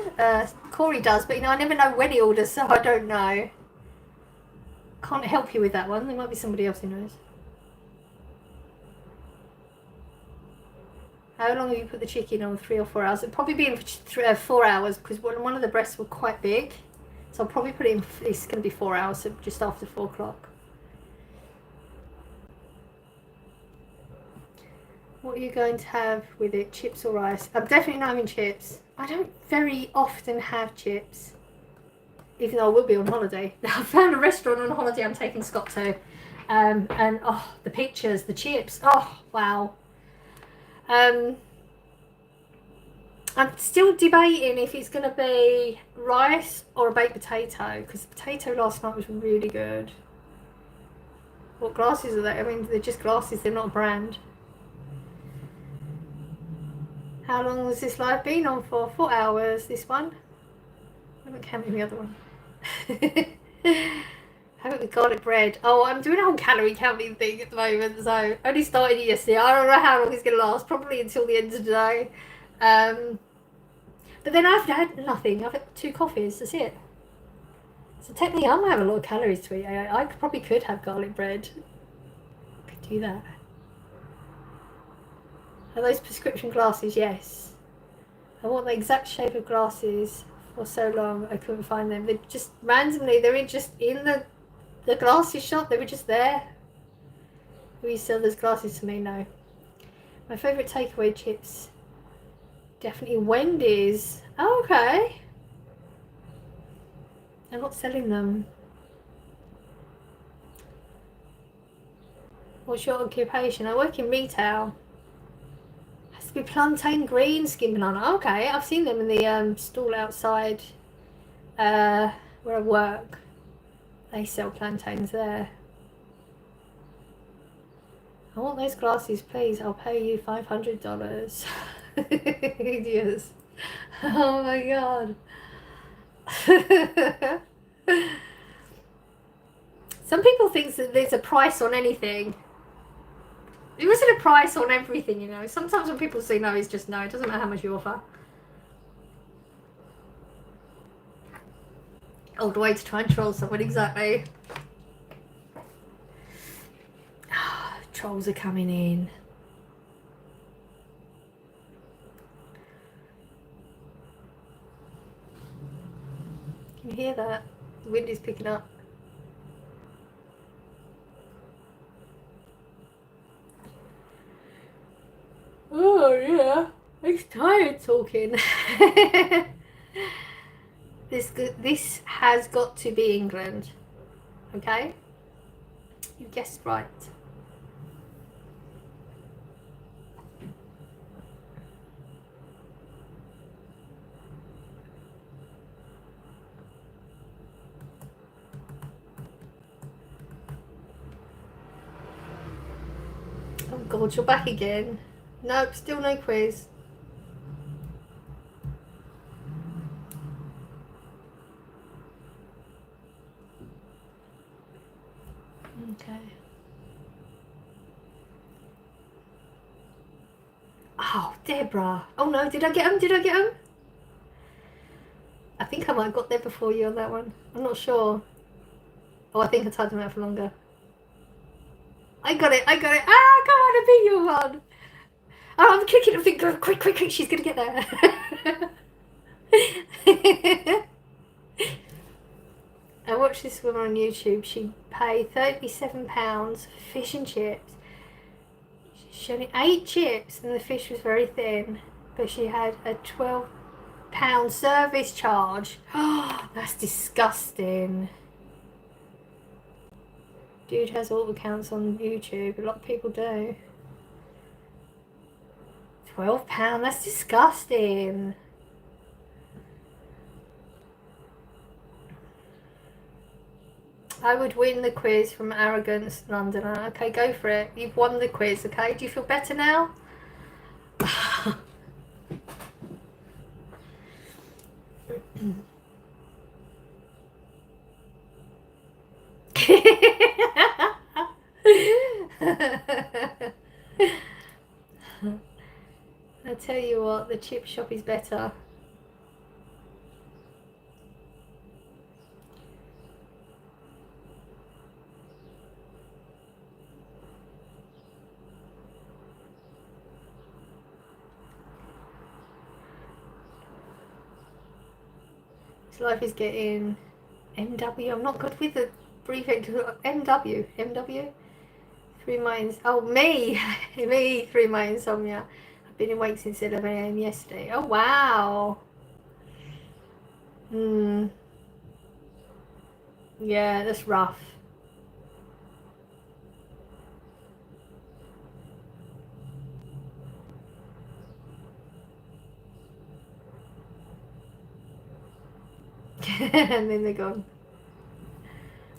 Corey does, but I never know when he orders, so I don't know. Can't help you with that one. There might be somebody else who knows. How long have you put the chicken on? 3 or 4 hours? It'd probably be in 4 hours because one of the breasts were quite big. So I'll probably put it in, it's going to be 4 hours, so just after 4 o'clock. What are you going to have with it? Chips or rice? I'm definitely not having chips. I don't very often have chips. Even though I will be on holiday. I found a restaurant on holiday I'm taking Scott to. And oh, the pictures, the chips. Oh, wow. I'm still debating if it's going to be rice or a baked potato, because the potato last night was really good. What glasses are they? I mean, they're just glasses, they're not a brand. How long was this live been on for? 4 hours, this one. I haven't counted the other one. Have it with garlic bread. Oh, I'm doing a whole calorie counting thing at the moment, so I only started it yesterday. I don't know how long it's going to last, probably until the end of the day. But then I've had nothing. I've had 2 coffees. That's it. So technically, I'm gonna have a lot of calories to eat. I probably could have garlic bread. Could do that. Are those prescription glasses? Yes. I want the exact shape of glasses for so long. I couldn't find them. They're just randomly. They were just in the glasses shop. They were just there. Will you sell those glasses to me? No. My favourite takeaway chips. Definitely Wendy's. Oh, okay. I'm not selling them. What's your occupation? I work in retail. Has to be plantain green skin banana. Okay, I've seen them in the stall outside where I work. They sell plantains there. I want those glasses, please. I'll pay you $500. Yes. Oh my god. Some people think that there's a price on anything. It wasn't a price on everything, you know. Sometimes when people say no, it's just no. It doesn't matter how much you offer. Old way to try and troll someone, exactly. Trolls are coming in. Can you hear that? The wind is picking up. Oh yeah, I'm tired talking. This has got to be England. Okay? You guessed right. Oh god, you're back again. Nope, still no quiz. Okay. Oh, Deborah. Oh no, did I get them? Did I get them? I think I might have got there before you on that one. I'm not sure. Oh, I think I tied them out for longer. I got it, I got it. Ah, come on, I beat you one. Oh, I'm kicking. I'm thinking, quick, quick, quick, she's gonna get there. I watched this woman on YouTube. She paid £37 for fish and chips. She only ate chips and the fish was very thin, but she had a £12 service charge. Oh, that's disgusting. Dude has all accounts on YouTube. A lot of people do. £12, that's disgusting. I would win the quiz from Arrogance Londoner. Okay, go for it. You've won the quiz, okay? Do you feel better now? I tell you what, the chip shop is better. This life is getting MW. I'm not good with the prefix. MW. Through my me 3 my insomnia. I've been awake since 11 AM yesterday. Oh wow. Yeah, that's rough. And then they're gone.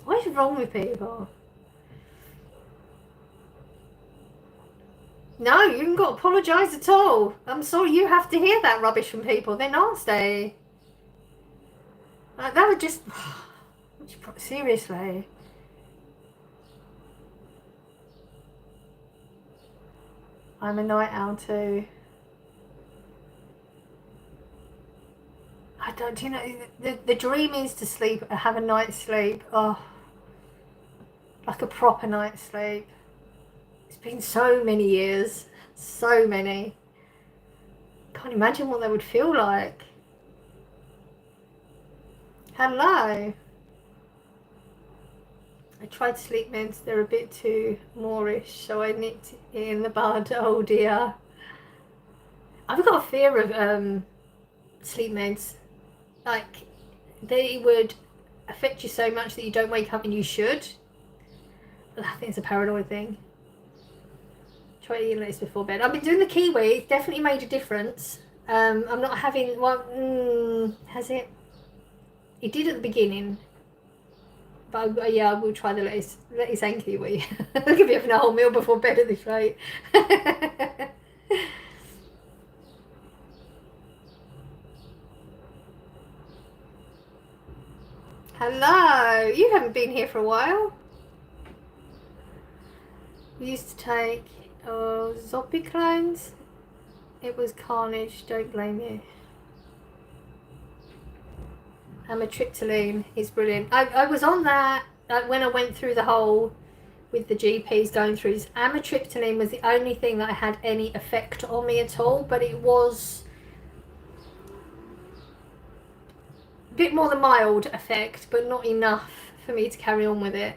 What is wrong with people? No, you haven't got to apologise at all. I'm sorry you have to hear that rubbish from people. They're nasty. Like, that would just... Seriously. I'm a night owl too. I don't, you know, the dream is to sleep, have a night's sleep. Oh, like a proper night's sleep. It's been so many years. So many. Can't imagine what that would feel like. Hello. I tried sleep meds. They're a bit too moreish, so I nipped it in the bud. Oh dear. I've got a fear of sleep meds. Like, they would affect you so much that you don't wake up, and you should. I think it's a paranoid thing. Try eating this before bed. I've been doing the kiwi. It's definitely made a difference. I'm not having one. Has it? It did at the beginning. But yeah, I will try the lettuce and kiwi. I could be having a whole meal before bed at this rate. Hello, you haven't been here for a while. We used to take Oh, zombie clones. It was carnage. Don't blame you. Amitriptyline is brilliant. I was on that when I went through the whole with the GPs going through this. Amitriptyline was the only thing that had any effect on me at all, but it was a bit more than mild effect, but not enough for me to carry on with it.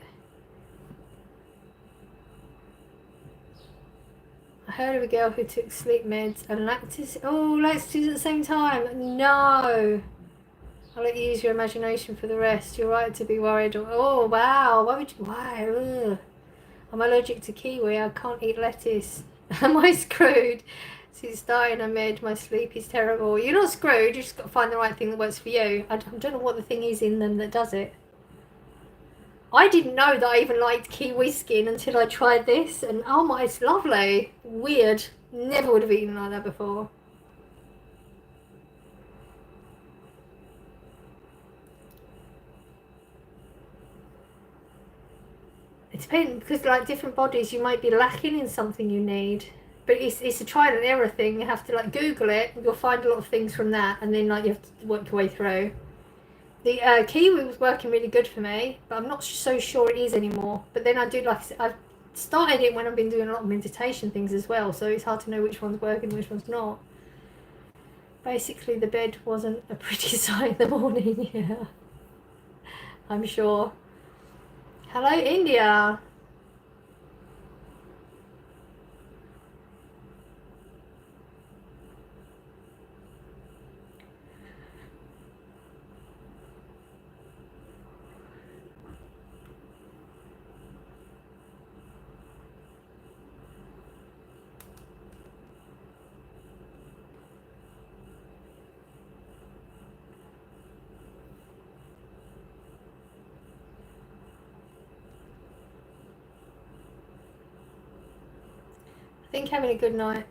I heard of a girl who took sleep meds and laxatives. Oh, laxatives at the same time. No. I'll let you use your imagination for the rest. You're right to be worried. Oh, wow. Why would you? Why? Ugh. I'm allergic to kiwi. I can't eat lettuce. Am I screwed? Since starting a med, my sleep is terrible. You're not screwed. You just got to find the right thing that works for you. I don't know what the thing is in them that does it. I didn't know that I even liked kiwi skin until I tried this. And oh my, it's lovely. Weird. Never would have eaten like that before. It depends, because like different bodies, you might be lacking in something you need, but it's a trial and error thing. You have to like Google it. You'll find a lot of things from that, and then like you have to work your way through. The kiwi was working really good for me, but I'm not so sure it is anymore. But then I do like I've started it when I've been doing a lot of meditation things as well, so it's hard to know which one's working and which one's not. Basically, the bed wasn't a pretty sight in the morning. Yeah, I'm sure. Hello, India. I think having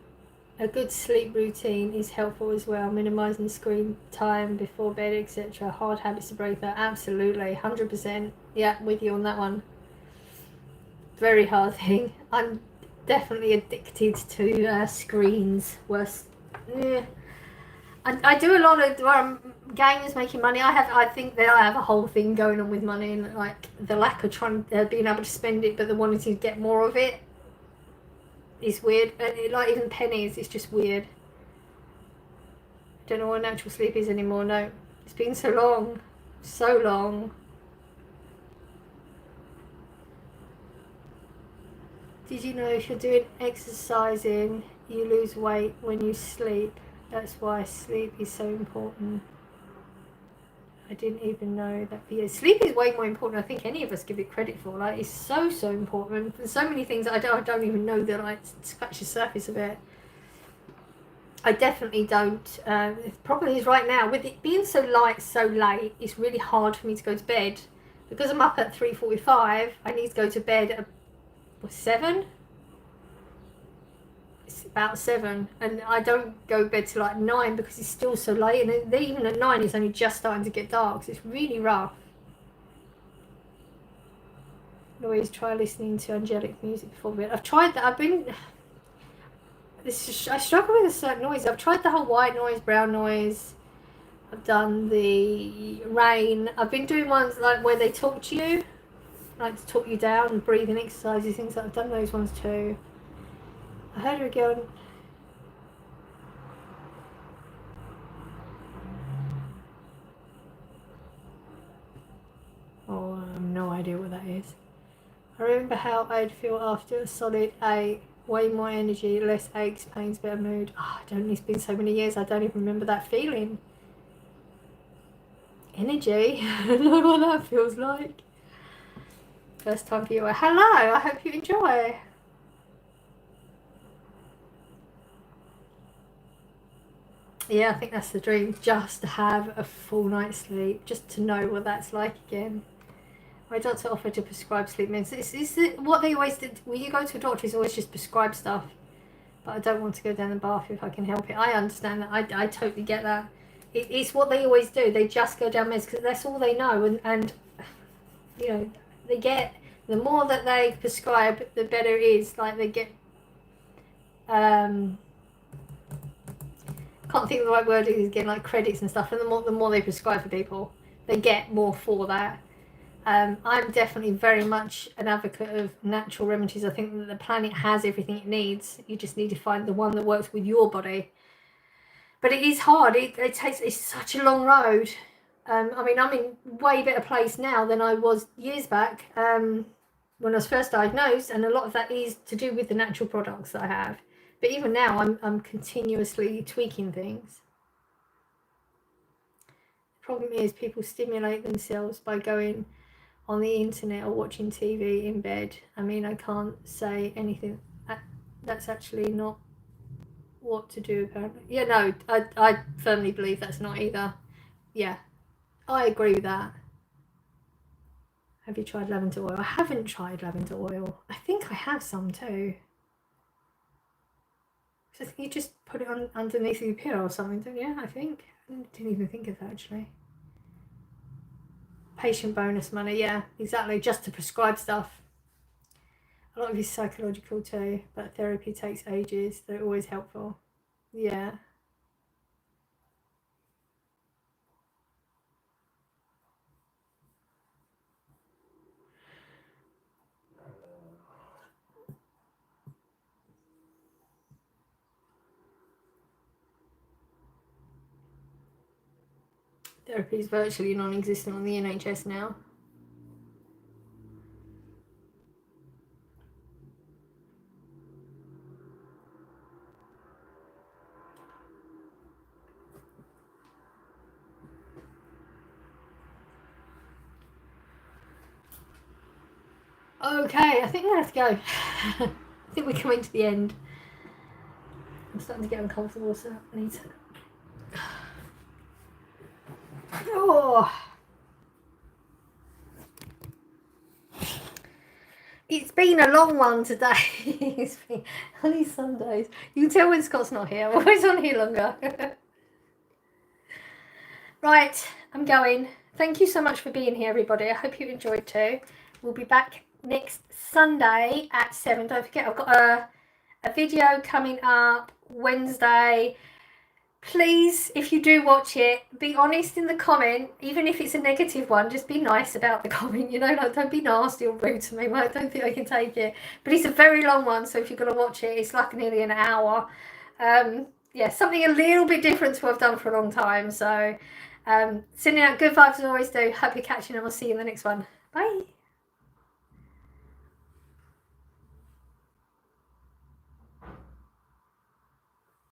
a good sleep routine is helpful as well. Minimizing screen time before bed, etc. Hard habits to break that. Absolutely, 100%. Yeah, with you on that one. Very hard thing. I'm definitely addicted to screens. Worse. Yeah. I do a lot of gamers making money. I think that I have a whole thing going on with money, and like the lack of being able to spend it, but the wanting to get more of it. It's weird. Like even pennies, it's just weird. I don't know what natural sleep is anymore. No, it's been so long, so long. Did you know if you're doing exercising, you lose weight when you sleep? That's why sleep is so important. I didn't even know that. But yeah, sleep is way more important. I think any of us give it credit for. Like it's so important. There's so many things that I don't even know that I scratch the surface of it. I definitely don't. The problem is right now with it being so light, so late. It's really hard for me to go to bed because I'm up at 3:45. I need to go to bed at 7. It's about 7, and I don't go to bed till like 9 because it's still so late, and even at 9 it's only just starting to get dark, so it's really rough. Always try listening to angelic music before bed. I've tried that. I struggle with a certain noise. I've tried the whole white noise, brown noise. I've done the rain. I've been doing ones like where they talk to you, like to talk you down, and breathing exercises, things like that. I've done those ones too. I heard her again. Oh, I have no idea what that is. I remember how I'd feel after a solid 8. Way more energy, less aches, pains, better mood. Oh, it's been so many years, I don't even remember that feeling. Energy? I don't know what that feels like. First time viewer. Hello, I hope you enjoy. Yeah, I think that's the dream, just to have a full night's sleep, just to know what that's like again. My doctor offered to prescribe sleep meds. Is it what they always did? When you go to a doctor, it's always just prescribe stuff. But I don't want to go down the bath if I can help it. I understand that. I totally get that. It's what they always do. They just go down meds because that's all they know. And you know, they get, the more that they prescribe, the better it is. Like they get can't think of the right word, is getting like credits and stuff, and the more they prescribe for people, they get more for that. I'm definitely very much an advocate of natural remedies. I think that the planet has everything it needs. You just need to find the one that works with your body. But it is hard. It's such a long road. I mean, I'm in way better place now than I was years back when I was first diagnosed, and a lot of that is to do with the natural products that I have. But even now, I'm continuously tweaking things. The problem is people stimulate themselves by going on the internet or watching TV in bed. I mean, I can't say anything. That's actually not what to do apparently. Yeah, no, I firmly believe that's not either. Yeah, I agree with that. Have you tried lavender oil? I haven't tried lavender oil. I think I have some too. So I think you just put it on underneath your pillow or something, don't you? I think. I didn't even think of that actually. Patient bonus money, yeah, exactly, just to prescribe stuff. A lot of it is psychological too, but therapy takes ages. They're always helpful. Yeah. Therapy is virtually non-existent on the NHS now. Okay, I think we have to go. I think we're coming to the end. I'm starting to get uncomfortable, so I need to... Oh! It's been a long one today. It's been only Sundays. You can tell when Scott's not here. I'm always on here longer. Right, I'm going. Thank you so much for being here, everybody. I hope you enjoyed too. We'll be back next Sunday at 7. Don't forget, I've got a video coming up Wednesday. Please, if you do watch it, be honest in the comment. Even if it's a negative one, just be nice about the comment, you know, like don't be nasty or rude to me. I don't think I can take it. But it's a very long one, so if you're going to watch it, it's like nearly an hour. Yeah, something a little bit different to what I've done for a long time. So sending out good vibes as I always do. Hope you're catching them. I'll see you in the next one. Bye.